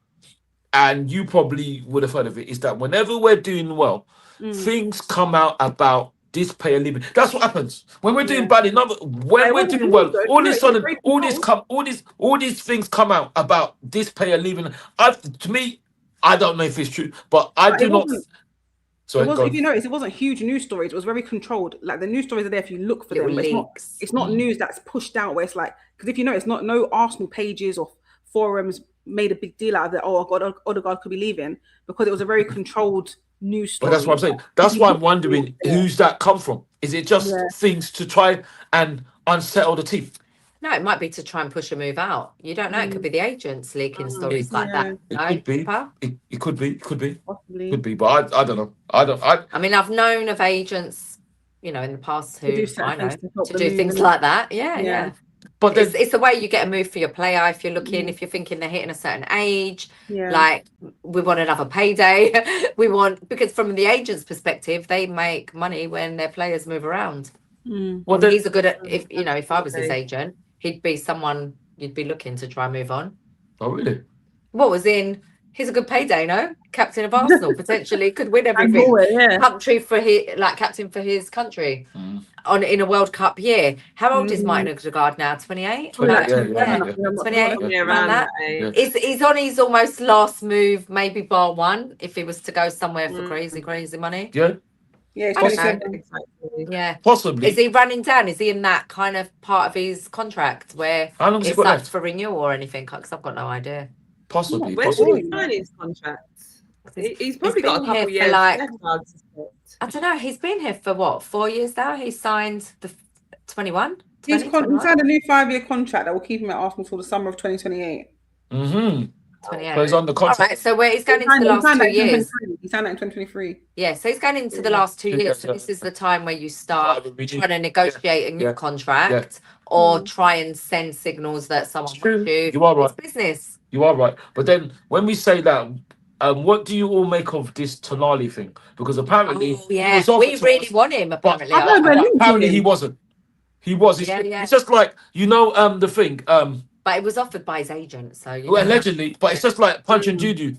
and you probably would have heard of it, is that whenever we're doing well, things come out about this player leaving. That's what happens when we're doing badly. When we're doing well, all these things come out about this player leaving. To me, I don't know if it's true, but I do not. So if you notice, it wasn't huge news stories. It was very controlled. Like the news stories are there if you look for them. It's not news that's pushed out where it's like, because if you notice, no Arsenal pages or forums made a big deal out of it. Oh God, Odegaard could be leaving, because it was a very controlled news story. But that's what I'm saying. That's why I'm wondering who's that come from. Is it just things to try and unsettle the team? No, it might be to try and push a move out. You don't know. It could be the agents leaking stories like that. It could be. Possibly. Could be, but I don't know. I mean, I've known of agents, in the past who I know to do things like that. Yeah. But it's the way you get a move for your player. If you're looking, if you're thinking they're hitting a certain age, like we want another payday. Because from the agent's perspective, they make money when their players move around. Well, he's a good if I was his agent, he'd be someone you'd be looking to try and move on. Oh, really? What was in? He's a good payday, no? Captain of Arsenal, potentially could win everything. Country for captain for his country in a World Cup year. How old is Martin Odegaard now? 28? 28, 28 around that. He's on his almost last move, maybe bar one, if he was to go somewhere for crazy money. Yeah, possibly. Is he running down? Is he in that kind of part of his contract where it's up for renewal or anything? Because I've got no idea. Possibly. Where should he sign his contract? He's probably got a couple years left. I don't know. He's been here for what, 4 years now? He signed the 21. He signed a new 5-year contract that will keep him at Arsenal till the summer of 2028. 28. So he's on the contract. All right, so where he's going into the last 2 years. He signed that in 2023. Yeah, so he's going into the last 2 years. So this is the time where you start trying to negotiate a new contract or try and send signals that someone wants you. You are right. It's business. You are right. But then when we say that, what do you all make of this Tonali thing? Because apparently we really want him. Apparently, apparently he wasn't. He was. It's just like the thing. But it was offered by his agent, so allegedly. But it's just like Punch and Judy.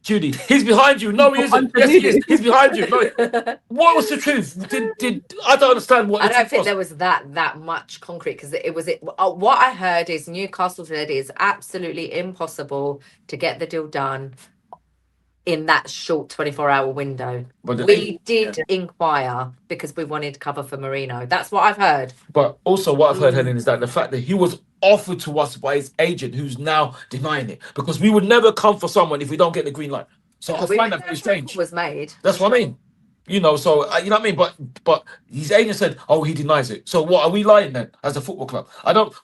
Judy. He's behind you. No, he isn't. Yes, he is. He's behind you. No. What was the truth? Did I don't understand what? I don't think there was that much concrete because what I heard is Newcastle said it is absolutely impossible to get the deal done in that short 24-hour window. But we did inquire because we wanted cover for Marino. That's what I've heard. But also what I've heard, Helen, is that the fact that he was offered to us by his agent who's now denying it. Because we would never come for someone if we don't get the green light. So I find that very strange. Was made. That's what I mean. So you know what I mean? But his agent said, he denies it. So what, are we lying then as a football club?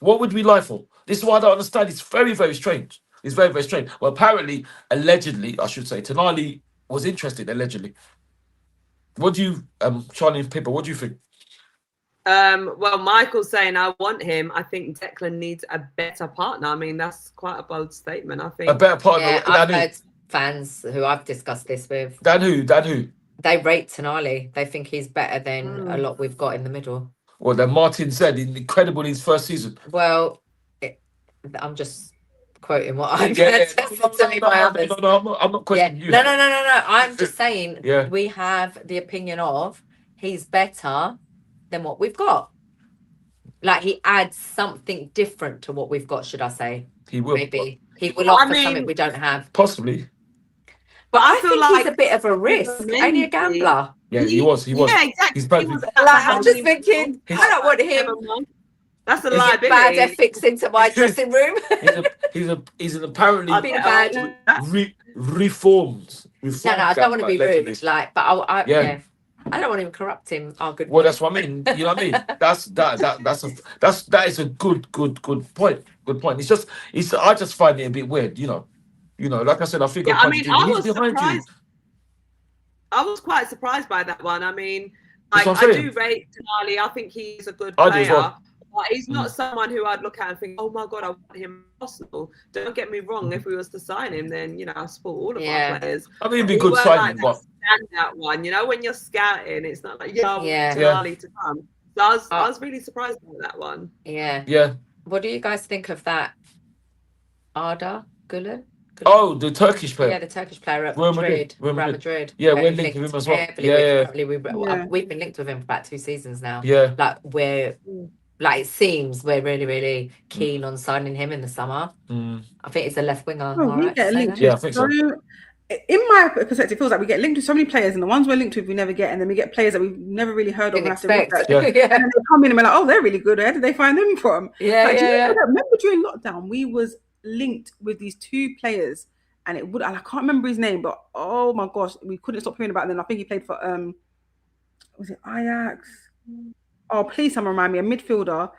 What would we lie for? This is what I don't understand. It's very, very strange. It's very, very strange. Well, apparently, allegedly, I should say, Tonali was interested, allegedly. What do you, Charlie and Pippa, what do you think? Well, Michael's saying, I want him. I think Declan needs a better partner. I mean, that's quite a bold statement, I think. A better partner? Yeah, I've heard fans who I've discussed this with. Dan who? They rate Tonali. They think he's better than a lot we've got in the middle. Well, then Martin said, incredible in his first season. Well, I'm just quoting what I've heard to me by others. No, I'm not questioning you. No. I'm just saying we have the opinion of he's better than what we've got. Like he adds something different to what we've got, should I say? He will. Maybe. He will offer something we don't have. Possibly. But I feel like he's a bit of a risk. Ain't he a gambler? Yeah, he was. Yeah, exactly. I'm just thinking, I don't want him. That's a liability. Bad ethics into my dressing room. he's an apparently reformed. No, I don't want to be rude. But I don't want him corrupting our good. Well, that's what I mean. You know what I mean? That is a good point. Good point. I just find it a bit weird. Like I said, I think. Yeah, I mean, I was surprised. I was quite surprised by that one. I mean, I do rate Tonali. I think he's a good player. But he's not someone who I'd look at and think, oh my God, I want him Arsenal. Don't get me wrong. If we was to sign him, then I support all of our players. I mean, it'd be a good signing, but that one, when you're scouting, it's not like Tonali to come. So I was really surprised by that one. Yeah. What do you guys think of that? Arda Güler? Oh, the Turkish player. Yeah, the Turkish player at Madrid. Real Madrid. Yeah, we're linked with him as well. We've been linked with him for about 2 seasons now. Yeah. It seems we're really, really keen on signing him in the summer. I think it's a left winger. We get linked. Yeah, I think so. In my perspective, it feels like we get linked to so many players, and the ones we're linked with, we never get, and then we get players that we've never really heard of. And have to research. And then they come in and we're like, oh, they're really good. Where did they find them from? Remember during lockdown, we was linked with these 2 players, and I can't remember his name, but oh my gosh, we couldn't stop hearing about them. I think he played for was it Ajax? Oh, please, someone remind me, a midfielder,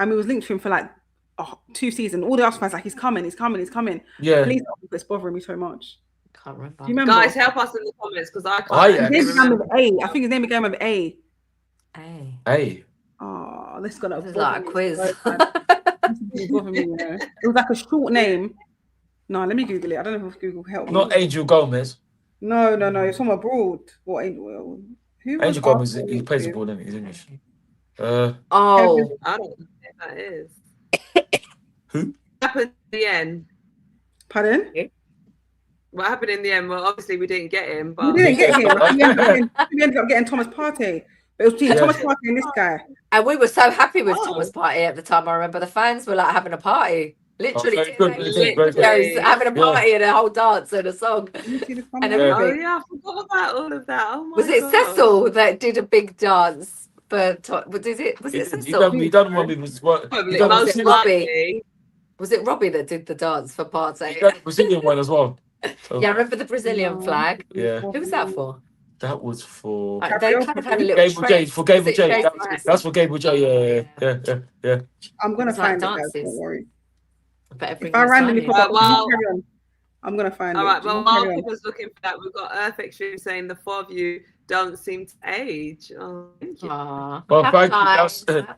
and we was linked to him for 2 seasons. All the Arsenal fans he's coming. Yeah, please don't, it's bothering me so much. Can't remember. Do you remember? Guys, help us in the comments because I can't. His name began with A. I think his name began with A. A. Oh, this is gonna This is like a quiz. It was like a short name. No, let me Google it. I don't know if Google helped me. Not Angel Gomez. No. It's from abroad. What? Who was Angel Gomez, he plays the ball, he's English. I don't know who that is. Who? What happened in the end? Pardon? What happened in the end? Well, obviously we didn't get him, but We didn't get him. We ended up getting Thomas Partey. But it was between Thomas Partey and this guy. And we were so happy with Thomas Partey at the time. I remember the fans were like having a party. Literally, having a party and a whole dance and a song. And everything. I forgot about all of that. Oh my was it God. Cecil that did a big dance? Was it Cecil? He done one with his work. Was it Robbie that did the dance for Partey? He done the Brazilian one as well. So. Yeah, I remember the Brazilian flag. Yeah. Who was that for? That was for They kind of had a little Gable J. For Gable J. That's for Gable J. Yeah. I'm gonna find it, guys. Don't worry. If I randomly pop up, I'm gonna find it. All right. Well, while people's looking for that, we've got Earth Extreme saying the four of you don't seem to age. Oh, thank you. Well,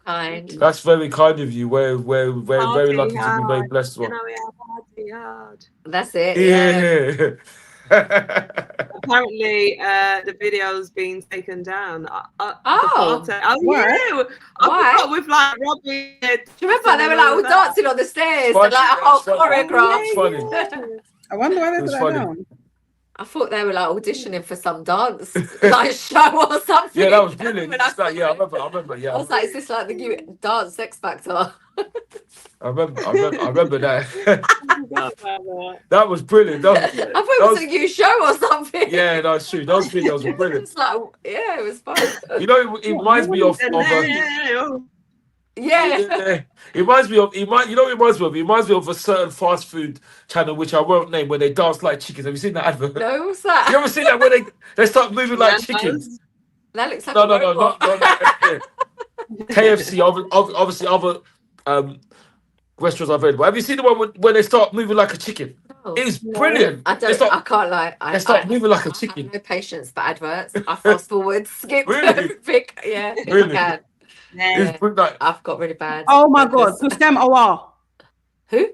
thank you. That's very kind of you. We're very lucky to be very blessed. You know, we are party hard. That's it. Yeah. Apparently, the video's been taken down. Why? Why? With like Robbie. Do you remember they were like all dancing on the stairs and like a whole choreograph? I wonder why they put that down. I thought they were like auditioning for some dance like show or something. Yeah, that was brilliant. I remember. Yeah, I was like, is this like the new dance X Factor? I remember that. That was brilliant. I thought it was a new show or something. Yeah, that's true. Those videos were brilliant. It's like, yeah, it was fun. You know, it reminds me of yeah. It reminds me of It reminds me of a certain fast food channel which I won't name, where they dance like chickens. Have you seen that advert? No, what's that? You ever seen that where they start moving like chickens? That looks like no, not KFC. Obviously, other restaurants are available. Have you seen the one when they start moving like a chicken? No. It's brilliant. I can't lie. They start moving like a chicken. I have no patience for adverts. I fast forward, skip. Really? Yeah, really? I can. Yeah. I've got really bad. Oh my God, Hussein Awar. Who?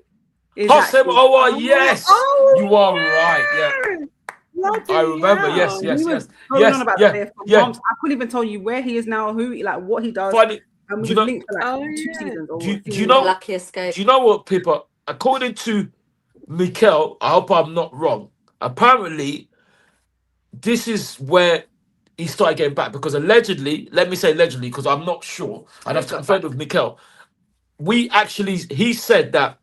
Hussein Awar, yes. You are right. Yeah. I remember. Yes. I couldn't even tell you where he is now, what he does. Funny. And do linked for 2 seasons. Do you know? Lucky escape. Do you know what, people? According to Mikel, I hope I'm not wrong. Apparently, this is where he started getting back, because allegedly, let me say allegedly, because I'm not sure. I'd have to confirm with Mikel. He said that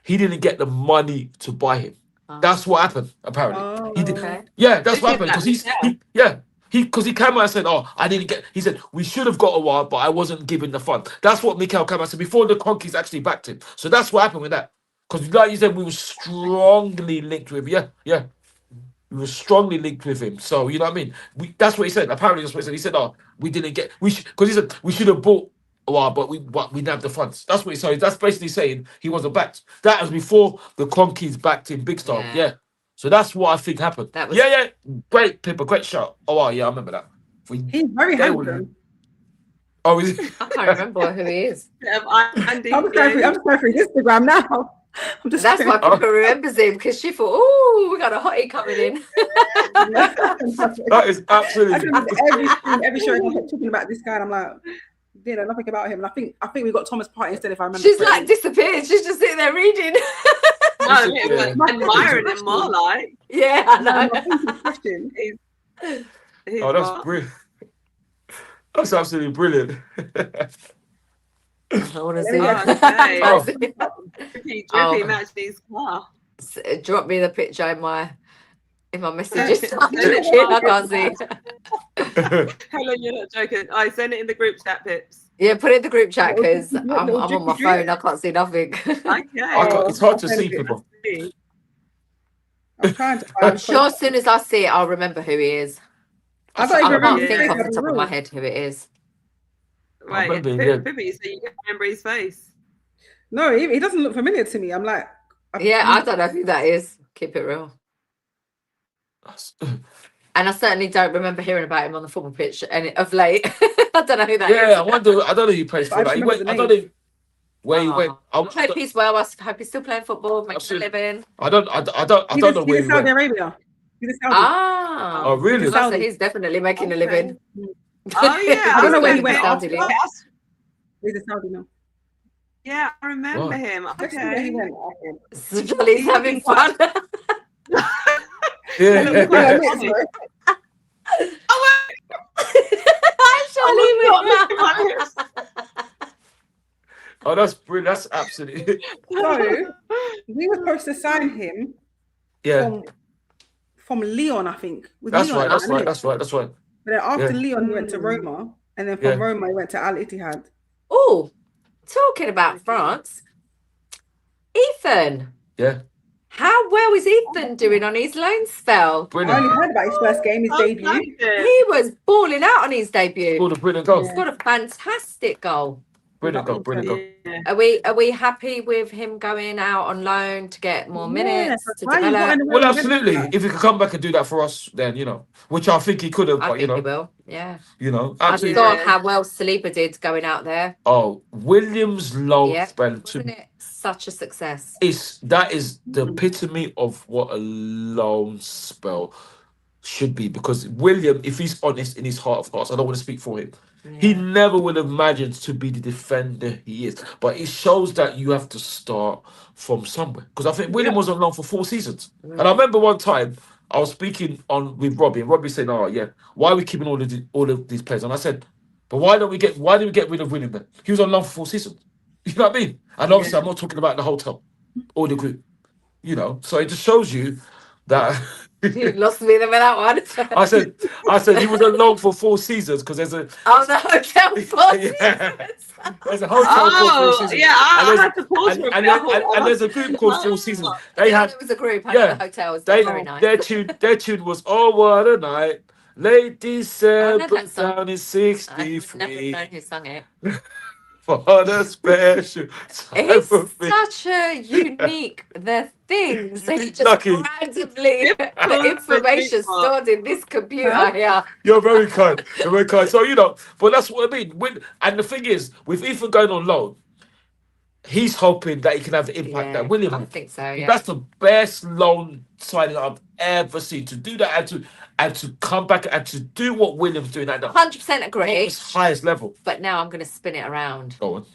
he didn't get the money to buy him. That's what happened, apparently. He did. Okay. Yeah, that's what happened. Because he came out and said, I didn't get. He said, we should have got a while, but I wasn't given the fund. That's what Mikel came out and said before the Conkeys actually backed him. So that's what happened with that. Because, like you said, we were strongly linked with him. Yeah. We were strongly linked with him. So, you know what I mean? That's what he said. Apparently, that's what he said. He said, we didn't get. Because he said, we should have bought a while, but we didn't have the funds. That's what he said. That's basically saying he wasn't backed. That was before the Conkeys backed him big style. Yeah. So that's what I think happened. Great, Pippa, great shot. I remember that. He's very handsome. Oh, is he? I can't remember who he is. I'm just going through Instagram now. That's why Pippa remembers him, because she thought, "Oh, we got a hottie coming in." That is absolutely. Every show I kept talking about this guy, and I'm like, nothing about him. And I think we got Thomas Partey instead, if I remember. She's like disappeared. She's just sitting there reading. Admiring him more like. Yeah, I know. That's brilliant. That's absolutely brilliant. I want to see it. Drippy match these car. Drop me the picture in my messages. I can't see. Helen, you're not joking. I send it in the group chat, Pips. Yeah, put it in the group chat, because I'm on my phone. I can't see nothing. Okay. It's hard to see people. I'm sure as soon as I see it, I'll remember who he is. I can't think off the top of my head who it is. Right, Pippi, so you can remember his face. No, he doesn't look familiar to me. I'm like, I don't know who that is. Keep it real. And I certainly don't remember hearing about him on the football pitch of late. I don't know who that is. Yeah, I wonder. I don't know who plays for that. I don't know where he went. I hope he's well. I hope he's still playing football, making a living. I don't know where he went. Saudi Arabia. He's in Saudi. Oh, really? So he's definitely making a living. Oh yeah, I don't know where he went. Saudi He's in Saudi now. Yeah, I remember him. Okay. He went. He's having fun. Yeah. Oh, that's brilliant. That's absolutely. So we were supposed to sign him. Yeah. From Lyon, I think. That's right. But then after Lyon, he went to Roma, and then from Roma, he went to Al Ittihad. Oh, talking about France, Ethan. Yeah. How well is Ethan doing on his loan spell? Brilliant. I only heard about his first game, his debut. He was balling out on his debut. Scored a brilliant goal. He's got a fantastic goal. Brilliant goal. Yeah. Are we happy with him going out on loan to get more minutes to develop? Well, absolutely. If he could come back and do that for us, then which I think he could have. I But think he will. Yeah. Absolutely. I saw how well Saliba did going out there. Oh, Williams' loan spell Wasn't it such a success? That is the epitome of what a loan spell should be, because William, if he's honest in his heart of hearts, I don't want to speak for him. He never would have imagined to be the defender he is. But it shows that you have to start from somewhere. Because I think William was on loan for 4 seasons. And I remember one time I was speaking with Robbie, and Robbie said, "Oh yeah, why are we keeping all of these players?" And I said, "But why did we get rid of William then? He was on loan for 4 seasons." You know what I mean? And obviously I'm not talking about the hotel or the group. So it just shows you that. You lost me there with that one. I said he was on loan for 4 seasons because there's a the hotel 4 seasons. There's a hotel called 4 seasons. Yeah, I had to pause for and there's a group called 4 seasons. There was a group. The hotels. Very nice. Their tune was "Oh What a Night." Late December down in 63. I've never known who sung it. What a special time It's for me. such a unique things. They just randomly put information stored in this computer here. You're very kind. So but that's what I mean. And the thing is, with Ethan going on loan, he's hoping that he can have the impact that William had. I think so. Yeah. That's the best loan signing I've ever seen. To do that and to come back and to do what William's doing at the 100% agree. Highest level. But now I'm going to spin it around. Go on.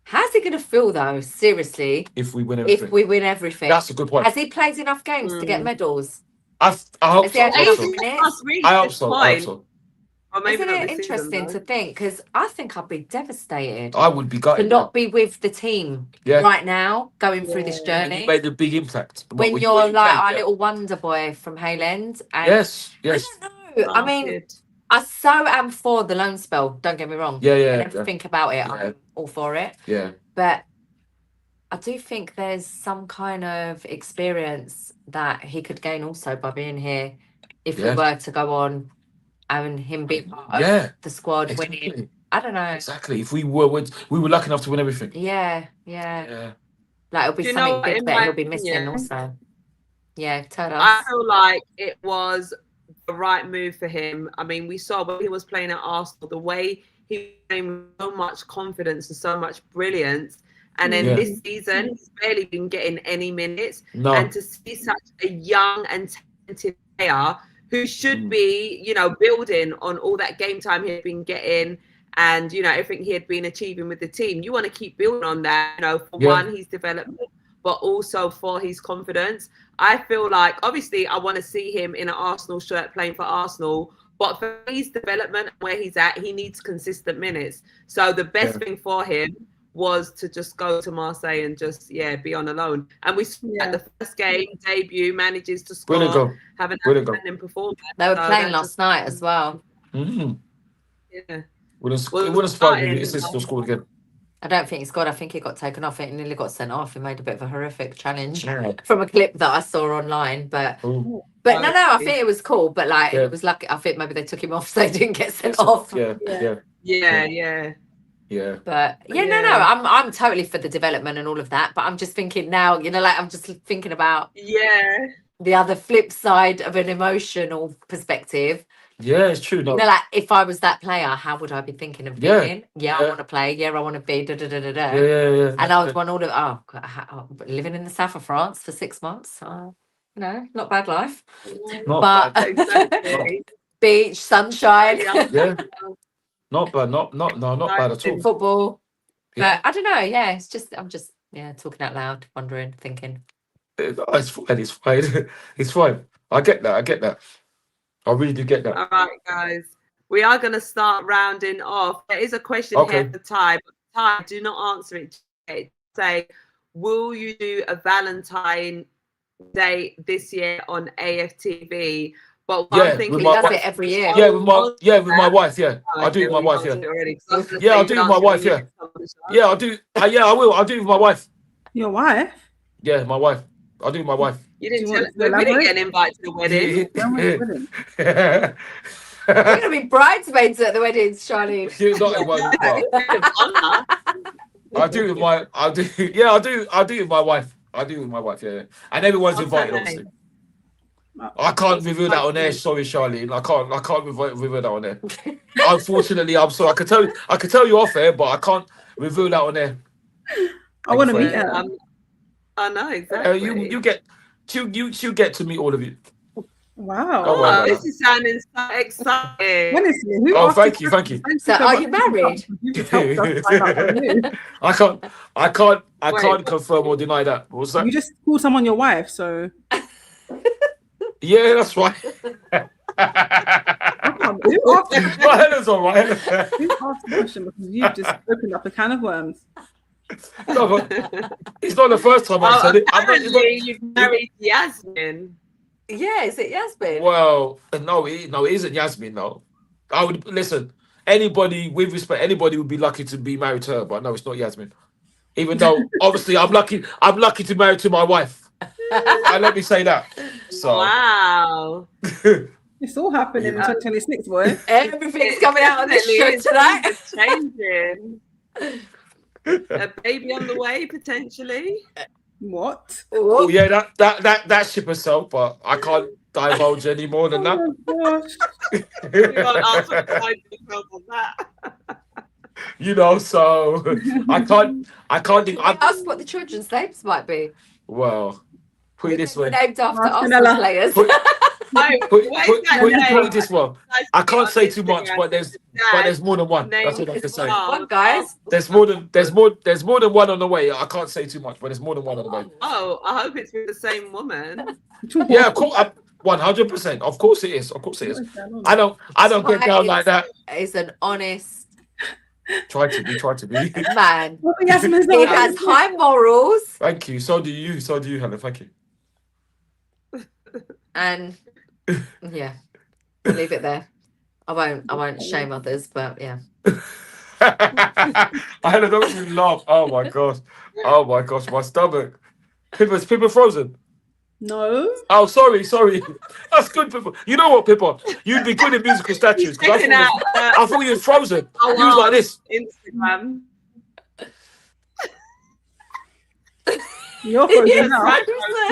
How's he going to feel though? Seriously, if we win everything, that's a good point. Has he played enough games to get medals? I hope so. I hope so. Isn't it interesting to think? Because I think I'd be devastated. I would be gutted to not be with the team right now, going through this journey. You made a big impact. When you're like our little wonder boy from Hayland. And yes. I don't know. I mean, I so am for the loan spell. Don't get me wrong. Yeah. I never think about it. I'm all for it. Yeah. But I do think there's some kind of experience that he could gain also by being here if we were to go on. And him being part of the squad winning. I don't know. Exactly. If we were lucky enough to win everything. Yeah. Like it'll be something big that he'll be missing also. Yeah, tell us. I feel like it was the right move for him. I mean, we saw when he was playing at Arsenal, the way he came with so much confidence and so much brilliance. And then this season, he's barely been getting any minutes. No. And to see such a young and talented player who should be, building on all that game time he had been getting and, everything he had been achieving with the team. You want to keep building on that, for one, his development, but also for his confidence. I feel like, obviously, I want to see him in an Arsenal shirt playing for Arsenal, but for his development, where he's at, he needs consistent minutes. So the best thing for him was to just go to Marseille and just be on a loan. And we saw at the first game debut manages to score, have an outstanding performance. They were playing last night as well. Mm-hmm. Yeah. It wouldn't surprise me if it's still scored again. I don't think he scored. I think he got taken off. It nearly got sent off. He made a bit of a horrific challenge from a clip that I saw online. But no, I think it was cool. But it was lucky. I think maybe they took him off so he didn't get sent off. Yeah. But I'm totally for the development and all of that. But I'm just thinking now, I'm just thinking about the other flip side of an emotional perspective. Yeah, it's true. No. You know, like if I was that player, how would I be thinking of thinking? Yeah, I want to play. Yeah, I want to be. Yeah. And I would want all of living in the south of France for 6 months. Not bad life. Not but Exactly. beach, sunshine. Yeah. Not bad. Not bad at all. Football. Yeah. But I don't know. Yeah, I'm just talking out loud, wondering, thinking. It's fine. It's fine. It's fine. I get that. I really do get that. All right, guys. We are going to start rounding off. There is a question here for Ty, but Ty, do not answer it today. Say, will you do a Valentine Day this year on AFTV? But I'm thinking he does it every year. Yeah, with my wife. Yeah, I do it with my wife. Yeah, yeah, I'll do it with my wife. Yeah, yeah, I'll do. Yeah, I will. I'll do it with my wife. Your wife? Yeah, my wife. I'll do it with my wife. You didn't tell us. We didn't get an invite to the wedding. We're going to be bridesmaids at the wedding, Charlene. I'll do it with my. I'll do it with my wife. I'll do it with my wife. Yeah, and everyone's invited. Obviously. I can't reveal that on air. Sorry, Charlene. I can't reveal that on air. Unfortunately, I'm sorry. I can tell you off air, but I can't reveal that on air. I want to meet her. I know exactly. She'll get to meet all of you. Wow. Oh, this is sounding so exciting. Honestly, thank you. So, are you married? I can't confirm or deny that. What's that? You just call someone your wife, so. Yeah, that's right. Helen's all right. You asked the question because you've just opened up a can of worms. No, but it's not the first time I've said it. Apparently, you've married Yasmin. Yeah, is it Yasmin? Well, no, it isn't Yasmin. No, I would listen. Anybody with respect, anybody would be lucky to be married to her, but no, it's not Yasmin. Even though, obviously, I'm lucky to marry to my wife. And let me say that. So. Wow. It's all happening in 2026, boy. Everything's coming out of this show tonight. It's changing. A baby on the way, potentially. What? Oh yeah, that ship has sailed, but I can't divulge any more than that. We won't answer on that. You know, so I can't think. Ask what the children's names might be. Well, put it this way. Named after Arsenal players. Put it this way. I can't say too much, but there's more than one. That's all I can say. One, guys. There's more than one on the way. I can't say too much, but there's more than one on the way. Oh, I hope it's with the same woman. Yeah, of course, 100%. Of course it is. Of course it is. I don't get down like that. It's an honest. Try to be. Man. He has high morals. Thank you. So do you, Helen. Thank you. And yeah, I'll leave it there. I won't shame others, but yeah. I don't even laugh. Oh my gosh, my stomach. Pippa frozen. No. Oh, sorry. That's good, Pippa. You know what, Pippa? You'd be good in musical statues. I thought you was frozen. You was like this. Instagram. You're frozen now.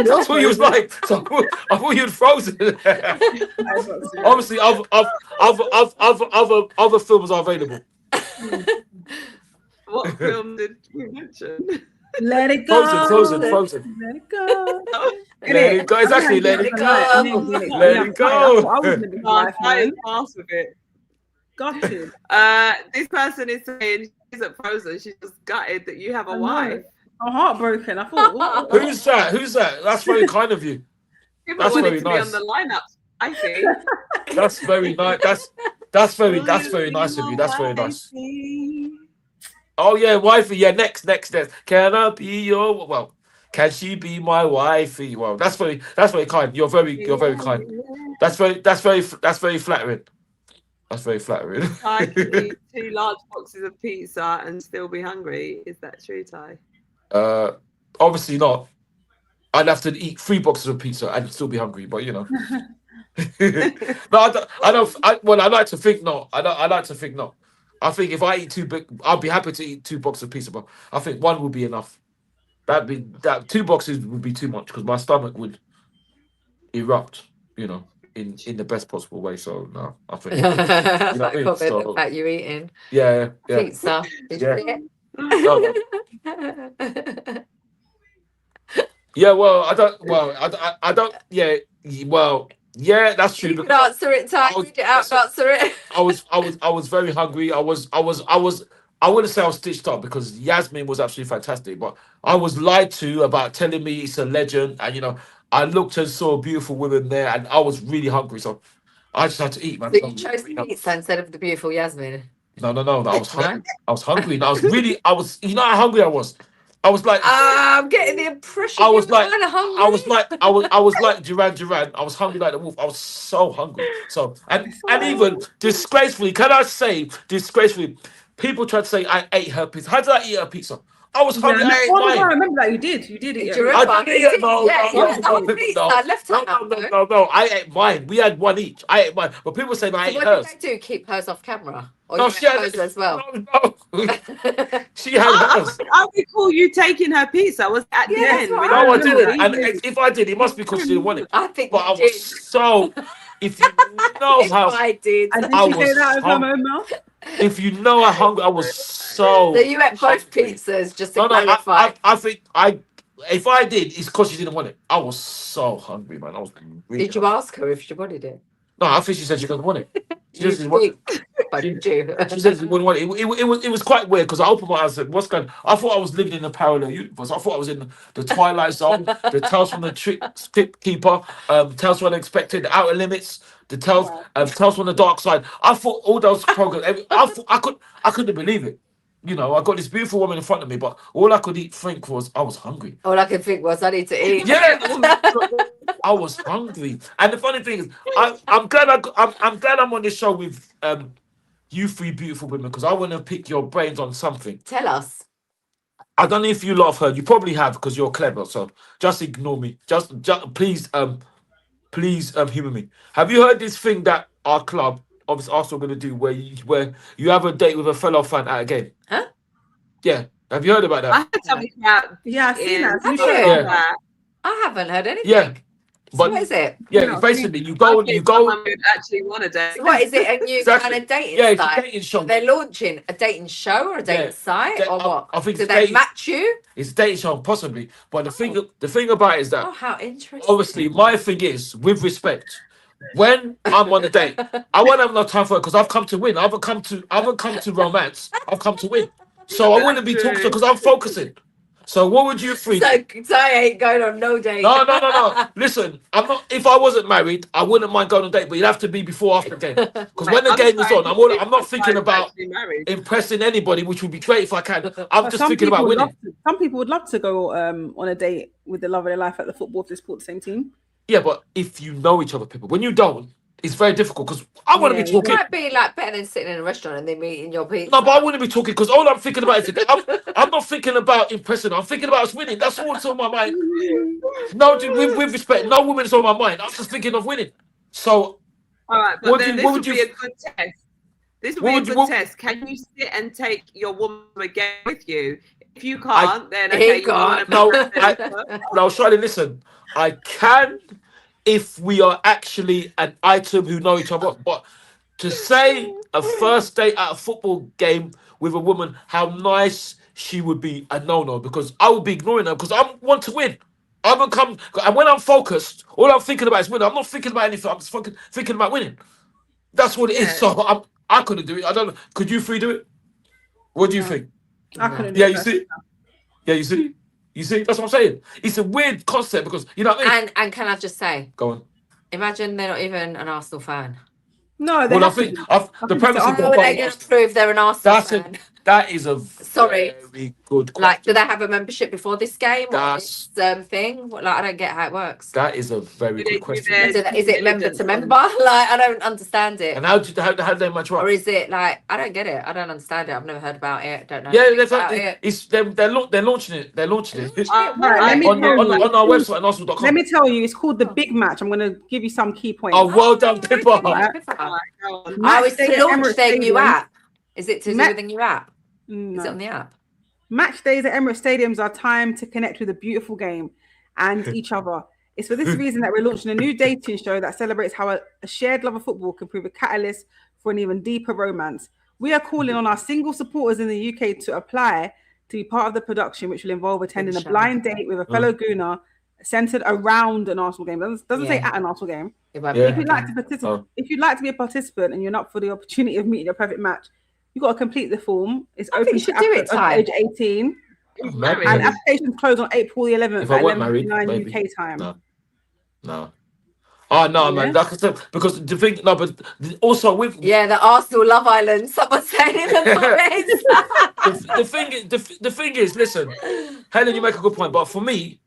That's what you was like. So I thought you was frozen. Obviously, other films are available. What film did you mention? Let it go. Frozen. Let it go. Let it go. Exactly. Let it go. Let it go. I was fast with it. Got it. This person is saying she's at Frozen. She's just gutted that you have a wife. I'm heartbroken. I thought. Who's that? That's very kind of you. That's very nice. Be on the lineup, I think. That's very nice. That's very nice of you. That's very nice. Oh yeah, wifey. Yeah, next. Can I be your Can she be my wifey? Well, that's very kind. You're very kind. That's very flattering. That's very flattering. I can eat 2 large boxes of pizza and still be hungry. Is that true, Ty? Obviously not. I'd have to eat 3 boxes of pizza and still be hungry, but you know. No, I don't. I like to think not. I like to think not. I think if I eat 2 big, I'll be happy to eat 2 boxes of pizza, but I think 1 would be enough. That 2 boxes would be too much because my stomach would erupt, in the best possible way. So no, I think the fact you're eating. Yeah. Pizza. Yeah, well, I don't. Yeah, well, yeah, that's true. You can answer it, Ty. Answer it. I was very hungry. I wouldn't say I was stitched up because Yasmin was absolutely fantastic, but I was lied to about telling me it's a legend, and I looked and saw beautiful women there, and I was really hungry, so I just had to eat, man. So you chose pizza instead of the beautiful Yasmin. No. I was hungry. I was hungry. I was. You know how hungry I was. I was like, I'm getting the impression I was like, kind of hungry. I was like Duran. I was hungry like the wolf. I was so hungry. So and even disgracefully, can I say disgracefully, people tried to say I ate her pizza. How did I eat her pizza? I was hungry. I ate mine. I remember that you did. You did eat it. No. I ate mine. We had one each. I ate mine. But people say I ate hers. What did they do? Keep hers off camera? Or no, she had hers as well. No. She had hers. I recall you taking her pizza. Was at the end? No, I didn't. And if I did, it must be because she didn't want it. I think. But I was so. If you know how I did, and did you say that with my own mouth? If you know how hungry I was, so you ate both pizzas just to clarify. I think if I did, it's because she didn't want it. I was so hungry, man. I was really Did you ask her if she wanted it? No, I think she said she didn't want it. She just didn't want it. She said she wouldn't want it. It was quite weird because I opened my eyes and said, "What's going on?" I thought I was living in a parallel universe. I thought I was in the Twilight Zone, the Tales from the Crypt Keeper, Tales from Unexpected, the Outer Limits, the Tales from the Dark Side. I thought all those programs. I couldn't believe it. I got this beautiful woman in front of me, but all I could think was I was hungry. All I could think was I need to eat. Yeah, I was hungry. And the funny thing is, I'm glad I'm on this show with you three beautiful women because I want to pick your brains on something. Tell us. I don't know if you lot have heard. You probably have because you're clever. So just ignore me. Just please humor me. Have you heard this thing that our club, obviously Arsenal, going to do where you have a date with a fellow fan at a game? Huh? Yeah. Have you heard about that? I heard something about. Yeah, I've seen that. Yeah. I haven't heard anything. Yeah. But what is it? Yeah, basically you go. Actually want a date. So what is it? A new kind of dating it's site? a dating show. They're launching a dating show or a dating site or what? I think do they match you? It's a dating show, possibly. But the thing about it is that how interesting. Obviously, my thing is with respect. When I'm on a date, I won't have no time for it because I've come to win. I haven't come to romance. I've come to win. So I wouldn't be talking because I'm focusing. So what would you think? So I ain't going on no date. No. Listen, I'm not. If I wasn't married, I wouldn't mind going on a date, but it'd have to be before or after the game. Because when the game is on, I'm not thinking about impressing anybody, which would be great if I can. I'm just thinking about winning. Some people would love to go on a date with the love of their life at the football if they support the same team. Yeah, but if you know each other, people, when you don't, it's very difficult because I want to be talking. It might be like better than sitting in a restaurant and then eating your pizza. No, but I wouldn't be talking because all I'm thinking about is I'm not thinking about impressing. I'm thinking about us winning. That's all that's on my mind. No, with respect, no woman's on my mind. I'm just thinking of winning. So, all right, but this would be a good test. This would be a good test. Can you sit and take your woman again with you? If you can't, then okay, you can't. No, Charlie, listen. I can. If we are actually an item who know each other, but to say a first date at a football game with a woman, how nice she would be, a no, because I would be ignoring her because I want to win. I'm gonna come, and when I'm focused, all I'm thinking about is winning. I'm not thinking about anything. I'm just thinking about winning. That's what it is. So I couldn't do it. I don't know. Could you three do it? What do you think? I couldn't. Do it. You see. You see, that's what I'm saying. It's a weird concept because you know what I mean. And can I just say, go on. Imagine they're not even an Arsenal fan. No, well, I think the premise is how are they going to prove they're an Arsenal fan? That is a very good question. Like, do they have a membership before this game? That's this thing. Like, I don't get how it works. That is a very good question. Is it member to member? Like, I don't understand it. And how do they match up? Or is it like, I don't get it. I don't understand it. I've never heard about it. Don't know. Yeah, they're launching it. They're launching it on our website, Arsenal.com. Let me tell you, it's called the Big Match. I'm going to give you some key points. Oh, well done, Pippa. It's to launch their new app. Is it to do with the new app? No. Is it on the app? Match days at Emirates Stadiums are time to connect with a beautiful game and each other. It's for this reason that we're launching a new dating show that celebrates how a shared love of football can prove a catalyst for an even deeper romance. We are calling on our single supporters in the UK to apply to be part of the production, which will involve attending a blind date with a fellow Gooner centered around an Arsenal game. It doesn't say at an Arsenal game. If you'd like to participate, if you'd like to be a participant and you're not for the opportunity of meeting your perfect match, you've got to complete the form. It's open to age 18. And applications close on April the 11th at 11:59 UK time. No. Oh no, man! Like I said, because the thing, no, but also with the Arsenal Love Island. Someone saying in the comments. the thing is, listen, Helen, you make a good point, but for me,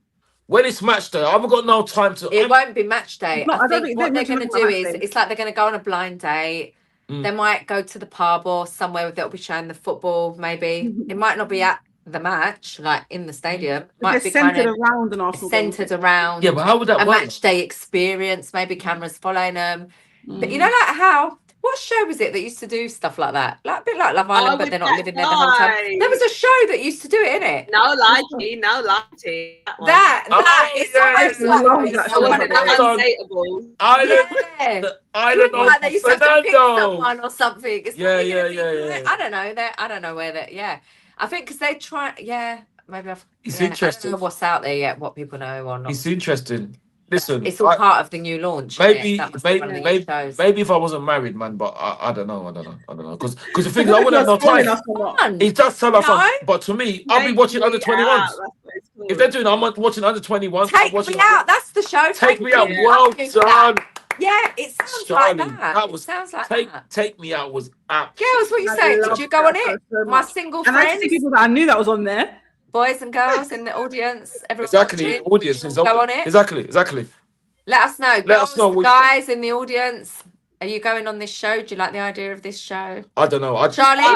when it's match day, I haven't got no time to. It won't be match day. I think what they're going to do is, it's like they're going to go on a blind date. They might go to the pub or somewhere that'll be showing the football. Maybe it might not be at the match, like in the stadium. Might be centered around an Arsenal game. Around. Yeah, but how would that work? A match day experience. Maybe cameras following them. But you know, like how. What show was it that used to do stuff like that? Like a bit like Love Island, but they're not living there the whole time. There was a show that used to do it, innit? No lighting, no lighting. That is Island like they used to have to pick someone or something. It's yeah. I don't know. I don't know where that. Yeah, I think because they try. Yeah, maybe it's interesting. I don't know what's out there yet, what people know or not. It's interesting. Listen, it's all part of the new launch. Maybe if I wasn't married, man, but I don't know. Because the thing is, I wouldn't have no time. It does sound like fun, but to me, I'll be watching under 21s. If they're doing, I'm watching under 21s. Take me out. That's the show. Take me out. Well done. Yeah, it sounds like that. It sounds like that. Take Me Out was absolutely. Girls, what you saying? Did you go on it? My single friends. And I see people that I knew that was on there. Boys and girls in the audience. Exactly, audience is go on it. Exactly. Let us know. Let us know, guys in the audience. Are you going on this show? Do you like the idea of this show? I don't know. Charlie, I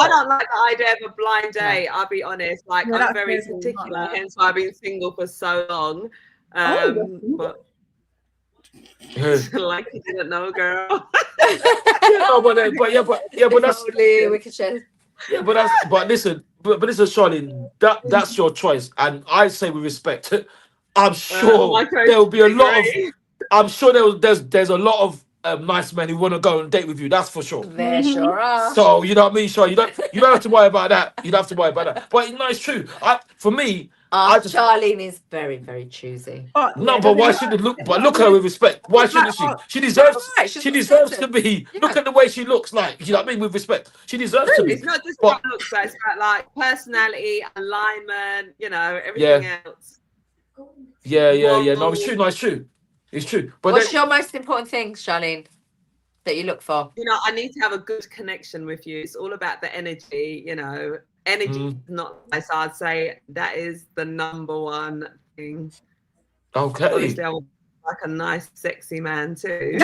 don't like the idea of a blind date. I'll be honest. Like I'm very particular, hence why I've been single for so long. But like you didn't know, girl. but that's we could share. Yeah, but listen, Charlie, that's your choice, and I say with respect. I'm sure there will be a lot of. I'm sure there's a lot of nice men who want to go on a date with you. That's for sure. There sure are. So you know what I mean, Sure. You don't have to worry about that. You don't have to worry about that. But no, it's true. For me. Charlene is very, very choosy. But why should it look? But look at her with respect. Why shouldn't she? She deserves. She deserves to be. Yeah. Look at the way she looks. Like you know what I mean, with respect. She deserves to be. It's not just what looks like. It's about like personality, alignment. You know, everything else. Yeah. No, it's true. No, it's true. It's true. But what's your most important thing, Charlene, that you look for? You know, I need to have a good connection with you. It's all about the energy. You know. Energy is not nice. I'd say that is the number one thing. Okay. Obviously, I want like a nice, sexy man too.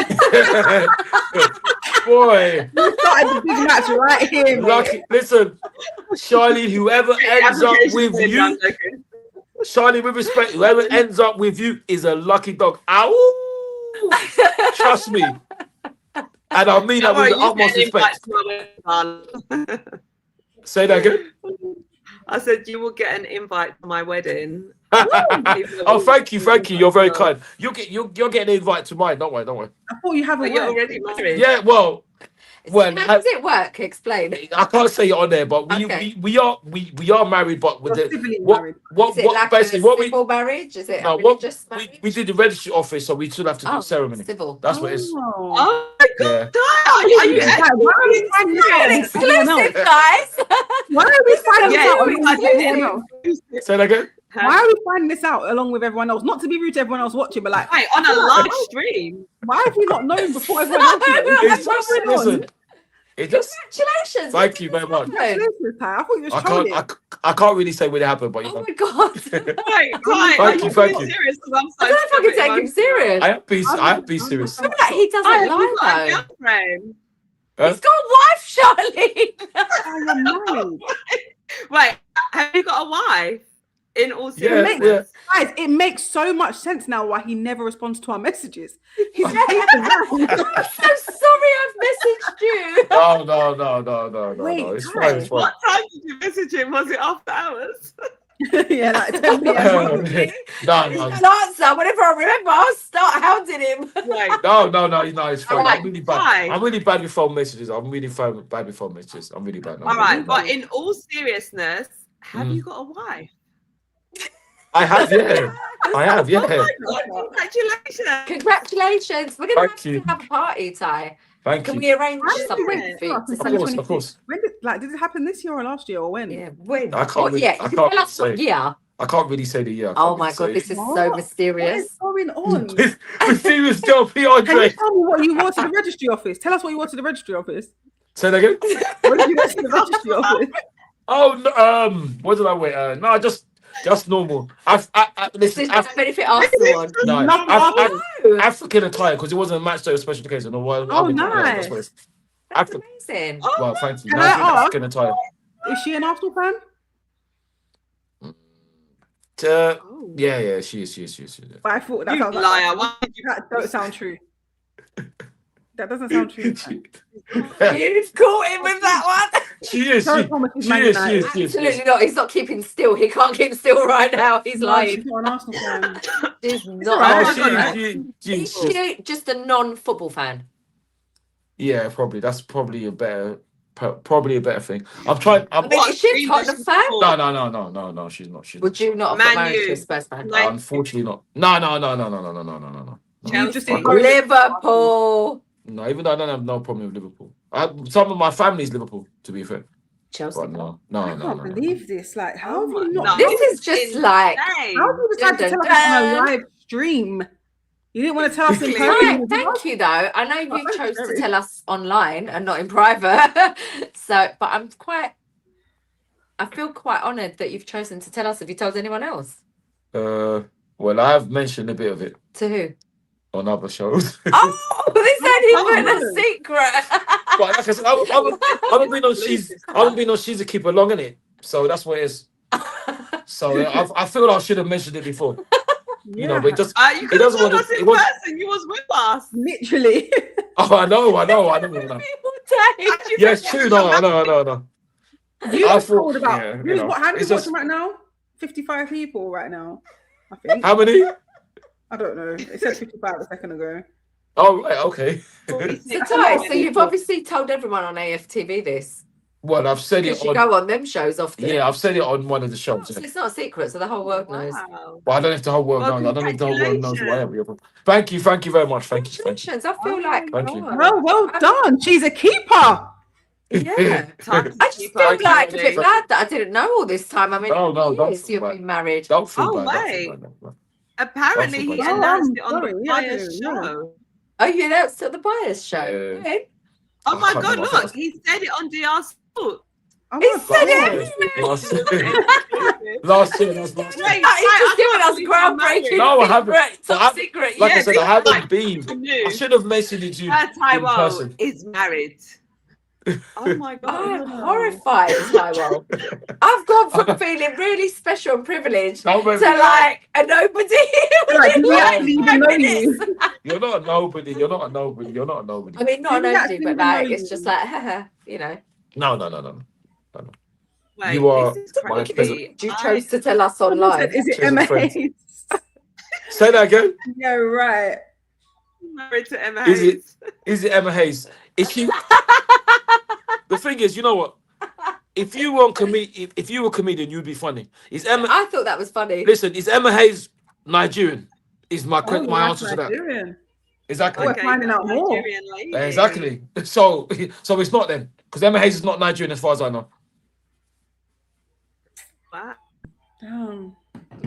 Boy, you started the big match right here. Lucky. Listen, Charlie, whoever ends up with you, Charlie, with respect, whoever ends up with you is a lucky dog. Ow! Trust me, and I mean that with the utmost respect. Say that again. I said you will get an invite to my wedding. Oh, thank you. You're very kind. You're getting an invite to mine. Don't worry. I thought you haven't. You're already married. Yeah, well, how does it work? Explain. I can't say it on there, but we are married, but with is it like basically a civil marriage? Is it religious marriage? We did the registry office, so we still have to do ceremony. Civil. That's what it is. Oh my God! Yeah. Are you exclusive, guys? Why are we finding out? Say that again. Why are we finding this out along with everyone else? Not to be rude to everyone else watching, but like on a live stream. Why have we not known before everyone else? Listen, congratulations! Thank you very much. I thought you was trolling. I can't really say when it happened, but you know. Oh my God! Thank you. Serious? I don't know if I can take him serious. I have been serious. He doesn't lie though. He's got a wife, Charlie. Wait, have you got a wife? In all seriousness, guys, it makes so much sense now why he never responds to our messages. He's I'm so sorry I've messaged you. No. Wait, It's fine. What time did you message him? Was it after hours? Yeah, like 10 p.m. No. Answer. Whenever I remember, I'll start hounding him. Right. No, it's fine. Right, I'm really bad. fine. I'm really bad with phone messages. I'm really bad with phone messages. I'm really bad. All right, but in all seriousness, have you got a wife? I have, yeah. I have, yeah. Oh my God, congratulations. Congratulations. We're going to have a party, Ty. Thank Can you. we arrange Yeah. something for you? Of course. When did it happen this year or last year or when? Yeah, when? I can't really- yeah, I you can't tell us say. what year. I can't really say the year. Oh my God, this is so mysterious. What is going on? Mysterious girl, Can you Andre. tell me what you wore to the registry office? Tell us what you wore to the registry office. Say that again. What did you wear to the registry office? Oh, no, what did I wear? No, just normal. Listen, Did you have anything Arsenal on? no, African attire because it wasn't a match day or special occasion. Oh, nice. That's amazing. Well, thank you. Can I ask? African attire. Is she an Arsenal fan? Yeah, she is. But I thought that You sounds liar. that don't sound true. That doesn't sound true. You've caught him with that one. She is. Absolutely not. He's not keeping still. He can't keep still right now. He's lying. She's not an Arsenal fan. She's not. Is she just a non-football fan? Yeah, probably. That's probably a better thing. I'm trying. Is she a Tottenham fan? No. She's not. Would you not have got married to a Spurs fan? Unfortunately, not. No. Liverpool. No, even though I don't have no problem with Liverpool. Some of my family's Liverpool, to be fair. Chelsea. But no. I can't believe this. Like, how have you not? This is just like. How have you decided to tell us on a live stream? You didn't want to tell us in person. Thank you, though. I know you chose to tell us online and not in private. But I feel quite honoured that you've chosen to tell us. Have you told anyone else? Well, I have mentioned a bit of it. To who? On other shows. Oh, this ain't even a secret. But like I said, I haven't been on She's a Keeper long, innit? So that's what it is. So I feel I should have mentioned it before. Yeah. You know, but it just You it doesn't want to. It was. You was with us. Literally. Oh, I know. Yeah, it's true. No, I know. You I was thought, told about. yeah, How many it's watching right now? 55 people right now. I think. How many? I don't know. It said 55 a second ago. Oh, right, okay. So you've obviously told everyone on AFTV this. Well, I've said it on. You go on them shows often. Yeah, I've said it on one of the shows. So it's not a secret, so the whole world knows. Well, I don't know if the whole world knows. I don't know if the whole world knows who I am. Thank you very much. Thank you. I feel like. Thank you. Well done. She's a keeper. Yeah. I just feel like a bit bad that I didn't know all this time. I mean, years you've been married. Don't feel bad. Wait. Apparently, he announced it on the Buyers show. Oh, you announced it on the Buyers show? Yeah. Oh my God, look. He said it on DR Sport. He said it. Last year. He's just giving us groundbreaking. No, I haven't. Top secret. Like I said, I haven't been. I should have messaged you in person. Is married. Oh my God. I'm horrified, Taiwo. I've gone from feeling really special and privileged to like a nobody. Like, you. You're not a nobody. You're not a nobody. I mean, not a nobody, but like, it's just like, you know. No. Wait, you are my present. You chose to tell us online. Is it Emma Hayes? Say that again. Yeah, right. Married to Emma Hayes. Is it Emma Hayes? Is she? The thing is, you know what? If you were a comedian, you'd be funny. Is Emma? I thought that was funny. Listen, is Emma Hayes Nigerian? Is my answer to that? Nigerian. Exactly. We're finding out more. Exactly. So it's not then, because Emma Hayes is not Nigerian as far as I know. Wow.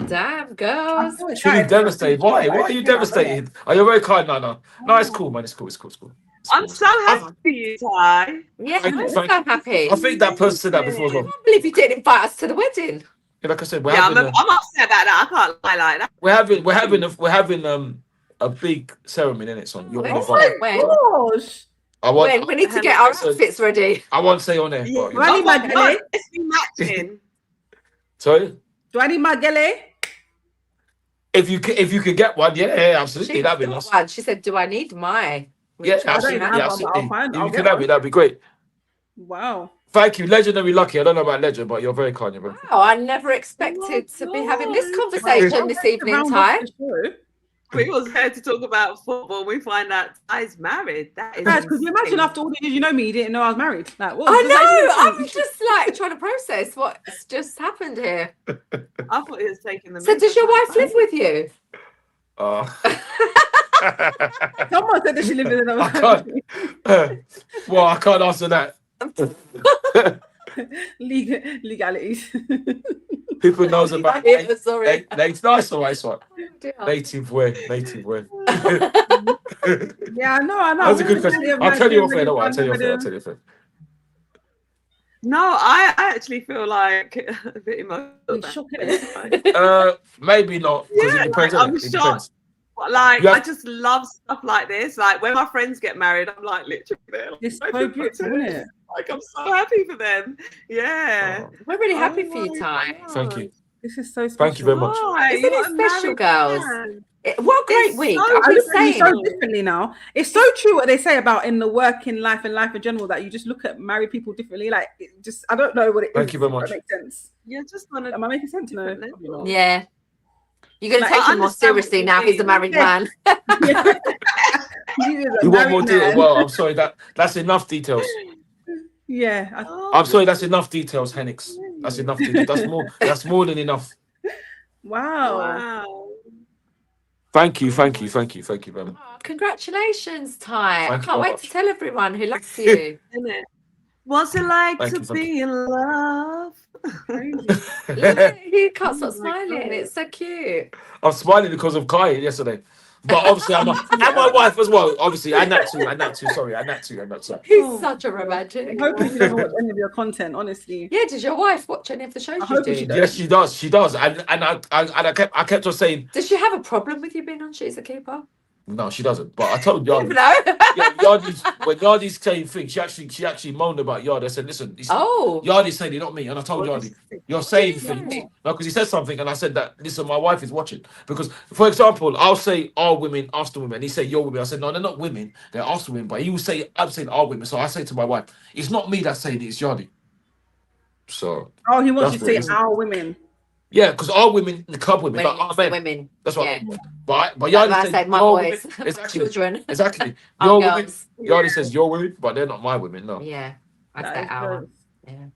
Damn, girls. Truly devastated. Why? Why are you devastated? Oh, you're very kind. No, it's cool, man. It's cool. I'm so happy for you, Ty. Yeah, I'm so happy. I think that person said that before as well. I can't believe you didn't invite us to the wedding. Yeah, like I said, I'm upset about that. I can't lie like that. We're having a big ceremony in it, so you're when? We need to get our outfits ready. I won't say on there. Yeah. Do I need my gele? Let's be matching. Sorry? Do I need my gele? If you could get one, yeah, absolutely. That'd be nice. She said, "Do I need my?" Yeah, absolutely. If you could have it, that'd be great. Wow. Thank you, legendary Lucky. I don't know about legend, but you're very kind. You're very kind. Wow, I never expected to be having this conversation this evening, Ty. We was here to talk about football. We find out Ty's married. That is because you imagine after all the years you know me, you didn't know I was married. Like, what? I know. I'm just like trying to process what's just happened here. I thought he was taking the. So, does your wife live with you? Someone said that she lived in another I can't. Well, I can't answer that. Legalities. People knows about sorry. Nice one. Native way. Yeah, I know. That's a good question. I'll tell you off air. I'll tell you off air. No, I actually feel like a bit emotional. Maybe not, because it depends. Like, I'm it shocked. depends. Like, I just love stuff like this. Like, when my friends get married, I'm like, literally there. Like, It's so beautiful, isn't it? Like, I'm so happy for them. Yeah. We're really happy for you, Ty. Thank you. This is so special. Thank you very much. Isn't it special, girls? What a great week. So I'm just saying. so differently now. It's so true what they say about in the working life and life in general, that you just look at married people differently. Like, it just, I don't know what it is. Thank you very much. That makes sense. Yeah, just want to. Am I making sense? No. Yeah. You're going to Like, take him more seriously now. He's a married man. You want more details? Well, I'm sorry. That's enough details. Yeah. I'm sorry. That's enough details, Henix. That's enough details. That's more than enough. Wow. Thank you very much. Congratulations, Ty. I Thank you can't very wait much. to tell everyone who loves you. What's it like Thank to you, be in love? Look, he can't stop smiling. It's so cute. I'm smiling because of Kai yesterday. But obviously, and my wife as well. Obviously, and that too. Sorry, and that too. He's such a romantic. I'm hoping she doesn't watch any of your content, honestly. Yeah, does your wife watch any of the shows you do? Yes, she does. She does. And I kept on saying. Does she have a problem with you being on She's a Keeper? No, she doesn't. But I told Yardi. When Yardi's saying things, she actually moaned about Yardi. I said, listen, Yardi's saying it, not me. And I told Yardi, you're saying things. No, because he said something, and I said that, listen, my wife is watching. Because, for example, I'll say, are women, Arsenal women. He say, you're women. I said, no, they're not women. They're Arsenal women. But he will say, I'm saying, are women. So I say to my wife, it's not me that's saying it, it's Yardi. So. Oh, he wants you to say our women. Yeah, because our women, the club women, women. That's what yeah. I mean. But Yardi said, my boys, exactly, children. Exactly. Your women. Yardi says your women, but they're not my women, no. Yeah, I say our. Yeah.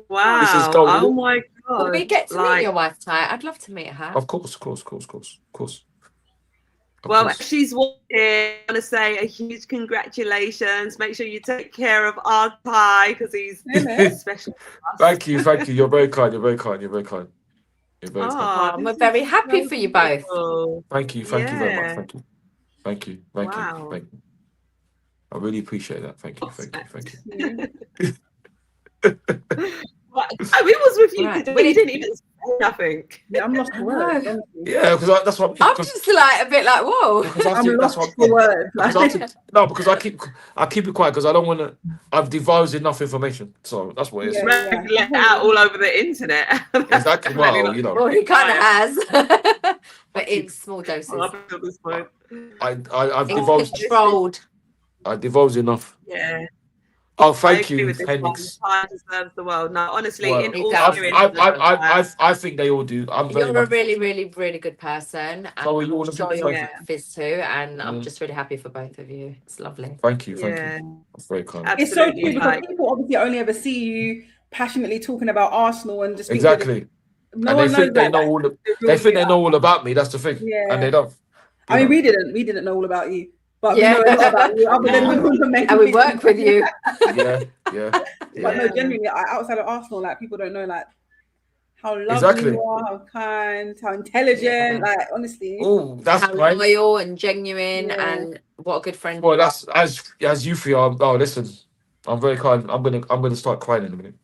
Wow. This is golden. Oh my God. Will we get to meet your wife, Ty? I'd love to meet her. Of course. Well, if she's watching, I want to say a huge congratulations. Make sure you take care of our Ty because he's special. Thank you. You're very kind. You're very kind. I'm very happy for you both. Thank you very much. Thank you. I really appreciate that. Thank you. We was with you today. We didn't even say nothing. Yeah, I'm lost for words. Yeah, because that's what I'm just like a bit like, whoa. I'm lost for words. Because I keep it quiet because I don't want to. I've divulged enough information, so that's what it is. Let it out all over the internet. Exactly. Well, you know. Well, he kind of has, but in small doses. I've divulged. Controlled. I divulged enough. Yeah. Oh, thank you, Henix. Time deserves the world. No, honestly, well, in all I think they all do. You're a really, really, really good person. And so you all enjoy your Fizz too, and I'm just really happy for both of you. It's lovely. Thank you. That's very kind. It's so cute because people obviously only ever see you passionately talking about Arsenal and just exactly. No, and they think they know all. They think they know all about me. That's the thing, and they don't. I mean, we didn't know all about you. But we know a lot about you, other than and we work with you. Yeah. But no, genuinely, outside of Arsenal, like people don't know like how lovely you are, how kind, how intelligent. Like honestly, that's how loyal and genuine, and what a good friend. Well, that's as you feel. Oh, listen, I'm very kind. I'm gonna start crying in a minute.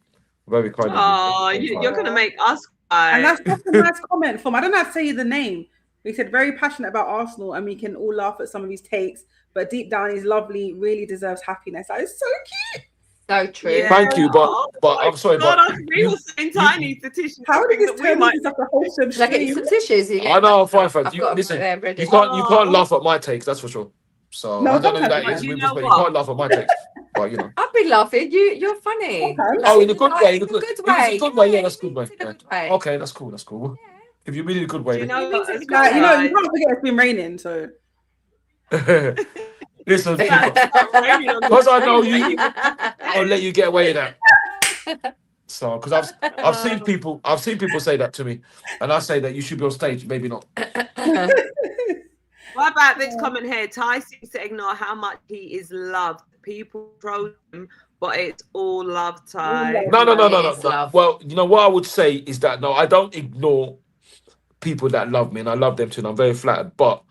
Very kind. Oh, you're gonna make us cry. And that's a nice comment from. I don't know how to say the name. He said very passionate about Arsenal, and we can all laugh at some of his takes, but deep down he's lovely, really deserves happiness. That is so cute. So true. Yeah. Thank you, but I'm sorry, we were saying tiny to tissues. How did this turn into such a wholesome stream? Like some tissues. I know, fine. Listen, you can't laugh at my takes, that's for sure. So I don't know who that is. But you can't laugh at my takes. But you know, I've been laughing. You're funny. Okay. oh, in a good way. In a good way. In a good way. Yeah, that's a good way. In a good way. Okay, that's cool. That's cool. If you mean in a good way. Do you know what? You can't forget it's been raining, so. Listen, because I know you, I'll let you get away with that. So, because I've seen people say that to me, and I say that you should be on stage, maybe not. What about this comment here? Ty seems to ignore how much he is loved. People troll him, but it's all love, Ty. No. Well, you know what I would say is that no, I don't ignore people that love me, and I love them too, and I'm very flattered. But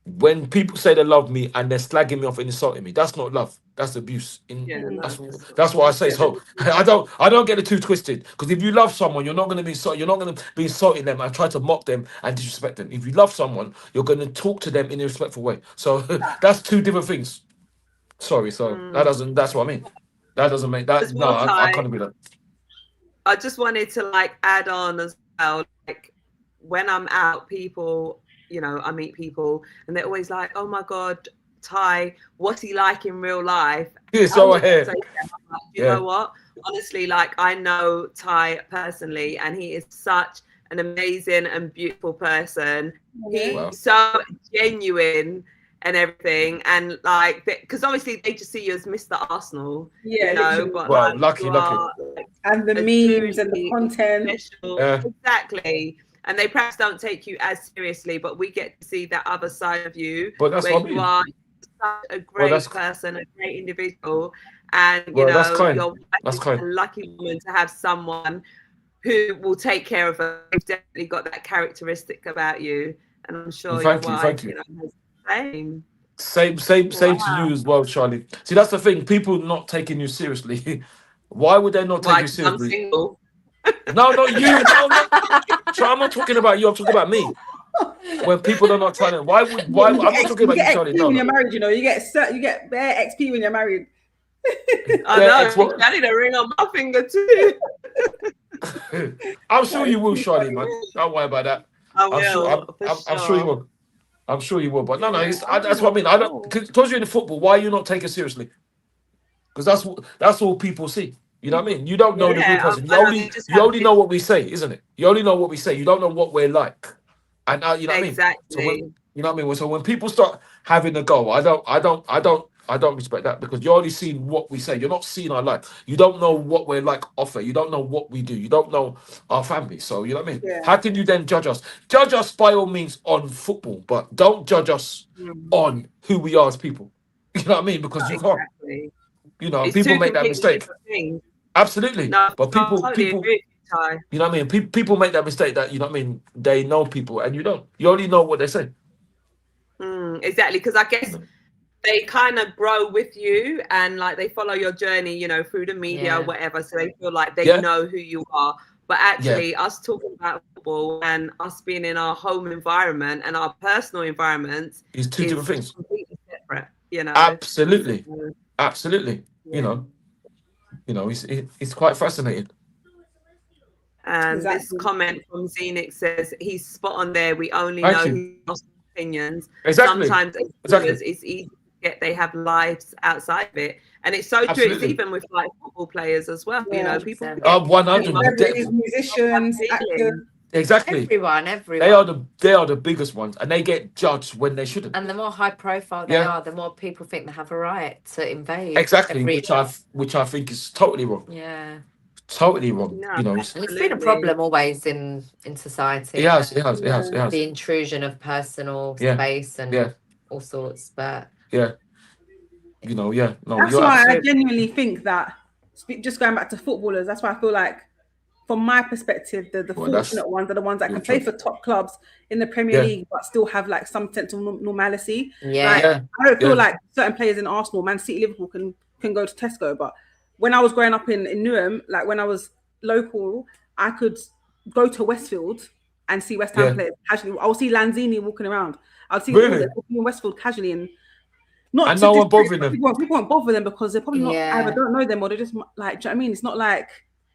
when people say they love me and they're slagging me off and insulting me, that's not love. That's abuse. That's what I say. So I don't get it too twisted. Because if you love someone, you're not going to be insulting them and try to mock them and disrespect them. If you love someone, you're going to talk to them in a respectful way. So that's two different things. Sorry. So that's what I mean. That doesn't make that. No, I can't agree with that. I just wanted to add on as well. Like when I'm out, people. I meet people and they're always like, oh my God, Ty, what's he like in real life? Yes, so I hear. You know what? Honestly, I know Ty personally, and he is such an amazing and beautiful person. He's so genuine and everything. And because obviously they just see you as Mr. Arsenal. Yeah. But lucky. And the memes and the content. Exactly. And they perhaps don't take you as seriously, but we get to see that other side of you. But that's where you are such a great person, a great individual, and you're a lucky woman to have someone who will take care of her. You've definitely got that characteristic about you, and I'm sure your wife, has the same. Same to you as well, Charlie. See, that's the thing. People not taking you seriously. Why would they not take you seriously? I'm single. No, not you. No. I'm not talking about you. I'm talking about me. When people are not trying to, why? I'm not talking about you, Charlie. No. When you're married, you get bare XP when you're married. I know. I need a ring on my finger too. I'm sure you will, Charlie, man. Don't worry about that. I'm sure you will. I'm sure you will. But no. That's what I mean. I don't. Because you're in football, why are you not taking it seriously? Because that's all people see. You know what I mean? You don't know the real person. You only know what we say, isn't it? You only know what we say. You don't know what we're like. And you know what I mean? Exactly. So you know what I mean? So when people start having a go, I don't respect that, because you're only seeing what we say. You're not seeing our life. You don't know what we're like offer. You don't know what we do. You don't know our family. So you know what I mean? Yeah. How can you then judge us? Judge us by all means on football, but don't judge us on who we are as people. You know what I mean? Because you can't. You know, it's people make that mistake. Absolutely. No, but people, you know what I mean? People make that mistake that, you know what I mean, they know people and you don't. You only know what they say. Exactly, because I guess they kind of grow with you and they follow your journey, through the media or whatever. So they feel like they know who you are. But actually, us talking about football and us being in our home environment and our personal environments is two different things. Completely separate, Absolutely. Absolutely. Yeah. It's quite fascinating. And this comment from Zenix says he's spot on there. We only know his opinions. Exactly. Sometimes it's easy to get they have lives outside of it. And it's so true. It's even with football players as well. Yeah. People 100 musicians, actors. Exactly. Everyone. They are the biggest ones, and they get judged when they shouldn't. And the more high profile they are, the more people think they have a right to invade. Exactly, which I think is totally wrong. Yeah. Totally wrong. No, and it's been a problem always in society. It has. The intrusion of personal space and all sorts, but that's why I genuinely think that, just going back to footballers, that's why I feel like, from my perspective, the fortunate ones are the ones that can play for top clubs in the Premier League, but still have some sense of normality. I don't feel like certain players in Arsenal, Man City, Liverpool can go to Tesco. But when I was growing up in Newham, when I was local, I could go to Westfield and see West Ham players casually. I would see Lanzini walking around. I'd see them in Westfield casually, and no one bothering them. People won't bother them because they're probably not either don't know them or they're just do you know what I mean? It's not like.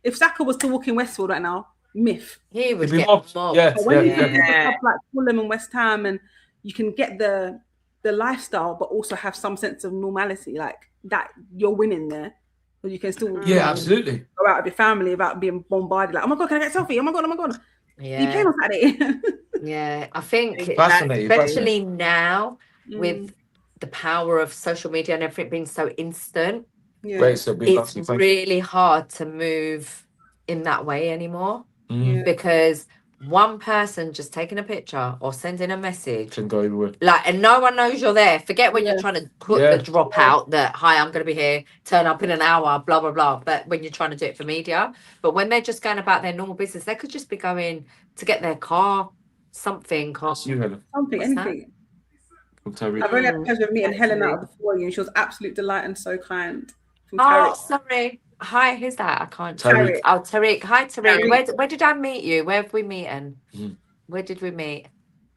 If Saka was to walk in Westfield right now, myth. He would get mobbed. But when you get clubs like Fulham and West Ham, and you can get the the lifestyle, but also have some sense of normality, like that you're winning there. So you can still absolutely go out with your family without being bombarded. Like, oh my God, can I get a selfie? Oh my God. Yeah. You playing on Saturday? Yeah, I think Fascinating. now with the power of social media and everything being so instant, it's really hard to move in that way anymore. Because one person just taking a picture or sending a message can go everywhere. Like, and no one knows you're there. Forget when you're trying to put the drop out that, hi, I'm going to be here, turn up in an hour, blah, blah, blah. But when you're trying to do it for media, but when they're just going about their normal business, they could just be going to get their car, something. Anything. I've only had the pleasure of meeting Helen out of the foyer, and she was absolute delight and so kind. Sorry. Hi, who's that? I can't. Tariq. Oh, Tariq. Hi, Tariq. Where did I meet you? Where have we met? Where did we meet?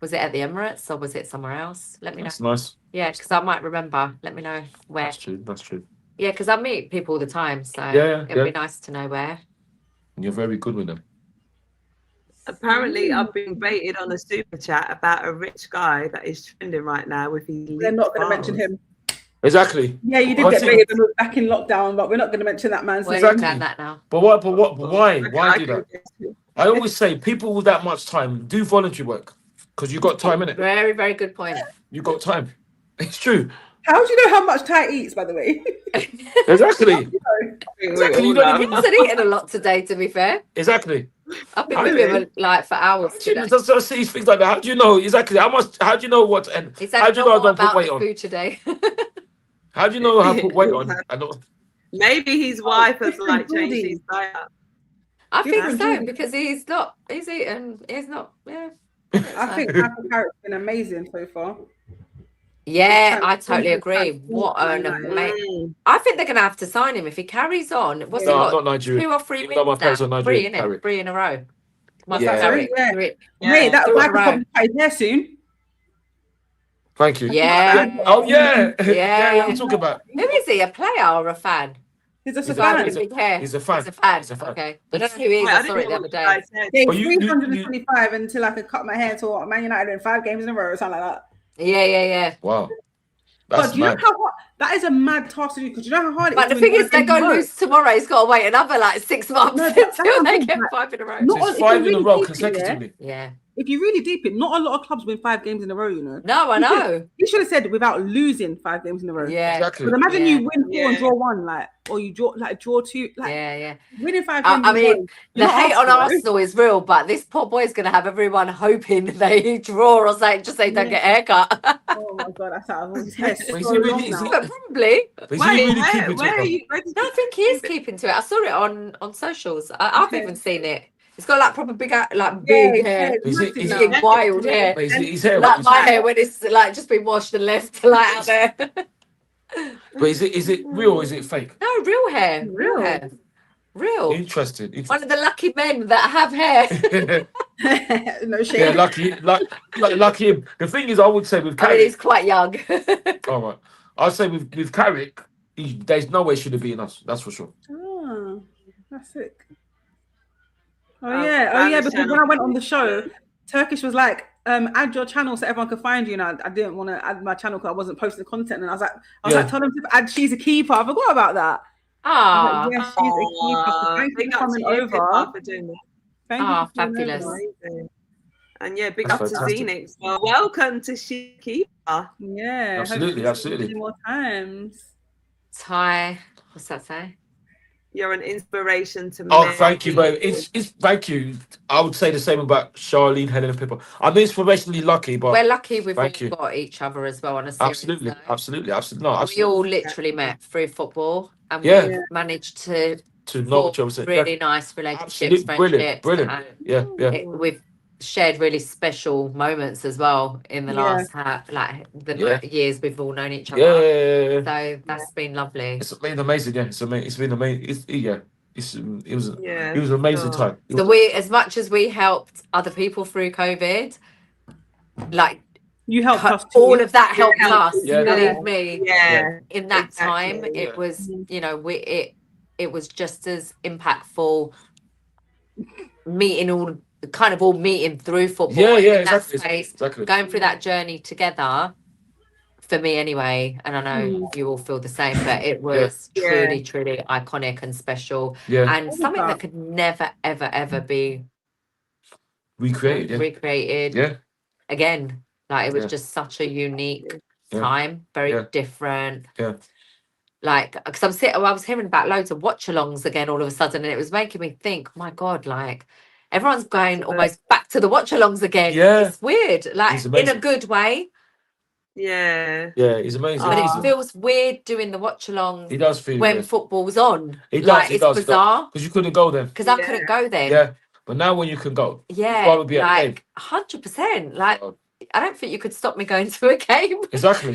Was it at the Emirates or was it somewhere else? Let me know. That's nice. Yeah, because I might remember. Let me know where. That's true. Yeah, because I meet people all the time, so it'd be nice to know where. And you're very good with them. Apparently, I've been baited on a super chat about a rich guy that is trending right now with his. They're not going to mention him. Exactly. Yeah, you did get baited when we were back in lockdown, but we're not going to mention that man's name. Exactly. That now. But why do that? I always say people with that much time do voluntary work because you got time in it. Very, very good point. You got time. It's true. How do you know how much Ty eats, by the way? Exactly. Exactly. You wasn't eating a lot today, to be fair. Exactly. I've been with him like for hours. I see things like that. How do you know exactly how much? How do you know what? And how do you know I don't put weight on? Food today. How do you know I put weight on? Maybe his wife has like changed his diet. I think so because he's eating. He's not. Yeah. I think Michael Carrick's been amazing so far. Yeah, I totally agree. What an amazing! I think they're going to have to sign him if he carries on. What's he got? Not Nigeria. 2 or 3 wins now. 3 in it. 3 in a row. Mate, that wife will probably play there soon. Thank you. Yeah. Oh yeah. Yeah. I'm talking about. Who is he? A player or a fan? He's just a fan. He's a fan. He's a fan. Okay. I don't know who he is. I saw it the other day. Yeah, 325 until I could cut my hair to Man United in 5 games in a row or something like that. Yeah. Wow. But do you know how hard that is a mad task to do? Because you know how hard it is. But the thing is, they're going to lose tomorrow. He's got to wait another like 6 months until they get 5 in a row. It's 5 in a row consecutively. Yeah. If you really deep it, not a lot of clubs win 5 games in a row, you know. No, I know. You should have said without losing 5 games in a row. Yeah, exactly. But imagine you win 4 and draw 1, like, or you draw 2. Like, winning 5 games. I mean, the hate on Arsenal is real, but this poor boy's going to have everyone hoping they draw or something, just so they don't get a haircut. Oh my God, that's out of all his hair. Probably. No, I think he is keeping to it. I saw it on socials. I've even seen it. It's got like proper big hair. He's wild hair. His hair like my hair when it's like just been washed and left like out there. But is it real or is it fake? No, real hair. Real hair. Real. Interesting. One of the lucky men that have hair. No shame. Yeah, lucky him. The thing is, I would say with Carrick, I mean, he's quite young. All right. I'd say with Carrick, there's no way should have beaten us. That's for sure. Oh, that's sick. Oh yeah, because when I went on the show, Turkish was like, add your channel so everyone could find you. And I didn't want to add my channel because I wasn't posting content. And I was like, tell them to add She's a Keeper. I forgot about that. Ah, yes, She's a Keeper. Thank you for coming over. Thank you. Fabulous. And yeah, big up to Zenix. Well, welcome to She's a Keeper. Yeah, absolutely. More times. Ty, what's that say? You're an inspiration to me. Oh, thank you, babe. It's thank you. I would say the same about Charlene, Helen, and Pippa. I'm inspirationally lucky, but we're lucky we've got each other as well. On a absolutely. No, we all literally met through football, and we managed to know really nice relationships, brilliant. Yeah. We've shared really special moments as well in the last years we've all known each other. Yeah. So that's been lovely. It's been amazing. Yeah, it's been amazing. It was an amazing time. So we, as much as we helped other people through COVID, like you helped us too. All of that helped us. Yeah. Believe me. Yeah. In that time, it was it was just as impactful. All meeting through football. Exactly. Going through that journey together for me anyway, and I know you all feel the same, but it was truly iconic and special, and something that could never ever be recreated again. Like, it was just such a unique time, very different. Like, because I was hearing about loads of watch-alongs again all of a sudden, and it was making me think, oh my God, like, everyone's going almost back to the watch-alongs again. It's weird, like, in a good way. Yeah, he's amazing. But it feels weird doing the watch-alongs. He does feel when football's on. It like, does. It's bizarre. Because you couldn't go then. Because I couldn't go then. Yeah, but now when you can go, like 100%. Like, I don't think you could stop me going to a game. Exactly.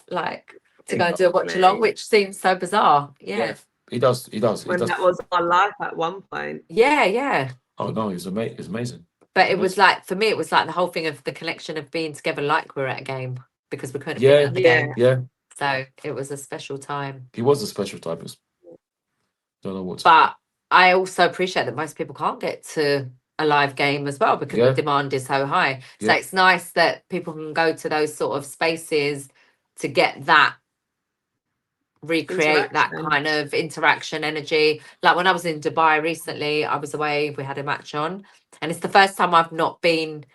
Like, to go and do a watch-along, which seems so bizarre. Yeah. He does. When that was our life at one point. Yeah. Oh no, it's amazing. But it was like, for me, it was like the whole thing of the connection of being together, like we're at a game, because we couldn't be at the game. Yeah. So it was a special time. It was a special time. Don't know what. But I also appreciate that most people can't get to a live game as well, because the demand is so high. So it's nice that people can go to those sort of spaces to get that, recreate that kind of interaction, energy. Like, when I was in Dubai recently, I was away, we had a match on, and it's the first time I've not been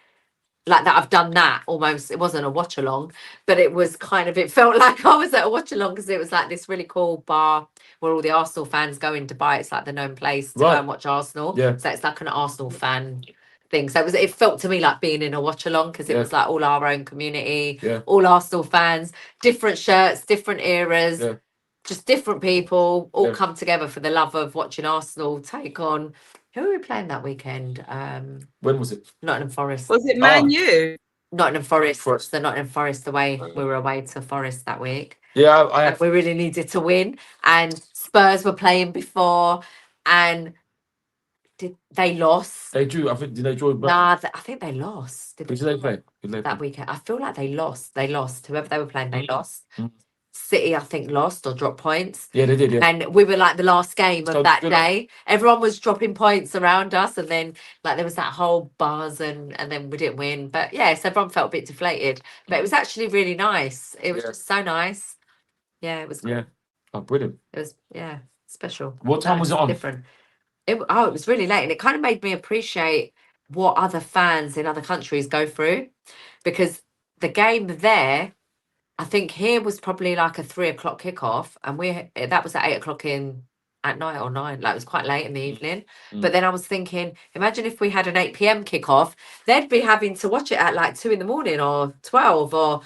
like that. I've done that almost. It wasn't a watch along, but it was kind of, it felt like I was at a watch along, because it was like this really cool bar where all the Arsenal fans go in Dubai. It's like the known place to go and watch Arsenal. So it's like an Arsenal fan thing. So it felt to me like being in a watch along, because it was like all our own community, all Arsenal fans, different shirts, different eras, just different people all come together for the love of watching Arsenal take on. Who were we playing that weekend? When was it? Nottingham Forest. Was it Man U? Nottingham Forest. The Nottingham Forest away. We were away to Forest that week. Yeah, we really needed to win, and Spurs were playing before, and they lost. They drew. I think, did they draw? Nah, I think they lost. Did they play? That weekend? I feel like they lost. Whoever they were playing, they lost. City, I think, lost or dropped points. Yeah, they did. Yeah. And we were like the last game of that day. Everyone was dropping points around us, and then like there was that whole buzz, and then we didn't win. But yes, everyone felt a bit deflated. But it was actually really nice. It was just so nice. Yeah, it was. Yeah. Oh, brilliant. It was special. What time was it on? Different. It was really late, and it kind of made me appreciate what other fans in other countries go through, because the game there, I think here was probably like a 3 o'clock kickoff, and that was at 8 o'clock at night or 9. Like, it was quite late in the evening. But then I was thinking, imagine if we had an 8 p.m. kickoff, they'd be having to watch it at like 2 in the morning or 12 or.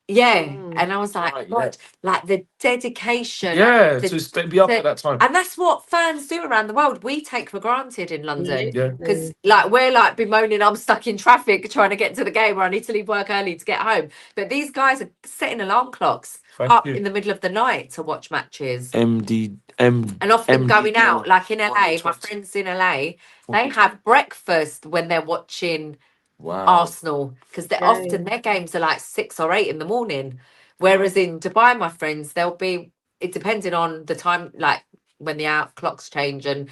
And I was like, what? Like, the dedication. To be up at that time. And that's what fans do around the world. We take for granted in London. Because like, we're like bemoaning, I'm stuck in traffic trying to get to the game, or I need to leave work early to get home. But these guys are setting alarm clocks in the middle of the night to watch matches. And often going out, like in LA, my friends in LA, they have breakfast when they're watching Arsenal, because often their games are like 6 or 8 in the morning, whereas in Dubai, my friends, they'll be, it depending on the time, like when the clocks change, and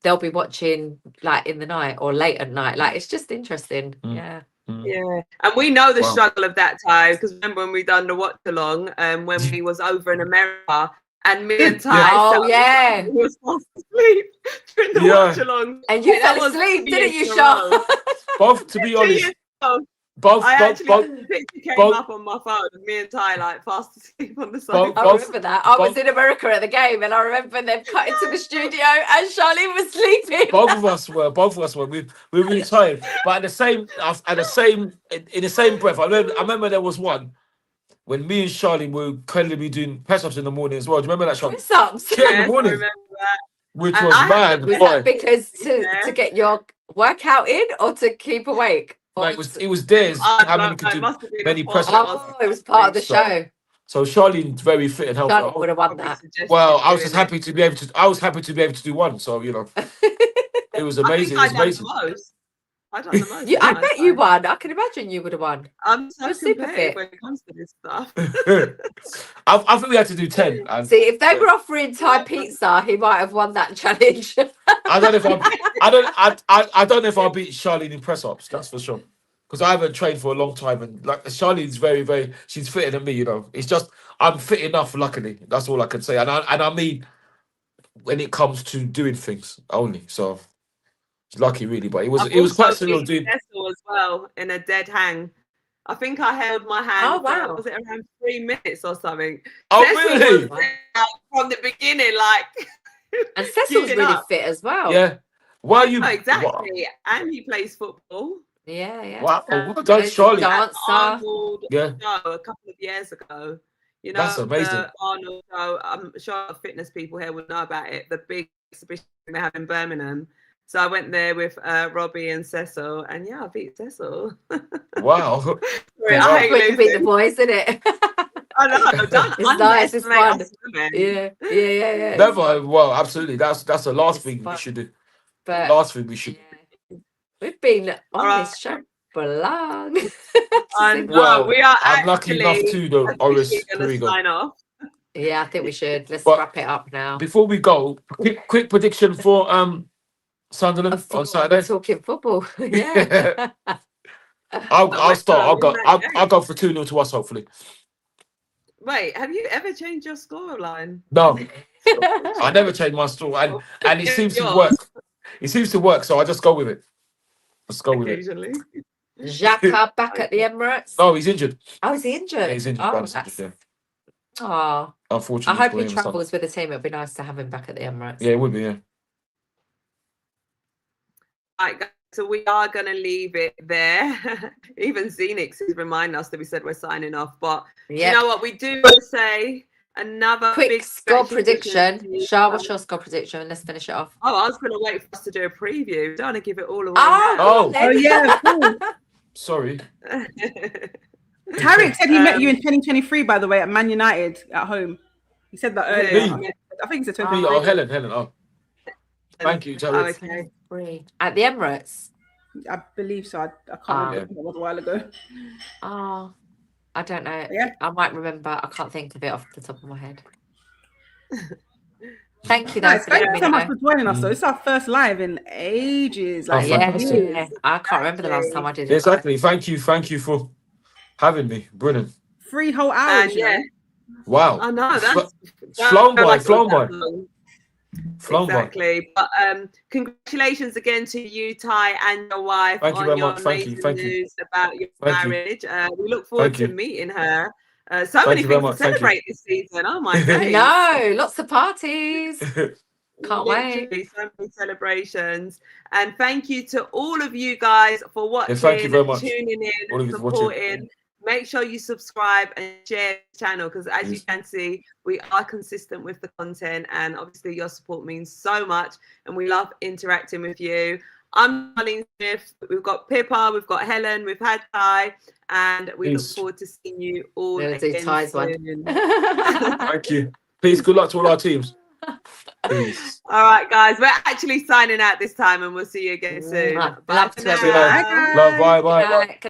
they'll be watching like in the night or late at night. Like, it's just interesting. Yeah, and we know the struggle of that time, because remember when we done the watch along, when we was over in America, and me and Ty we was fast asleep during the watch along, and you fell asleep, didn't you, Sean? Both, to be honest, came up on my phone, and me and Ty like fast asleep on the sofa. I remember that. I was in America at the game, and I remember them cut into the studio, and Charlene was sleeping. Both of us were. We were really tired, but in the same breath, I remember there was one when me and Charlene were currently doing press-ups in the morning as well. Do you remember that, Charlene? Press-ups? Yeah, in the morning. I remember that. Which was mad. Was that because to get your workout in, or to keep awake? Like, it was theirs. How many could do many press-ups? It was part of the show. So Charlene's very fit and healthy. Charlene would have won that. Well, I was just happy to be able to. I was happy to be able to do one. So it was amazing. It was amazing. I done the most. I bet you won. I can imagine you would have won. I'm so super fit when it comes to this stuff. I think we had to do 10. And see, if they were offering Thai pizza, he might have won that challenge. I don't know if I don't know if I'll beat Charlene in press ups. That's for sure. because I haven't trained for a long time, and like Charlene's very, she's fitter than me. You know, it's just I'm fit enough. Luckily, that's all I can say. And I mean, when it comes to doing things only, so it's lucky really. But it was quite surreal doing as well in a dead hang. I think I held my hand. Oh wow! Was it around 3 minutes or something? Oh really? From the beginning, like. And Cecil's really fit as well. Yeah. Why are you? Exactly. Wow. And he plays football. Yeah. Wow. Well done, Charlie. Arnold yeah. Show a couple of years ago. You know, that's amazing. The Arnold Show. I'm sure fitness people here would know about it. The big exhibition they have in Birmingham. So I went there with Robbie and Cecil, and yeah, I beat Cecil. Wow. I hate when you beat the boys, isn't it? I know. It's nice. It's fun. Yeah. Never. Well, absolutely. That's the last thing we should do. But last thing we should. We've been on this show for long. Well, we are. I'm lucky enough to though. Oris, sign off. Yeah, I think we should. Let's wrap it up now. Before we go, quick prediction for Sunderland on Saturday. Talking football. Yeah. I'll start. I'll go for 2-0 to us, hopefully. Wait, have you ever changed your scoreline? No, I never change my score, and it seems to work. It seems to work, so I just go with it. Let's go with it. Xhaka back at the Emirates. No, he's injured. Oh, is he injured? Yeah, he's injured. Oh, unfortunately. I hope he travels with the team. It'd be nice to have him back at the Emirates. Yeah, it would be. Yeah. All right, guys, so we are going to leave it there. Even Zenix is reminding us that we said we're signing off. But you know what? We do say another quick big score prediction. Shah, what's your score prediction? Let's finish it off. Oh, I was going to wait for us to do a preview. Don't want to give it all away. Oh yeah. Cool. Sorry. Tarek said he met you in 2023, by the way, at Man United at home. He said that earlier. Me? I think it's a 2023. Oh, Helen. Oh. Thank you, Tarek. Okay. At the Emirates? I believe so. I can't remember. It was a while ago. Oh, I don't know. Yeah. I might remember. I can't think of it off the top of my head. Thank you, guys. Thank you so much for joining us. So it's our first live in ages. Like, I can't remember the last time I did it. Exactly. Thank you for having me. Brilliant. 3 whole hours. Yeah. Wow. I know that's flown by. Exactly. But congratulations again to you, Ty, and your wife on your amazing news about your marriage. We look forward to meeting her. So many things to celebrate this season. Oh my god! No, lots of parties. Can't wait. So many celebrations. And thank you to all of you guys for watching, thank you very much. tuning in, supporting. Make sure you subscribe and share the channel because as you can see, we are consistent with the content and obviously your support means so much and we love interacting with you. I'm Charlene Smith. We've got Pippa, we've got Helen, we've had Ty, and we look forward to seeing you all again soon. Thank you. Please, good luck to all our teams. Peace. All right, guys. We're actually signing out this time and we'll see you again soon. Love to Bye. Bye.